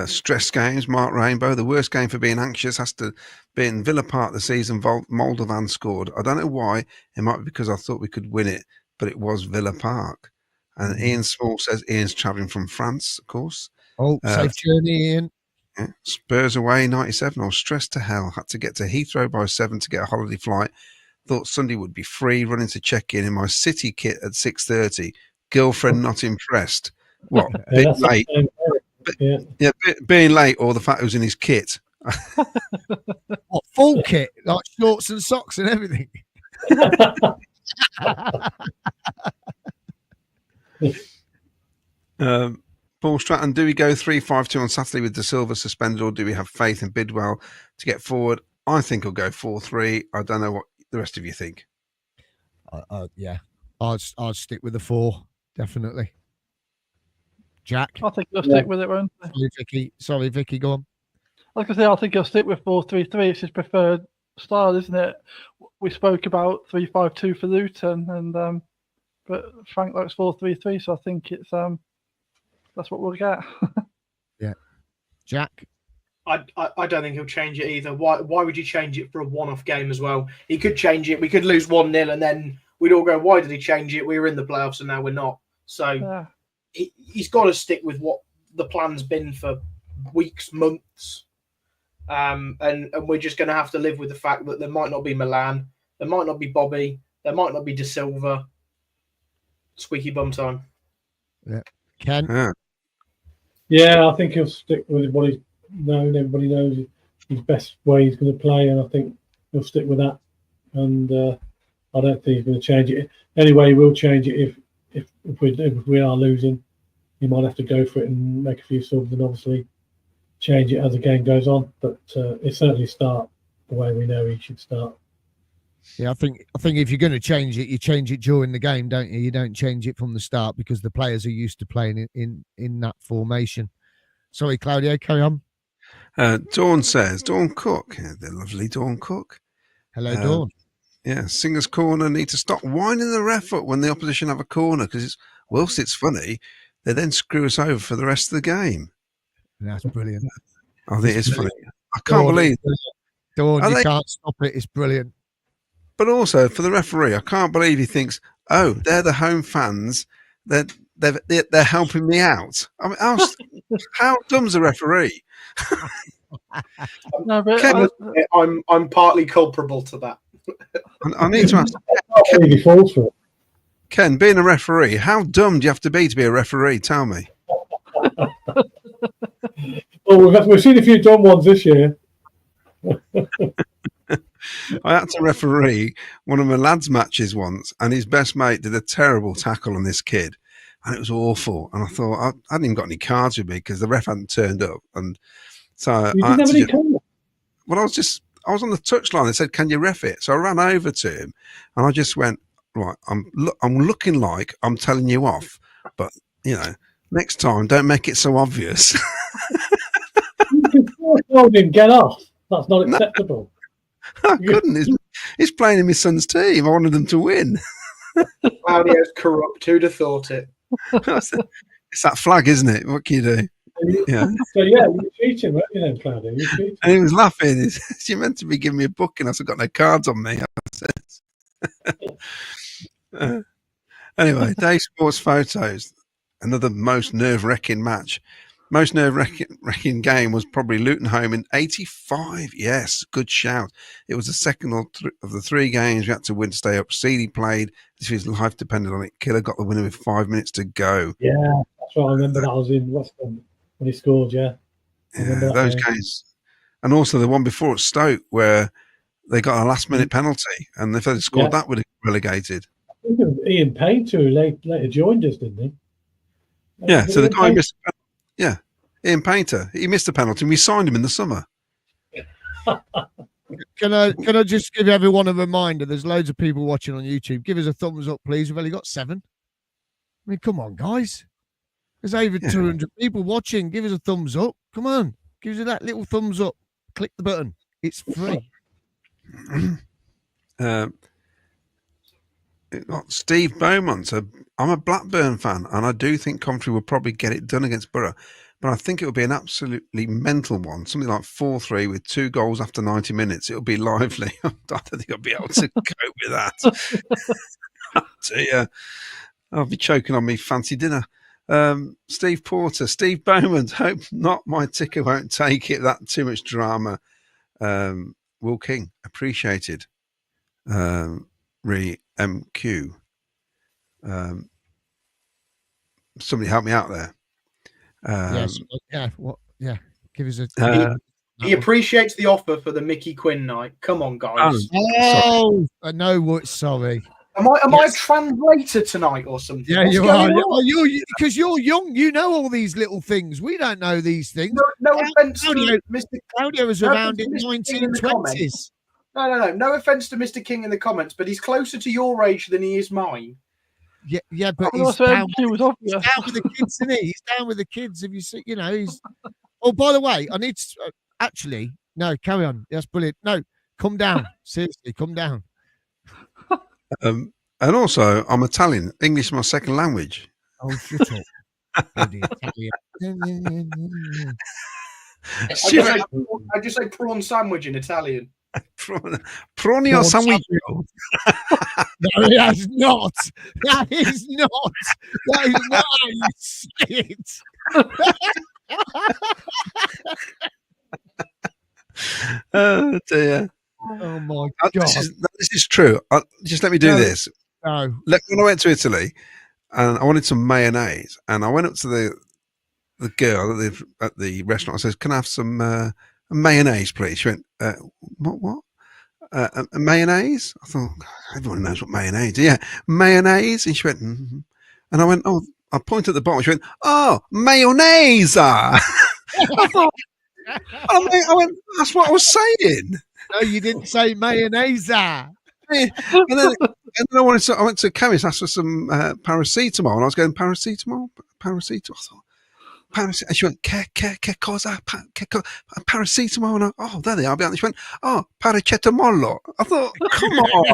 stress games. Mark Rainbow, the worst game for being anxious has to be in Villa Park this season. Moldovan scored. I don't know why. It might be because I thought we could win it, but it was Villa Park. And Ian Small says Ian's travelling from France, of course.
Oh, safe journey, Ian.
Yeah. Spurs away, 97. I was stressed to hell. Had to get to Heathrow by 7 to get a holiday flight. Thought Sunday would be free. Running to check in my City kit at 6:30. Girlfriend not impressed. What? Bit late. Being late, or the fact it was in his kit.
What, full kit, like shorts and socks and everything?
Paul Stratton, do we go 3-5-2 on Saturday with De Silva suspended, or do we have faith in Bidwell to get forward? I think he'll go 4-3. I don't know what the rest of you think.
Yeah, I'd stick with the 4, definitely. Jack?
I think he'll stick with it, won't he?
Sorry, Vicky, go on.
Like I say, I think he'll stick with 4-3-3. It's his preferred style, isn't it? We spoke about 3-5-2 for Luton, and but Frank likes 4-3-3, so I think it's that's what we'll get.
Yeah, Jack.
I don't think he'll change it either. Why would you change it for a one-off game as well? He could change it. We could lose 1-0 and then we'd all go, why did he change it? We were in the playoffs and now we're not. So he's got to stick with what the plan's been for weeks, months. And we're just going to have to live with the fact that there might not be Milan, there might not be Bobby, there might not be De Silva. Squeaky bum time.
Yeah. Ken?
Yeah, I think he'll stick with what he's known. Everybody knows his best way he's going to play, and I think he'll stick with that. And I don't think he's going to change it. Anyway, he will change it if we are losing. He might have to go for it and make a few subs, and obviously change it as the game goes on. But it certainly start the way we know he should start.
Yeah, I think if you're going to change it, you change it during the game, don't you? You don't change it from the start because the players are used to playing in that formation. Sorry, Claudio, carry on.
Dawn says, Dawn Cook, the lovely Dawn Cook.
Hello, Dawn.
Yeah, Singer's Corner need to stop winding the ref up when the opposition have a corner because whilst it's funny, they then screw us over for the rest of the game.
That's brilliant.
I think it's funny. I can't believe
Dawn, you can't stop it. It's brilliant.
But also for the referee, I can't believe he thinks, "Oh, they're the home fans. They're helping me out." I mean, how dumb's a referee?
No, but
Ken,
I'm partly culpable to that.
I need to ask Ken, being a referee, how dumb do you have to be a referee? Tell me.
Well, we've seen a few dumb ones this year.
I had to referee one of my lads' matches once, and his best mate did a terrible tackle on this kid, and it was awful. And I thought I hadn't even got any cards with me because the ref hadn't turned up, and so
You didn't have any cards?
well, I was on the touchline. They said, "Can you ref it?" So I ran over to him, and I just went, "Right, I'm looking like I'm telling you off, but next time don't make it so obvious."
You told him get off. That's not acceptable.
I couldn't. He's playing in my son's team. I wanted them to win.
Claudio's corrupt. Who'd have thought it?
It's that flag, isn't it? What can you do? Yeah.
So yeah, you're cheating, weren't you then, Claudio? You're cheating.
And he was laughing. He said, "You meant to be giving me a booking." I said, "Got no cards on me." I said. Anyway, Day Sports Photos. Another most nerve-wracking match. Most nerve-wracking game was probably Luton home in '85. Yes, good shout. It was the second of the 3 games we had to win to stay up. Seeley played. This his life depended on it. Killer got the winner with 5 minutes to go.
Yeah, that's right. I remember that. I was in West Ham when he scored, yeah.
Those games. And also the one before at Stoke where they got a last-minute penalty, and if they'd scored that, would have relegated.
I think it was Ian Painter who later joined us, didn't he?
Yeah, so the guy missed a penalty. Yeah, Ian Painter. He missed a penalty and we signed him in the summer.
Can I just give everyone a reminder? There's loads of people watching on YouTube. Give us a thumbs up, please. We've only got 7. I mean, come on, guys. There's over 200 people watching. Give us a thumbs up. Come on. Give us that little thumbs up. Click the button. It's free.
Steve Beaumont. I'm a Blackburn fan, and I do think Coventry will probably get it done against Borough. But I think it will be an absolutely mental one, something like 4-3 with 2 goals after 90 minutes. It'll be lively. I don't think I'll be able to cope with that. Dear. I'll be choking on me fancy dinner. Steve Porter, Steve Beaumont. Hope not. My ticker won't take it. That too much drama. Will King, appreciated. MQ. Somebody help me out there.
Yes. Yeah. Give us a.
He appreciates the offer for the Micky Quinn night. Come on, guys.
Oh, no, what? Sorry.
Am I a translator tonight or something?
Yeah,
What's
you
going
are.
on?
Because you're young. You know all these little things. We don't know these things.
No offense to Mr.
Claudio was around in the 1920s.
No offense to Mr. King in the comments, but he's closer to your age than he is mine.
Yeah, but he's down with the kids, isn't he? He's down with the kids. Have you seen? You know, he's. Oh, by the way, I need to actually. No, carry on. That's brilliant. No, come down. Seriously, come down.
And also, I'm Italian. English is my second language.
Oh, shut up. Italian.
I just say prawn sandwich in Italian.
Pronio sandwich.
No, it has not. That is not. That is not how you say it.
Oh dear.
Oh my God.
This is true. Just let me do this.
No.
When I went to Italy and I wanted some mayonnaise, and I went up to the girl at the restaurant. I said, "Can I have some mayonnaise, please?" She went, "What? A mayonnaise?" I thought, everyone knows what mayonnaise is. Yeah, mayonnaise. And she went, mm-hmm. And I went, "Oh," I pointed at the bottom. She went, "Oh, mayonnaise." I went, "That's what I was saying."
No, you didn't say mayonnaise.
And then I went to a chemist, asked for some paracetamol, and I was going, paracetamol. I thought, paracetamol. And she went, che cosa? Paracetamol. And oh, there they are. And she went, oh, paracetamolo. I thought, come on.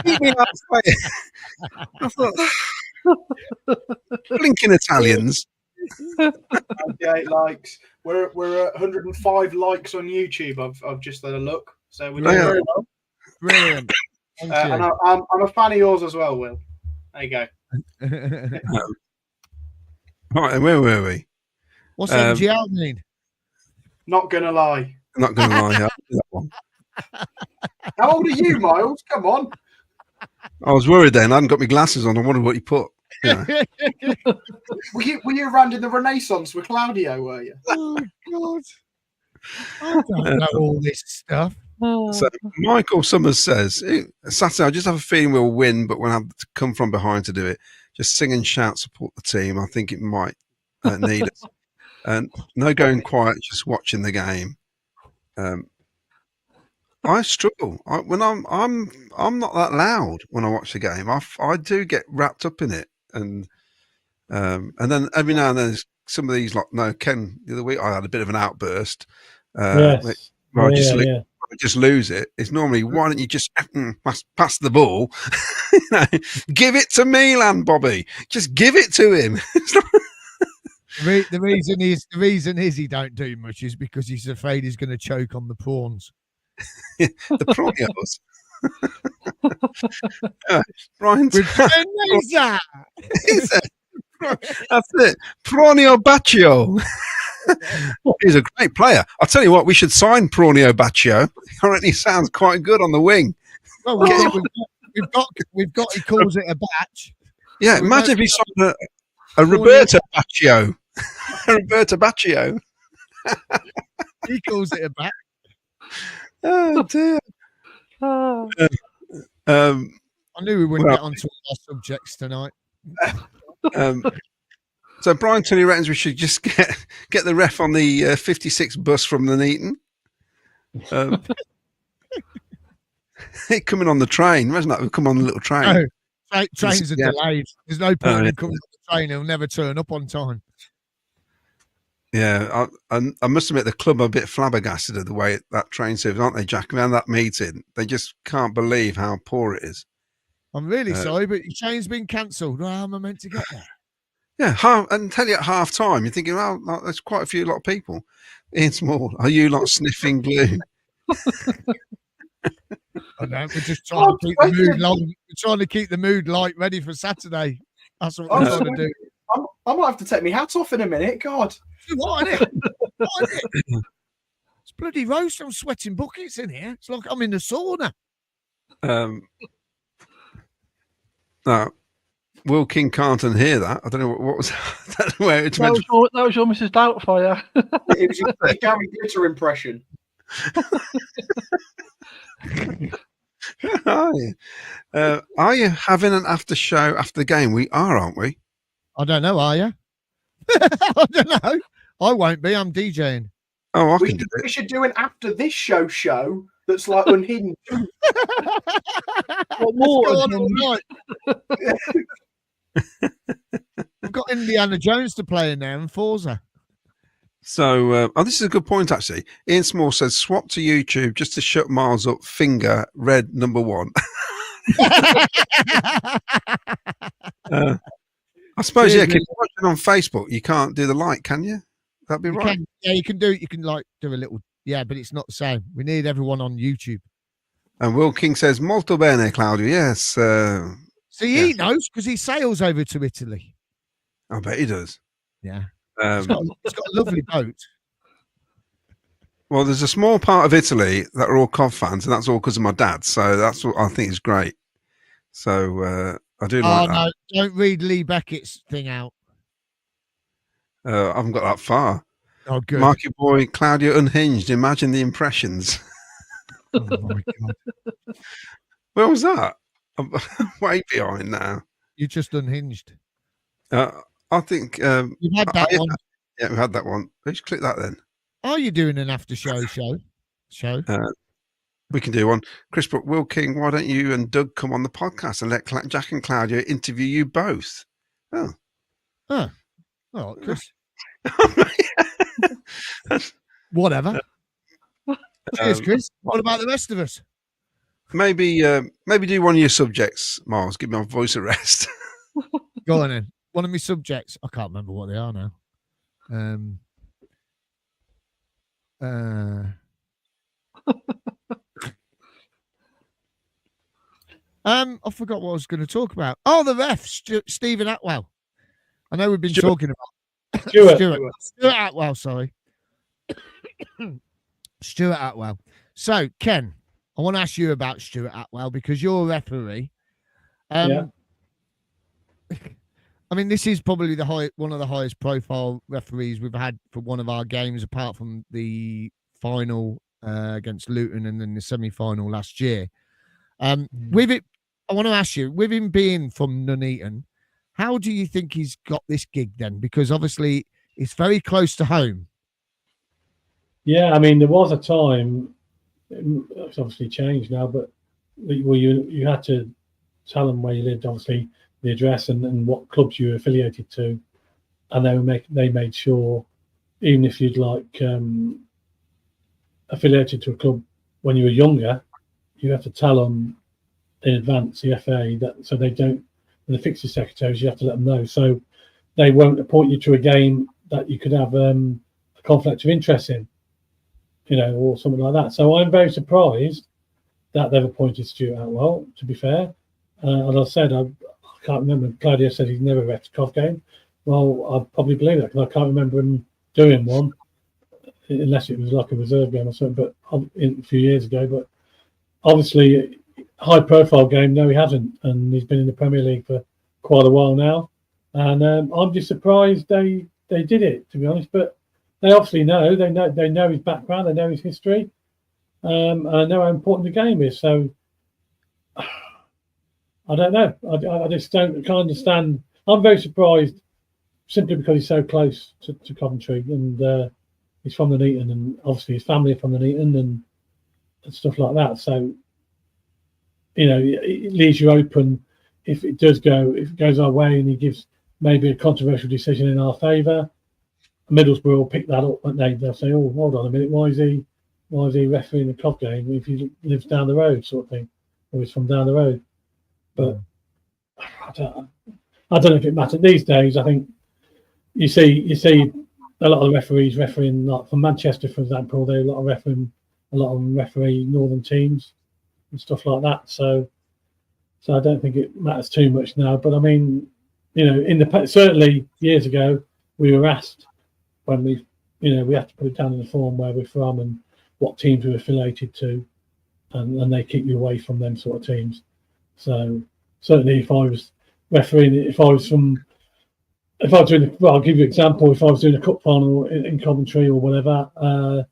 Leave me halfway. I thought, blinking Italians.
98 likes. We're at 105 likes on YouTube. I've just had a look. So we're doing very well.
Brilliant.
And I'm a fan of yours as well, Will. There you go.
Right, and where were we?
What's MGL mean?
Not gonna lie.
Not going to lie. That one.
How old are you, Miles? Come on.
I was worried then. I hadn't got my glasses on. I wondered what you put. You know.
Were you around in the Renaissance with Claudio, were you?
Oh, God. I don't know all this stuff.
So Michael Summers says, Saturday, I just have a feeling we'll win, but we'll have to come from behind to do it. Just sing and shout, support the team. I think it might need us. And no going quiet, just watching the game. I struggle when I'm not that loud when I watch the game. I do get wrapped up in it, and then every now and then there's some of these Ken, the other week I had a bit of an outburst.
Yes.
Where I just lose it. It's normally, why don't you just pass the ball? Give it to Milan, Bobby. Just give it to him.
The reason is he don't do much is because he's afraid he's going to choke on the prawns.
The prawnios. Brian, that's it. Pronio Baccio. He's a great player. I'll tell you what, we should sign Pronio Baccio. He sounds quite good on the wing.
Well, we've got. He calls it a batch.
Yeah, imagine if he signed a Roberto Baccio. Roberto Baccio.
He calls it a batch.
Oh dear.
I knew we wouldn't get onto our subjects tonight.
So Brian Tunney reckons we should just get the ref on the 56 bus from the Nuneaton. He coming on the train. Imagine that. We'll come on the little train.
No, trains are delayed. There's no point in coming on the train. He'll never turn up on time.
Yeah, I must admit the club are a bit flabbergasted at the way that train service, aren't they, Jack? Around that meeting, they just can't believe how poor it is.
I'm really sorry, but your train's been cancelled. Well, how am I meant to get there?
Yeah, and tell you at half time, you're thinking, well, there's quite a lot of people. Ian Small, are you lot sniffing glue?
I know, we're just trying to keep the mood long. We're trying to keep the mood light, ready for Saturday. That's what we're trying to do.
I might have to take my hat off in a minute. God,
what is it? What is it? It's bloody roast. I'm sweating buckets in here. It's like I'm in the sauna.
No, Will King can't unhear that. I don't know what was. I don't know where it's
that was your Mrs. Doubtfire.
It was a Gary Glitter impression.
Are you having an after show after the game? We are, aren't we?
I don't know. Are you? I don't know. I won't be. I'm DJing.
Oh,
We should do an after this show that's like unhinged.
What more? All night. We've got Indiana Jones to play in there and Forza.
So, this is a good point, actually. Ian Small says, swap to YouTube just to shut Miles up. Finger, red number 1. I suppose, yeah, because you're watching on Facebook, you can't do the like, can you? That'd be right.
Yeah, you can do it. You can like do a little, yeah, but it's not the same. We need everyone on YouTube.
And Will King says, molto bene, Claudio. Yes.
See, he knows because he sails over to Italy.
I bet he does.
Yeah. He's got a lovely boat.
Well, there's a small part of Italy that are all Cov fans, and that's all because of my dad. So that's what I think is great. So I do like that.
No, don't read Lee Beckett's thing out.
I haven't got that far.
Oh, good.
Marky Boy, Claudio Unhinged. Imagine the impressions.
Oh, my God.
Where was that? I'm way behind now.
You just unhinged.
I think...
You've had that one.
Yeah, we've had that one. Let's click that then.
Are you doing an after show?
We can do one. Chris Brook, Will King, why don't you and Doug come on the podcast and let Jack and Claudio interview you both? Oh.
Oh. All right, Chris. Whatever. Cheers, Chris. What about the rest of us?
Maybe do one of your subjects, Miles. Give me my voice a rest.
Go on then. One of my subjects. I can't remember what they are now. I forgot what I was going to talk about. Oh, the ref, Stephen Atwell. I know we've been talking about Stuart Atwell. Sorry, Stuart Atwell. So, Ken, I want to ask you about Stuart Atwell because you're a referee.
Yeah.
I mean, this is probably one of the highest profile referees we've had for one of our games, apart from the final against Luton and then the semi-final last year. With it, I want to ask you, with him being from Nuneaton, how do you think he's got this gig then? Because obviously it's very close to home.
Yeah, I mean, there was a time, it's obviously changed now, but you had to tell them where you lived, obviously, the address and what clubs you were affiliated to. And they made sure, even if you'd like affiliated to a club when you were younger, you have to tell them in advance, the FA, that so they don't, and the fixture secretaries, you have to let them know. So they won't appoint you to a game that you could have a conflict of interest in, or something like that. So I'm very surprised that they've appointed Stuart Atwell, to be fair. As I said, I can't remember. Claudio said he's never read a Cov game. Well, I probably believe that because I can't remember him doing one, unless it was like a reserve game or something, but a few years ago. But obviously, high-profile game, no, he hasn't, and he's been in the Premier League for quite a while now. And I'm just surprised they did it, to be honest. But they obviously know. They know his background. They know his history. And I know how important the game is. So I don't know. I just can't understand. I'm very surprised, simply because he's so close to Coventry, and he's from Nuneaton, and obviously his family are from Nuneaton and stuff like that. So, it leaves you open if it goes our way, and he gives maybe a controversial decision in our favour. Middlesbrough will pick that up, won't they? They'll say, "Oh, hold on a minute, why is he refereeing the Cov game if he lives down the road," sort of thing, or he's from down the road. But I don't know if it matters these days. I think you see a lot of referees refereeing, like from Manchester, for example. They a lot of them referee northern teams and stuff like that. So I don't think it matters too much now. But I mean, certainly years ago we were asked when we have to put it down in the form where we're from and what teams we're affiliated to, and they keep you away from them sort of teams. So certainly, if I was refereeing, I'll give you an example. If I was doing a cup final in Coventry or whatever,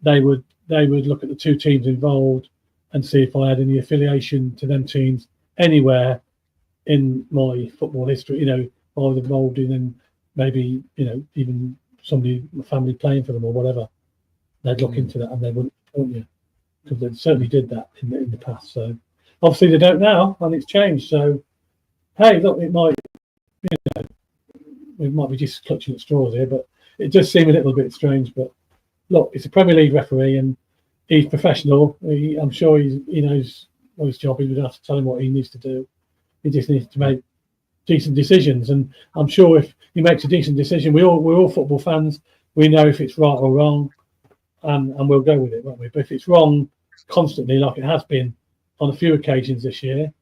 they would look at the two teams involved and see if I had any affiliation to them teams anywhere in my football history. If I was involved in maybe even somebody, my family playing for them or whatever, they'd look into that and they wouldn't support you, because they certainly did that in the past. So obviously they don't now, and it's changed. So hey, look, it might, we might be just clutching at straws here, but it does seem a little bit strange. But look, it's a Premier League referee and he's professional. I'm sure he knows what his job is. We don't have to tell him what he needs to do. He just needs to make decent decisions, and I'm sure if he makes a decent decision, we're all football fans. We know if it's right or wrong, and we'll go with it, won't we? But if it's wrong constantly, like it has been on a few occasions this year,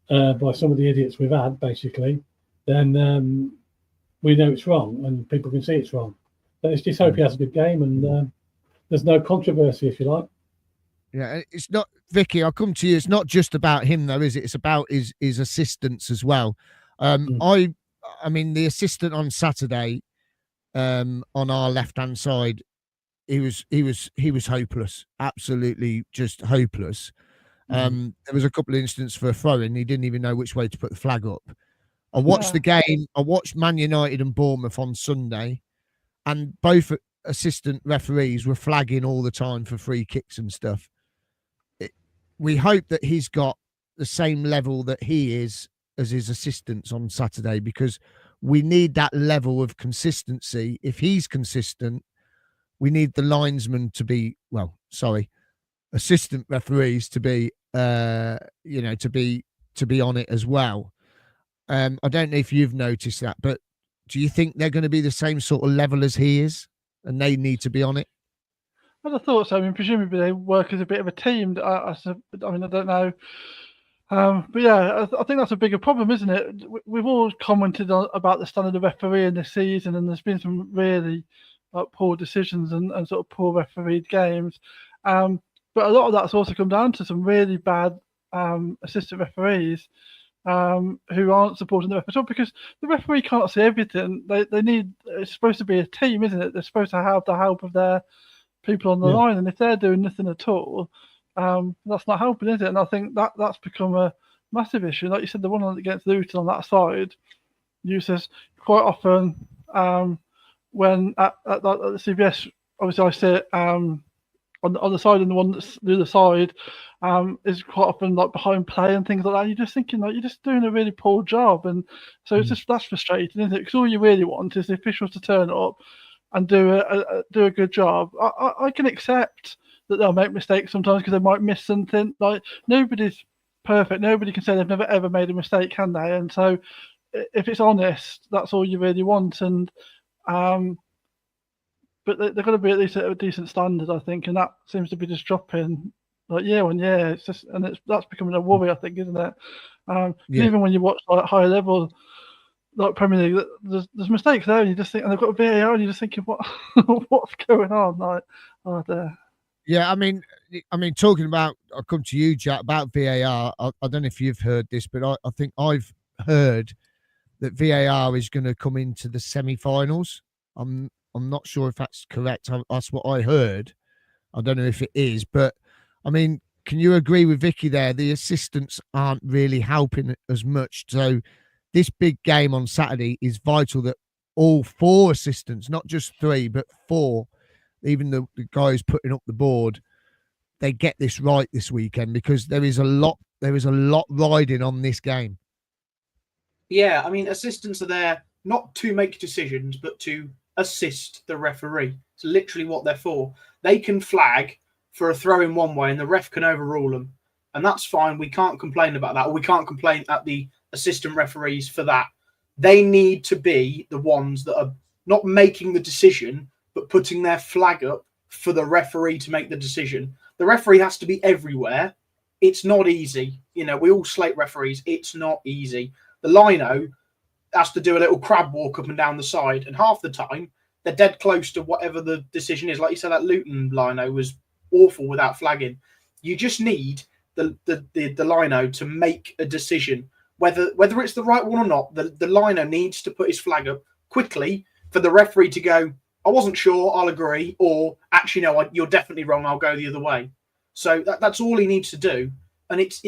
by some of the idiots we've had, basically, then we know it's wrong, and people can see it's wrong. But let's just hope he has a good game, and there's no controversy, if you like.
Yeah, it's not, Vicky, I'll come to you. It's not just about him, though, is it? It's about his assistants as well. I mean, the assistant on Saturday, on our left-hand side, he was hopeless, absolutely just hopeless. There was a couple of instances for a throw-in. He didn't even know which way to put the flag up. I watched the game. I watched Man United and Bournemouth on Sunday, and both assistant referees were flagging all the time for free kicks and stuff. We hope that he's got the same level that he is as his assistants on Saturday, because we need that level of consistency. If he's consistent, we need the linesmen to be, assistant referees to be, to be on it as well. I don't know if you've noticed that, but do you think they're going to be the same sort of level as he is, and they need to be on it?
I'd have thought so. I mean, presumably they work as a bit of a team. I mean, I don't know. But yeah, I think that's a bigger problem, isn't it? We've all commented about the standard of refereeing this season, and there's been some really poor decisions and sort of poor refereed games. But a lot of that's also come down to some really bad assistant referees who aren't supporting the referee, because the referee can't see everything. They need, it's supposed to be a team, isn't it? They're supposed to have the help of their people on the line, and if they're doing nothing at all, that's not helping, is it? And I think that's become a massive issue. Like you said, the one against Luton on that side uses quite often when at the CBS, obviously I sit on the side, and the one that's the other side is quite often like behind play and things like that. You're just thinking like you're just doing a really poor job, and so it's just, that's frustrating, isn't it? Because all you really want is the officials to turn up and do a good job. I can accept that they'll make mistakes sometimes because they might miss something. Like, nobody's perfect. Nobody can say they've never ever made a mistake, can they? And so if it's honest, that's all you really want. And but they're going to be at least at a decent standard, I think, and that seems to be just dropping like year on year. It's just, and that's becoming a worry, I think, isn't it? Even when you watch like higher level, like Premier League, there's mistakes there, and you just think, and they've got a VAR, and you're just thinking, what's going on? Like, oh dear.
Yeah, I mean, talking about, I'll come to you, Jack, about VAR. I don't know if you've heard this, but I think I've heard that VAR is going to come into the semi-finals. I'm not sure if that's correct. That's what I heard. I don't know if it is, but I mean, can you agree with Vicky there? The assistants aren't really helping as much. So this big game on Saturday is vital that all four assistants, not just three, but four, even the guys putting up the board, they get this right this weekend, because there is a lot riding on this game.
Yeah, I mean, assistants are there not to make decisions, but to assist the referee. It's literally what they're for. They can flag for a throw in one way, and the ref can overrule them. and that's fine. We can't complain about that, or we can't complain at the assistant referees for that. They need to be the ones that are not making the decision, but putting their flag up for the referee to make the decision. The referee has to be everywhere. It's not easy. You know, we all slate referees. It's not easy. The lino has to do a little crab walk up and down the side, and half the time they're dead close to whatever the decision is. Like you said, that Luton lino was awful without flagging. You just need the lino to make a decision, whether it's the right one or not. The lino needs to put his flag up quickly for the referee to go, I wasn't sure, I'll agree, or actually no, you're definitely wrong, I'll go the other way. So that's all he needs to do, and it's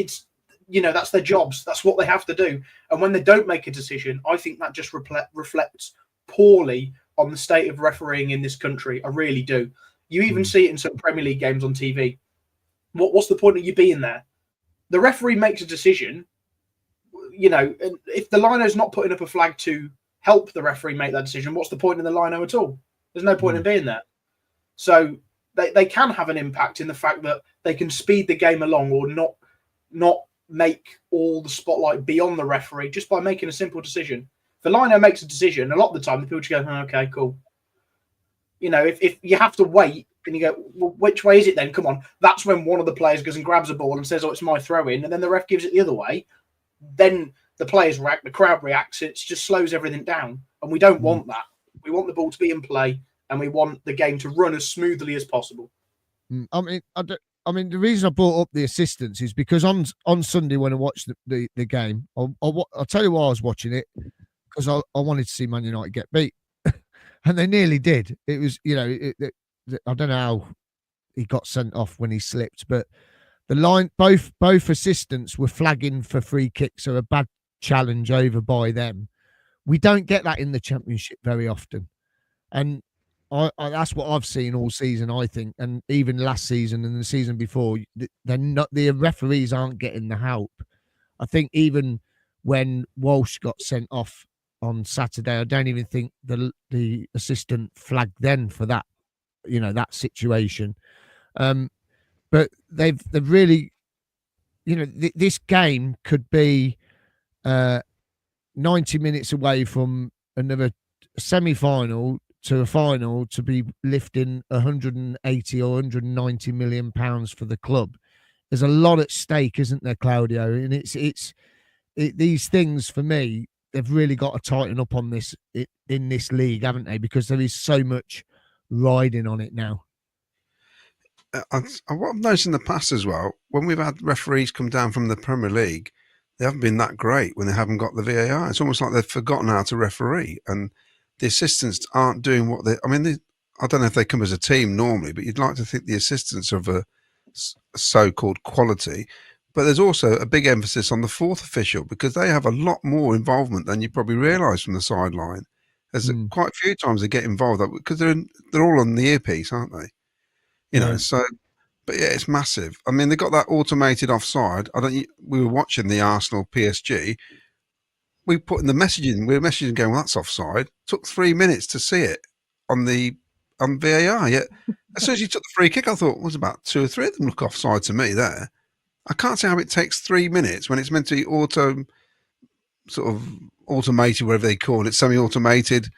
you know, that's their jobs. That's what they have to do. And when they don't make a decision, I think that just reflects poorly on the state of refereeing in this country. I really do. You even see it in some Premier League games on TV. What's the point of you being there? The referee makes a decision. You know, if the lino's not putting up a flag to help the referee make that decision, what's the point in the lino at all? There's no point in being there. So they can have an impact in the fact that they can speed the game along, or not make all the spotlight be on the referee just by making a simple decision. If the lino makes a decision, a lot of the time the people just go, oh, okay, cool. You know, if you have to wait and you go, well, which way is it then? Come on. That's when one of the players goes and grabs a ball and says, oh, it's my throw in. And then the ref gives it the other way. Then the players react, the crowd reacts. It just slows everything down. And we don't want that. We want the ball to be in play, and we want the game to run as smoothly as possible.
I mean, the reason I brought up the assistants is because on Sunday when I watched the game, I'll tell you why I was watching it, because I wanted to see Man United get beat, and they nearly did. It was, you know, I don't know how he got sent off when he slipped, but the line, both assistants were flagging for free kicks or a bad challenge over by them. We don't get that in the Championship very often, and that's what I've seen all season, I think, and even last season and the season before. They're not, the referees aren't getting the help. I think even when Walsh got sent off on Saturday, I don't even think the assistant flagged then for that, you know, that situation. But they've really, you know, this game could be 90 minutes away from another semi-final to a final to be lifting 180 or 190 million pounds for the club. There's a lot at stake, isn't there, Claudio? And it's these things, for me, they've really got to tighten up on this in this league, haven't they? Because there is so much riding on it now.
What I've noticed in the past as well, when we've had referees come down from the Premier League, they haven't been that great when they haven't got the VAR. It's almost like they've forgotten how to referee, and the assistants aren't doing what they... I mean, I don't know if they come as a team normally, but you'd like to think the assistants are of a so-called quality. But there's also a big emphasis on the fourth official, because they have a lot more involvement than you probably realise from the sideline. There's quite a few times they get involved because they're all on the earpiece, aren't they? You know, so... But yeah, it's massive. I mean, they got that automated offside. We were watching the Arsenal PSG. We put in the messaging. We were messaging going, well, that's offside. Took 3 minutes to see it on VAR. Yet as soon as you took the free kick, I thought it was about 2 or 3 of them look offside to me there. I can't see how it takes 3 minutes when it's meant to be automated, whatever they call it, semi-automated.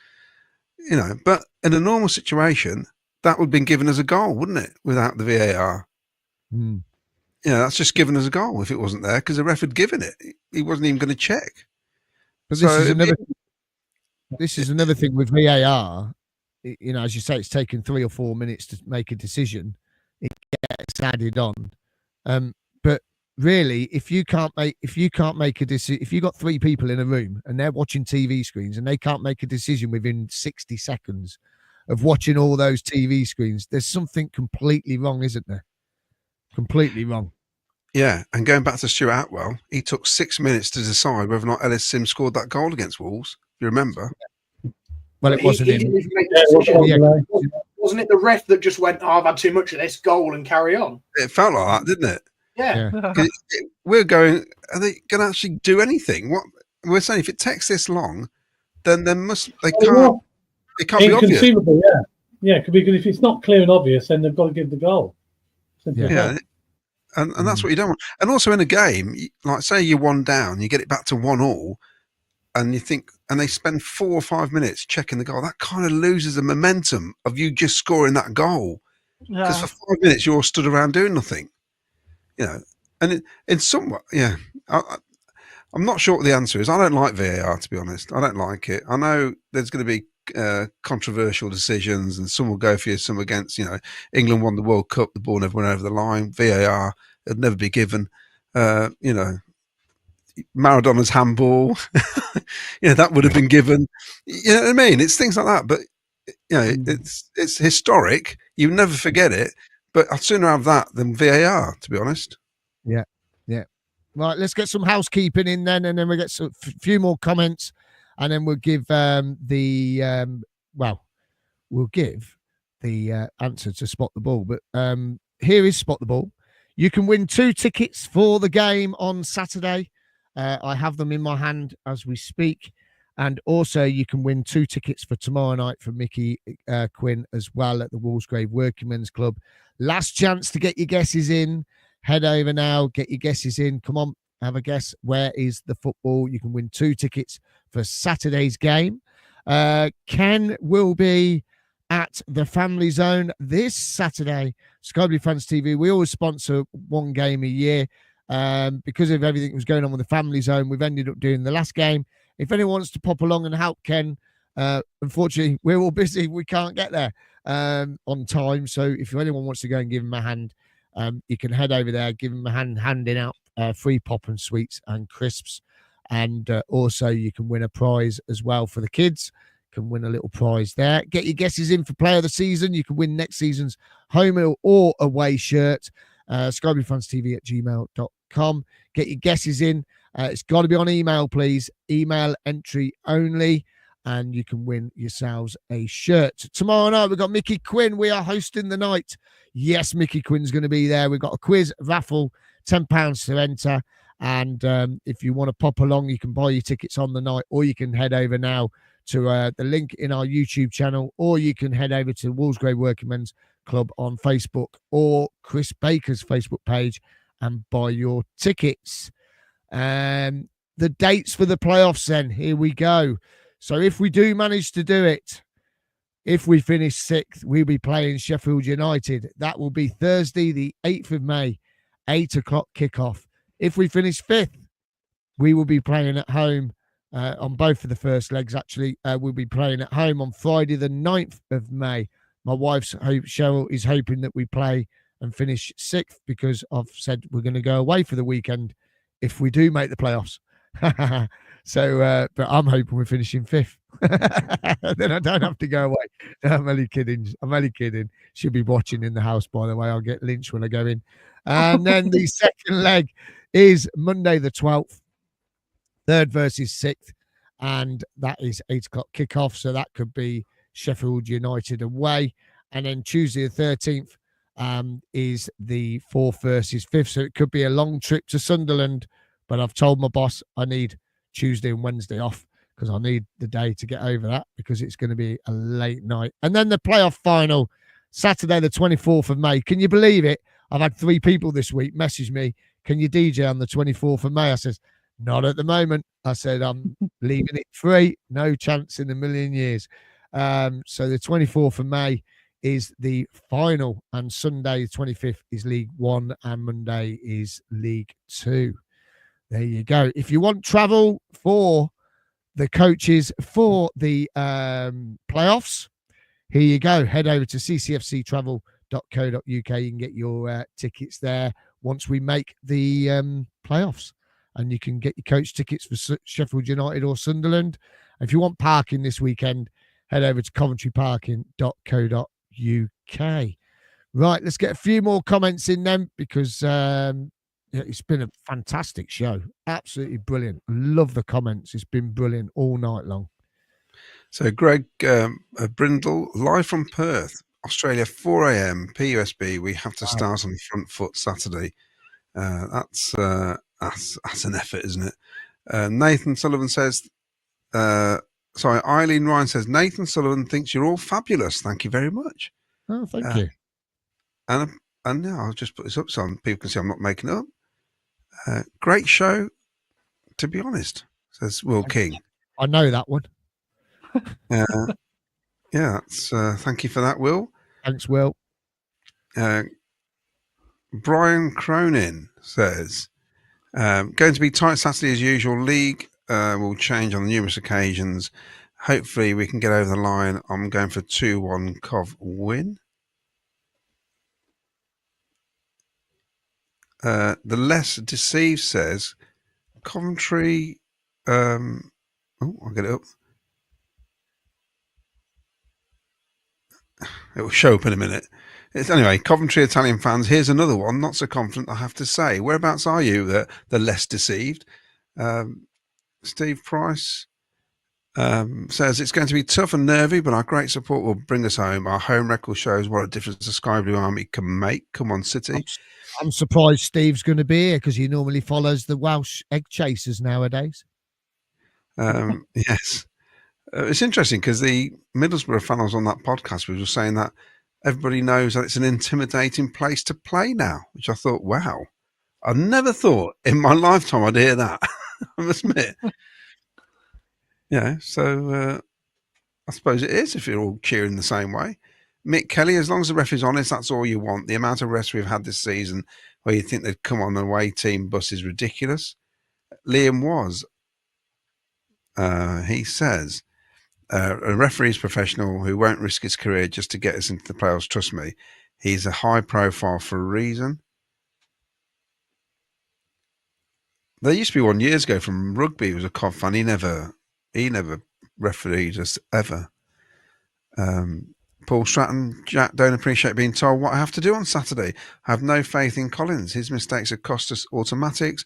You know, but in a normal situation, that would have been given as a goal, wouldn't it? Without the VAR. You know, that's just given as a goal if it wasn't there, because the ref had given it. He wasn't even going to check.
But this is another thing with VAR. You know, as you say, it's taken 3 or 4 minutes to make a decision. It gets added on. But really, if you can't make a decision, if you've got 3 people in a room and they're watching TV screens and they can't make a decision within 60 seconds of watching all those TV screens, there's something completely wrong, isn't there? Completely wrong.
Yeah, and going back to Stuart Atwell, he took 6 minutes to decide whether or not Ellis Sims scored that goal against Wolves. You remember?
Well, it wasn't him.
Wasn't it the ref that just went, oh, I've had too much of this, goal, and carry on?
It felt like that, didn't it?
Yeah.
We're going, are they going to actually do anything? What we're saying, if it takes this long, then they can't be obvious.
Yeah, because if it's not clear and obvious, then they've got to give the goal.
Yeah. And that's what you don't want. And also in a game, like say you're 1 down, you get it back to 1-1, and you think, and they spend 4 or 5 minutes checking the goal. That kind of loses the momentum of you just scoring that goal. Because for 5 minutes you're stood around doing nothing, And in some way, yeah, I'm not sure what the answer is. I don't like VAR, to be honest. I don't like it. I know there's going to be controversial decisions, and some will go for you, some against. England won the World Cup, the ball never went over the line. VAR would never be given. Maradona's handball, that would have been given. You know what I mean? It's things like that. But it's historic. You never forget it. But I'd sooner have that than VAR, to be honest.
Yeah. Right, let's get some housekeeping in then, and then we'll get a few more comments, and then we'll give we'll give the answer to Spot the Ball. But here is Spot the Ball. You can win 2 tickets for the game on Saturday. I have them in my hand as we speak. And also you can win 2 tickets for tomorrow night for Micky Quinn as well at the Walsgrave Workingmen's Club. Last chance to get your guesses in. Head over now, get your guesses in. Come on, have a guess. Where is the football? You can win 2 tickets for Saturday's game. Ken will be at the Family Zone this Saturday. Sky Blue Fans TV, we always sponsor 1 game a year. Because of everything that was going on with the Family Zone, we've ended up doing the last game. If anyone wants to pop along and help Ken, unfortunately, we're all busy. We can't get there on time. So if anyone wants to go and give him a hand, you can head over there, give him a hand, handing out free pop and sweets and crisps. And also you can win a prize as well for the kids. Can win a little prize there. Get your guesses in for player of the season. You can win next season's home or away shirt. skybluefanstv@gmail.com. Get your guesses in. It's got to be on email, please. Email entry only. And you can win yourselves a shirt. Tomorrow night, we've got Micky Quinn. We are hosting the night. Yes, Micky Quinn's going to be there. We've got a quiz, raffle, £10 to enter. And if you want to pop along, you can buy your tickets on the night, or you can head over now to the link in our YouTube channel, or you can head over to Walsgrave Workingmen's Club on Facebook or Chris Baker's Facebook page and buy your tickets. The dates for the playoffs then, here we go. So if we do manage to do it, if we finish 6th, we'll be playing Sheffield United. That will be Thursday, the 8th of May, 8 o'clock kickoff. If we finish 5th, we will be playing at home on both of the first legs, actually. We'll be playing at home on Friday, the 9th of May. My wife's Cheryl is hoping that we play and finish 6th because I've said we're going to go away for the weekend if we do make the playoffs. So, but I'm hoping we're finishing 5th. Then I don't have to go away. I'm only kidding. She'll be watching in the house, by the way. I'll get lynched when I go in. And then the second leg is Monday the 12th, 3rd versus 6th. And that is 8 o'clock kickoff. So that could be Sheffield United away. And then Tuesday the 13th is the 4th versus 5th. So it could be a long trip to Sunderland. But I've told my boss I need Tuesday and Wednesday off because I need the day to get over that because it's going to be a late night. And then the playoff final, Saturday, the 24th of May. Can you believe it? I've had 3 people this week message me, can you DJ on the 24th of May? I says, not at the moment. I said, I'm leaving it free. No chance in a million years. So the 24th of May is the final, and Sunday, the 25th, is League One, and Monday is League Two. There you go. If you want travel for the coaches for the playoffs, here you go. Head over to ccfctravel.co.uk. You can get your tickets there once we make the playoffs. And you can get your coach tickets for Sheffield United or Sunderland. If you want parking this weekend, head over to coventryparking.co.uk. Right, let's get a few more comments in then because it's been a fantastic show. Absolutely brilliant. Love the comments. It's been brilliant all night long.
So Greg Brindle, live from Perth, Australia, 4 a.m, PUSB. We have to start on the front foot Saturday. That's an effort, isn't it? Nathan Sullivan says, Eileen Ryan says, Nathan Sullivan thinks you're all fabulous. Thank you very much.
Oh, thank you.
And And now I'll just put this up so people can see I'm not making it up. Great show, to be honest, says Will King.
I know that one.
Yeah, that's, thank you for that, Will.
Thanks, Will.
Brian Cronin says, going to be tight Saturday as usual. League will change on numerous occasions. Hopefully we can get over the line. I'm going for 2-1 Cov win. The Less Deceived says, Coventry... I'll get it up. It will show up in a minute. Anyway, Coventry Italian fans, here's another one. Not so confident, I have to say. Whereabouts are you, the Less Deceived? Steve Price says, it's going to be tough and nervy, but our great support will bring us home. Our home record shows what a difference the Sky Blue Army can make. Come on, City.
I'm surprised Steve's going to be here because he normally follows the Welsh egg chasers nowadays.
Yes. It's interesting because the Middlesbrough fans on that podcast was saying that everybody knows that it's an intimidating place to play now, which I thought, wow, I never thought in my lifetime I'd hear that. I must admit. Yeah, so I suppose it is if you're all cheering the same way. Mick Kelly, as long as the referee's honest, that's all you want. The amount of refs we've had this season where you think they'd come on an away team bus is ridiculous. Liam was. He says, a referee's professional who won't risk his career just to get us into the playoffs. Trust me, he's a high profile for a reason. There used to be one years ago from rugby. He was a Cov fan. He never refereed us ever. Paul Stratton, Jack, don't appreciate being told what I have to do on Saturday. I have no faith in Collins. His mistakes have cost us automatics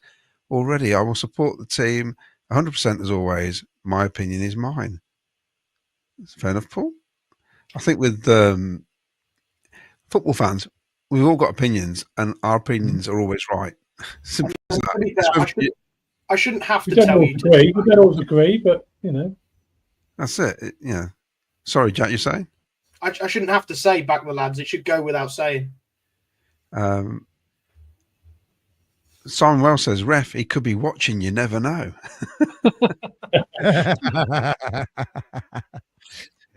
already. I will support the team 100% as always. My opinion is mine. That's fair enough, Paul. I think with football fans, we've all got opinions, and our opinions are always right. Simple as that.
I shouldn't have to
We don't
tell
always
you.
agree. We don't always agree, but you know.
That's it. Yeah. Sorry, Jack, you're saying?
I shouldn't have to say back the lads. It should go without saying.
Simon Wells says, ref, he could be watching, you never know.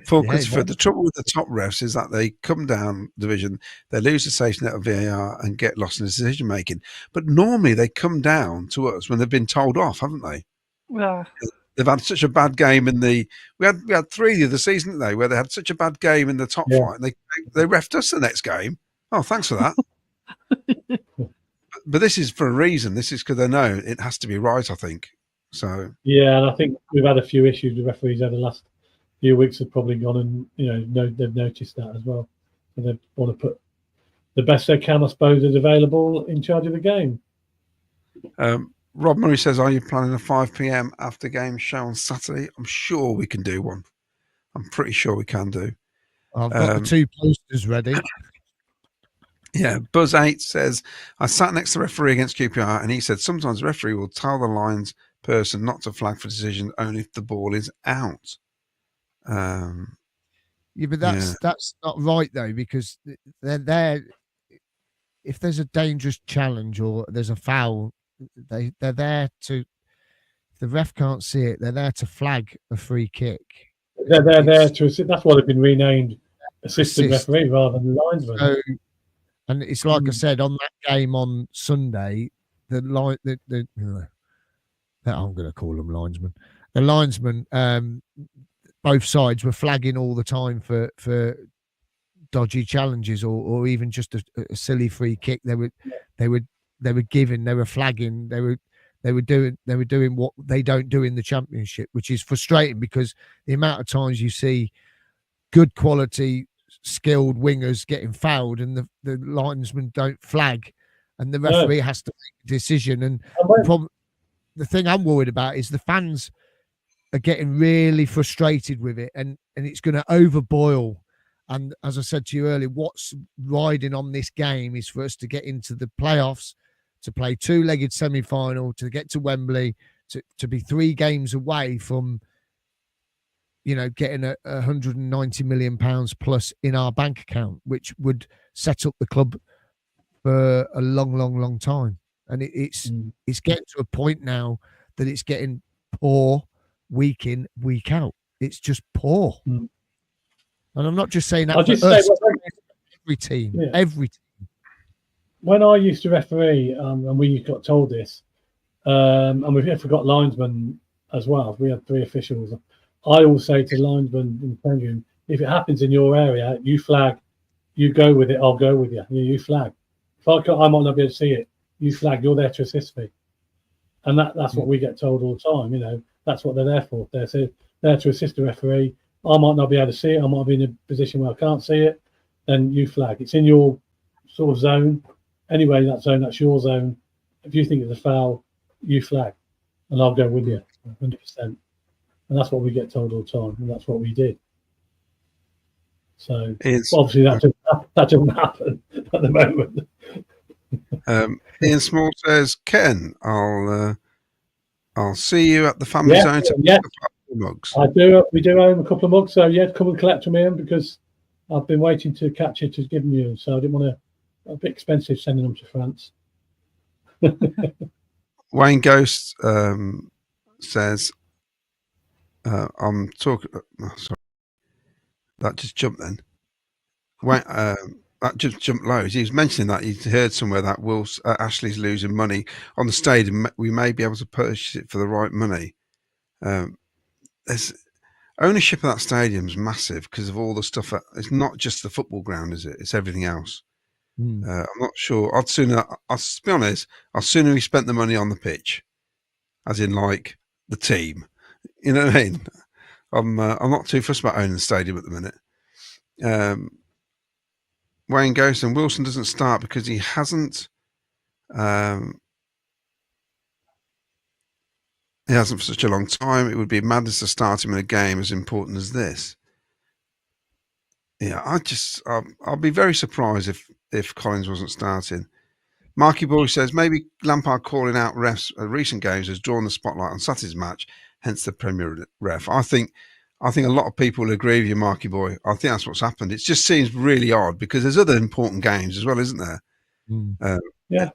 Paul Christopher, the trouble with the top refs is that they come down division, they lose the safety net of VAR and get lost in decision making. But normally they come down to us when they've been told off, haven't they?
Yeah.
They've had such a bad game in the. We had 3 the other season, didn't they, where they had such a bad game in the top flight. And they refed us the next game. Oh, thanks for that. But this is for a reason. This is because they know it has to be right, I think. So
yeah, and I think we've had a few issues with referees over the last few weeks. Have probably gone and they've noticed that as well, and they want to put the best they can, I suppose, is available in charge of the game.
Rob Murray says, are you planning a 5 p.m. after game show on Saturday? I'm sure we can do one. I'm pretty sure we can do.
I've got the 2 posters ready.
Yeah, Buzz 8 says, I sat next to the referee against QPR and he said sometimes the referee will tell the lines person not to flag for decision only if the ball is out.
Yeah, but that's not right though, because they're there. If there's a dangerous challenge or there's a foul, they're there to. If the ref can't see it, they're there to flag a free kick.
They're there to assist. That's why they've been renamed assistant referee rather than linesman.
So, and it's like I said on that game on Sunday, I'm going to call them linesmen. The linesmen, both sides were flagging all the time for dodgy challenges or even just a silly free kick. They were giving, they were flagging, they were doing what they don't do in the Championship, which is frustrating because the amount of times you see good quality skilled wingers getting fouled and the linesman don't flag and the referee has to make a decision. And the thing I'm worried about is the fans are getting really frustrated with it and it's going to overboil. And as I said to you earlier, what's riding on this game is for us to get into the playoffs, to play 2-legged semi-final, to get to Wembley, to be 3 games away from, getting a £190 million plus in our bank account, which would set up the club for a long time, and it's getting to a point now that it's getting poor week in, week out. It's just poor. And I'm not just saying that
I'll
for
just
us,
say,
every team,
Yeah.
every team.
when I used to referee, and we got told this, and we've got linesmen as well. We had 3 officials. I always say to linesmen in the room, if it happens in your area, you flag, you go with it, I'll go with you. You flag. If I might not be able to see it, you flag, you're there to assist me. And that's what we get told all the time, that's what they're there for. They're there to assist the referee. I might not be able to see it, I might be in a position where I can't see it, then you flag. It's in your sort of zone. Anyway, that zone, that's your zone. If you think it's a foul, you flag, and I'll go with you 100%. And that's what we get told all the time, and that's what we did. So obviously that doesn't happen at the moment.
Ian Small says, Ken, I'll see you at the family zone to
yeah.
mugs.
We do own a couple of mugs, so yeah, come and collect them, Ian, because I've been waiting to catch it to give them you, so I didn't want to. A bit expensive sending them to France.
Wayne Ghost says, I'm talking. Sorry, that just jumped then. That just jumped loads. He was mentioning that he'd heard somewhere that Ashley's losing money on the stadium. We may be able to purchase it for the right money. There's ownership of that stadium's massive because of all the stuff. It's not just the football ground, is it? It's everything else. I'm not sure. I'll be honest, I'd sooner he spent the money on the pitch, as in like the team. You know what I mean? I'm not too fussed about owning the stadium at the minute. Wayne goes and Wilson doesn't start because he hasn't. He hasn't for such a long time. It would be madness to start him in a game as important as this. Yeah, I'll be very surprised if Collins wasn't starting. Marky Boy says maybe Lampard calling out refs at recent games has drawn the spotlight on Saturday's match, hence the Premier ref. I think a lot of people will agree with you, Marky Boy. I think that's what's happened. It just seems really odd because there's other important games as well, isn't there?
Yeah.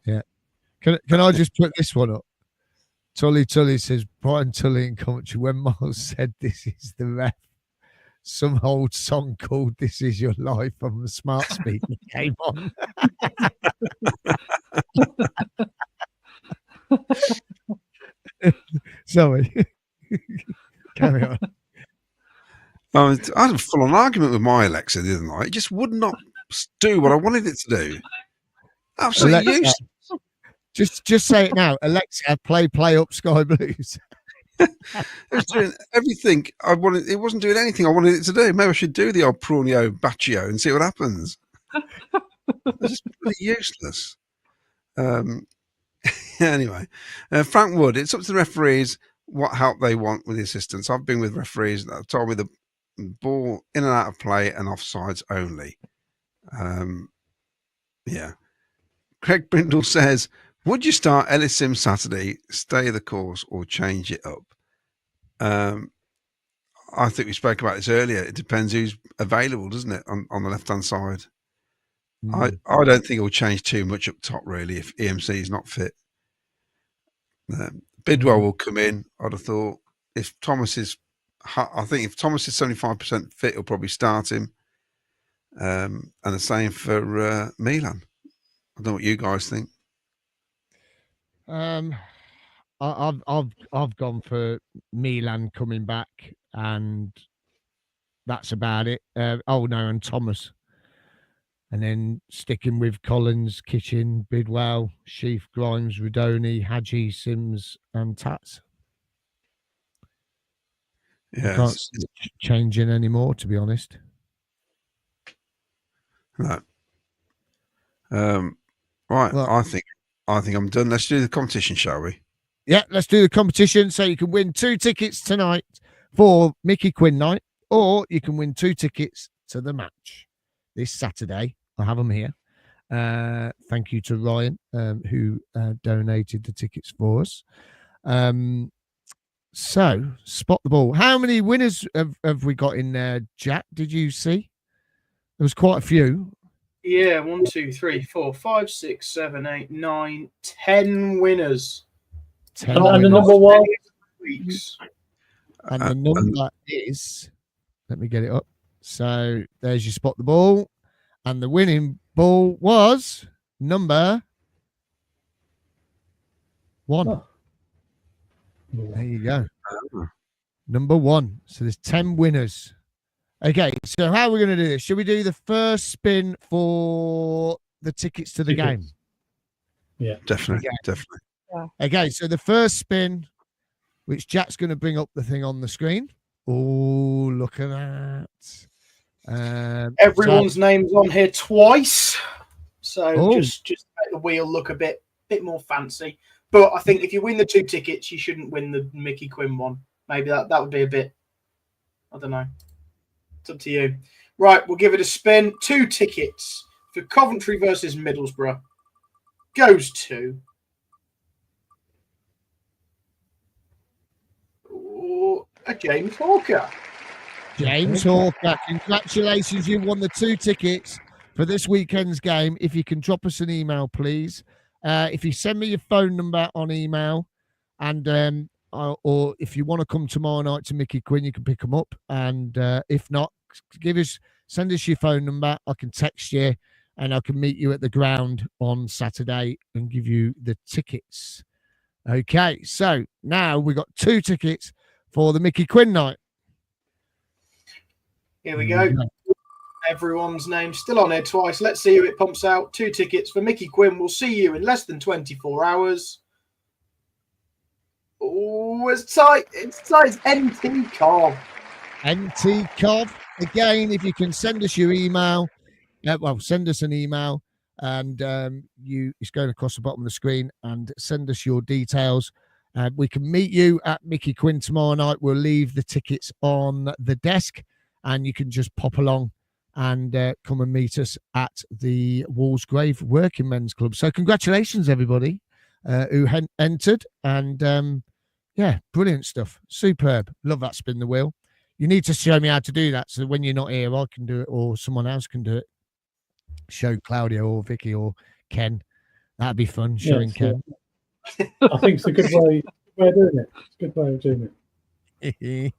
Can I just put this one up? Tully says Brian Tully in Coventry, when Miles said this is the ref, some old song called "This Is Your Life" from the smart speaker came on. Sorry. Carry on.
I had a full-on argument with my Alexa the other night. It just would not do what I wanted it to do. Absolutely useless.
Just say it now. Alexa, play up Sky Blues.
It was doing everything I wanted. It wasn't doing anything I wanted it to do. Maybe I should do the old Prawnio Baccio and see what happens. It's just pretty useless. Anyway, Frank Wood, it's up to the referees what help they want with the assistants. I've been with referees that have told me the ball in and out of play and offsides only. Yeah. Craig Brindle says, would you start Ellis Sims Saturday, stay the course, or change it up? I think we spoke about this earlier. It depends who's available, doesn't it, on the left-hand side? I don't think it'll change too much up top, really, if EMC is not fit. Bidwell will come in, I'd have thought. If Thomas is 75% fit, he'll probably start him. And the same for Milan. I don't know what you guys think.
I've gone for Milan coming back, and that's about it. And Thomas, and then sticking with Collins, Kitchen, Bidwell, Sheaf, Grimes, Rodoni, Hadji, Sims, and Tats.
Yeah,
I can't see it changing anymore, to be honest.
No. Right. Well, I think I'm done. Let's do the competition, shall we?
Yeah, let's do the competition. So you can win 2 tickets tonight for Micky Quinn night, or you can win 2 tickets to the match this Saturday. I have them here. Thank you to Ryan, who donated the tickets for us. So, spot the ball. How many winners have we got in there, Jack? Did you see? There was quite a few.
Yeah, 1, 2, 3, 4, 5, 6, 7, 8, 9, 10 winners.
10
And the
winners.
number one,
Weeks.
And the number is, let me get it up. So there's your spot the ball. And the winning ball was number 1.
Oh.
There you go. Number 1. So there's 10 winners. Okay, so how are we going to do this? Should we do the first spin for the tickets to the game?
Yeah,
Definitely.
Okay.
Definitely.
Okay, so the first spin, which Jack's going to bring up the thing on the screen. Oh, look at that.
Everyone's name's on here twice. So
Oh.
just make the wheel look a bit more fancy. But I think if you win the 2 tickets, you shouldn't win the Micky Quinn one. Maybe that would be a bit, I don't know. It's up to you. Right, we'll give it a spin. 2 tickets for Coventry versus Middlesbrough goes to James Hawker.
James Hawker, congratulations. You won the 2 tickets for this weekend's game. If you can drop us an email, please. If you send me your phone number on email, and or if you want to come tomorrow night to Micky Quinn, you can pick them up. And if not, send us your phone number. I can text you, and I can meet you at the ground on Saturday and give you the tickets. Okay, so now we've got 2 tickets for the Micky Quinn night.
Here we go. Everyone's name still on here twice. Let's see who it pumps out. 2 tickets for Micky Quinn. We'll see you in less than 24 hours. Oh, it's tight. It's tight. It's NT Cov.
NT Cov. Again, if you can send us your email, send us an email, and it's going across the bottom of the screen, and send us your details. We can meet you at Micky Quinn tomorrow night. We'll leave the tickets on the desk, and you can just pop along and come and meet us at the Walsgrave Working Men's Club. So congratulations, everybody who entered. And yeah, brilliant stuff. Superb. Love that spin the wheel. You need to show me how to do that, so when you're not here, I can do it, or someone else can do it. Show Claudia or Vicky or Ken. That'd be fun, showing Ken.
I think it's a good way of doing it. It's a good way of doing it.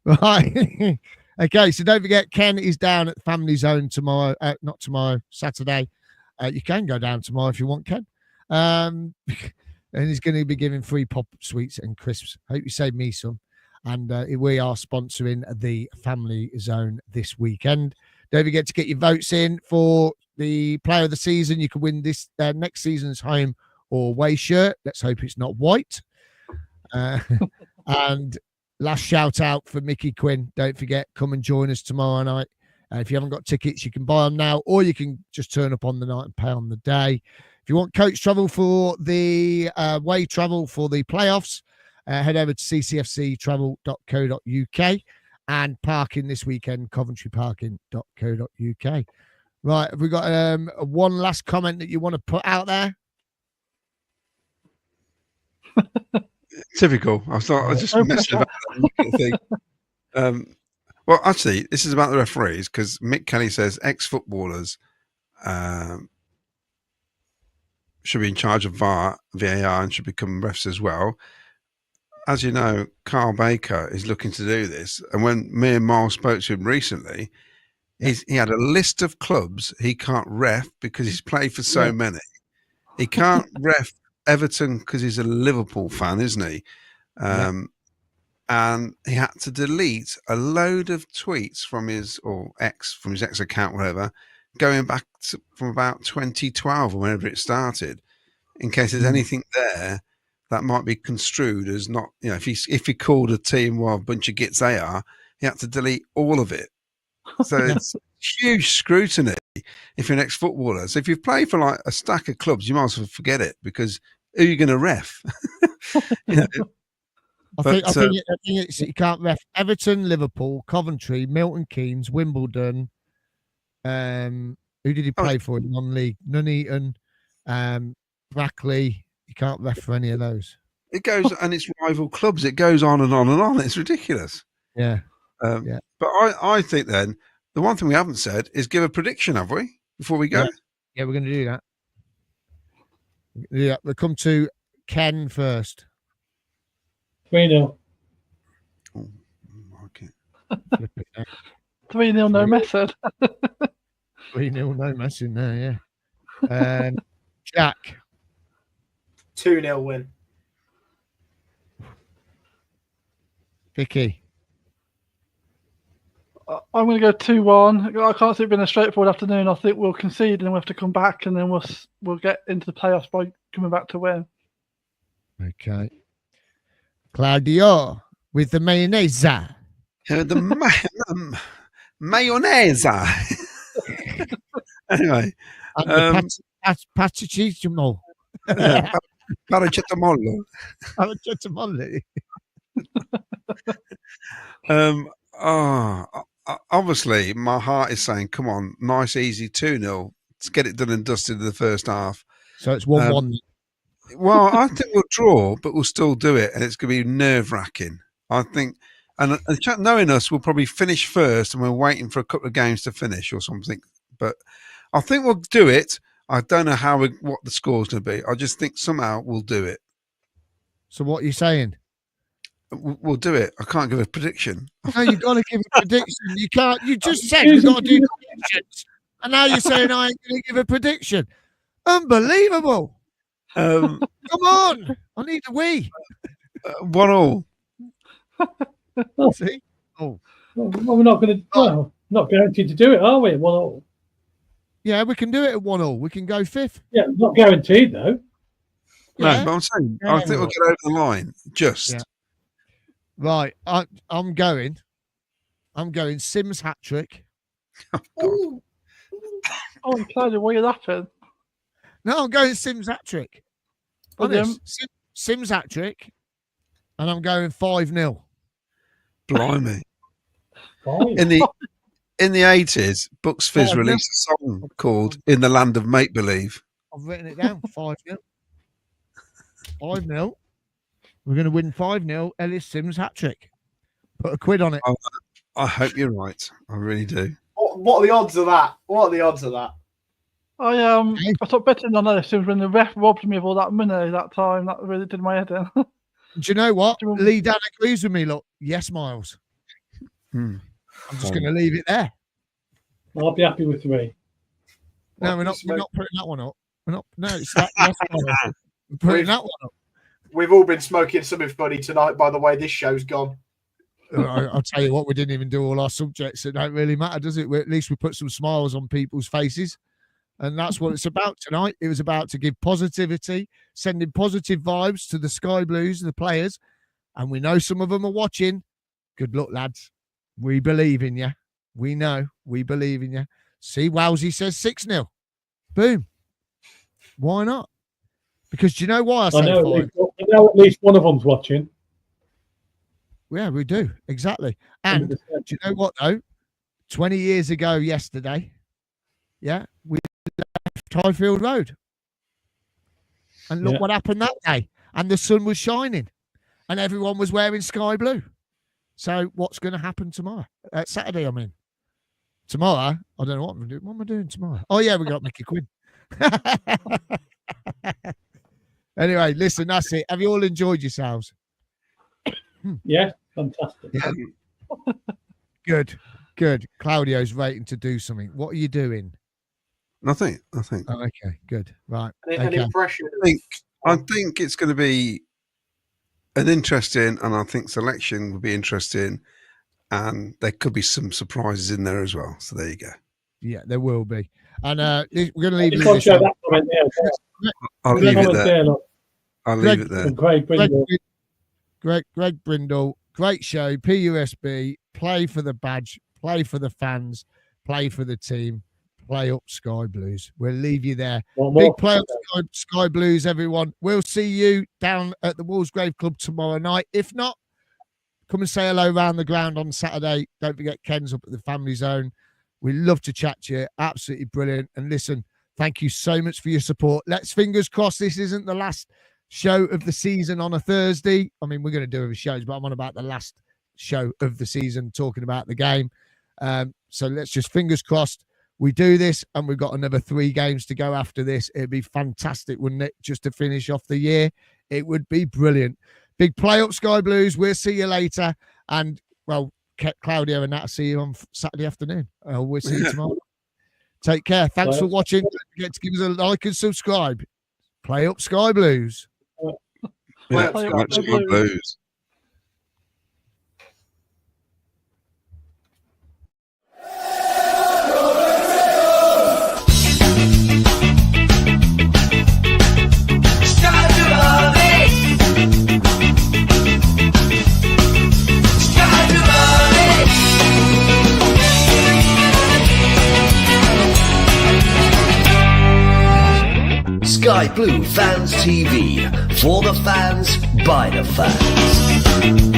Right. Okay, so don't forget, Ken is down at Family Zone tomorrow. Not tomorrow, Saturday. You can go down tomorrow if you want, Ken. And he's going to be giving free pop sweets and crisps. Hope you save me some. And we are sponsoring the Family Zone this weekend. Don't forget to get your votes in for the player of the season. You can win this next season's home or away shirt. Let's hope it's not white. And last shout out for Micky Quinn. Don't forget, come and join us tomorrow night. If you haven't got tickets, you can buy them now, or you can just turn up on the night and pay on the day. If you want coach travel for the away travel for the playoffs, head over to ccfctravel.co.uk, and parking this weekend, coventryparking.co.uk. Right, have we got one last comment that you want to put out there?
Typical. I just messed about that thing. Well, actually, this is about the referees, because Mick Kelly says ex-footballers should be in charge of VAR, and should become refs as well. As you know, Carl Baker is looking to do this. And when me and Miles spoke to him recently, he had a list of clubs he can't ref because he's played for so many. He can't ref Everton because he's a Liverpool fan, isn't he? And he had to delete a load of tweets from his ex account, whatever, going back from about 2012 or whenever it started, in case there's anything there that might be construed as not, if he called a team a bunch of gits they are, he had to delete all of it. So it's huge scrutiny if you're an ex-footballer. So if you've played for like a stack of clubs, you might as well forget it, because who are you going to ref? I
think it's, you can't ref Everton, Liverpool, Coventry, Milton Keynes, Wimbledon. Who did he play for in non-league? Nuneaton, Brackley. You can't ref for any of those.
It goes, and it's rival clubs. It goes on and on and on. It's ridiculous.
Yeah.
But I think then the one thing we haven't said is give a prediction, have we? Before we go,
Yeah, we're going to do that. Yeah, we'll come to Ken first.
3-0.
Oh, okay.
3-0, no method.
3-0, no messing there. Yeah. Jack.
2-0 win.
Vicky.
I'm going to go 2-1. I can't see it being a straightforward afternoon. I think we'll concede and then we'll have to come back, and then we'll get into the playoffs by coming back to win.
Okay. Claudio with the mayonnaise.
The mayonnaise. Anyway,
And the paracetamol.
paracetamol.
Paracetamol.
Obviously, my heart is saying, come on, nice, easy 2-0. Let's get it done and dusted in the first half.
So it's 1-1.
Well, I think we'll draw, but we'll still do it, and it's going to be nerve-wracking. I think, and knowing us, we'll probably finish first, and we're waiting for a couple of games to finish or something. But I think we'll do it. I don't know what the score's going to be. I just think somehow we'll do it.
So what are you saying?
We'll do it. I can't give a prediction.
No, you've got to give a prediction. You can't. You just said you've got to do predictions, and now you're saying I ain't going to give a prediction. Unbelievable. Come on. I need a wee.
1-1.
See? Oh.
Well, we're not going to. Well, not guaranteed to do it, are we? 1-1.
Yeah, we can do it at 1-1. We can go fifth.
Yeah, not guaranteed though.
Yeah.
No, but I'm saying I think we'll get over the line. Just.
Yeah. Right. I'm going Sims hat trick.
Oh, Claudia, what are you laughing?
No, I'm going Sims hat trick.
William?
Honest. Sims hat trick. And I'm going 5-0.
Blimey.
Fine.
In the 80s, Bucks Fizz released a song called "In the Land of Make Believe."
I've written it down. 5-0. 5-0. We're going to win 5-0. Ellis Sims hat trick. Put a quid on it.
I hope you're right. I really do.
What are the odds of that? What are the odds of that?
I stopped betting on Ellis Sims when the ref robbed me of all that money that time. That really did my head in.
Do you know what? Lee Dan agrees with me. Look, yes, Miles. I'm just going to leave it there.
I'll be happy with 3.
No, we're not putting that one up. We're not. No, it's that. Yes, Miles. We're putting that one up.
We've all been smoking some everybody tonight, by the way this show's gone.
I'll tell you what, we didn't even do all our subjects. It don't really matter, does it? At least we put some smiles on people's faces. And that's what it's about tonight. It was about to give positivity, sending positive vibes to the Sky Blues, the players. And we know some of them are watching. Good luck, lads. We believe in you. We know. We believe in you. See, Wowsy says 6-0. Boom. Why not? Because do you know why I say 5?
I know at least one of them's watching.
Yeah, we do. Exactly. And 100%. Do you know what, though? 20 years ago yesterday, yeah, we left Highfield Road. And look what happened that day. And the sun was shining. And everyone was wearing sky blue. So what's going to happen tomorrow? Saturday, I mean. Tomorrow, I don't know what I'm doing. What am I doing tomorrow? Oh, yeah, we got Micky Quinn. Anyway, listen, that's it. Have you all enjoyed yourselves?
Yeah, fantastic.
Yeah. Good. Claudio's waiting to do something. What are you doing?
Nothing.
Oh, okay, good. Right.
An impression.
I think it's going to be an interesting, and I think selection will be interesting, and there could be some surprises in there as well. So there you go.
Yeah, there will be. And we're going to leave it
there.
I'll leave it there. I'll leave it there.
Greg Brindle, great show. PUSB, play for the badge, play for the fans, play for the team, play up Sky Blues. We'll leave you there. Big play up Sky Blues, everyone. We'll see you down at the Wolvesgrave Club tomorrow night. If not, come and say hello around the ground on Saturday. Don't forget Ken's up at the Family Zone. We love to chat to you. Absolutely brilliant. And listen, thank you so much for your support. Let's fingers crossed this isn't the last show of the season on a Thursday. I mean, we're going to do other shows, but I'm on about the last show of the season talking about the game. So let's just fingers crossed we do this, and we've got another 3 games to go after this. It'd be fantastic, wouldn't it? Just to finish off the year. It would be brilliant. Big play up, Sky Blues. We'll see you later. And, well, Claudio and Nat, I'll see you on Saturday afternoon. We'll see you tomorrow. Take care. Thanks for watching. Don't forget to give us a like and subscribe. Play up, Sky Blues.
Yeah,
Play
Sky
up, Sky
Blues.
Sky Blue Fans TV, for the fans, by the fans.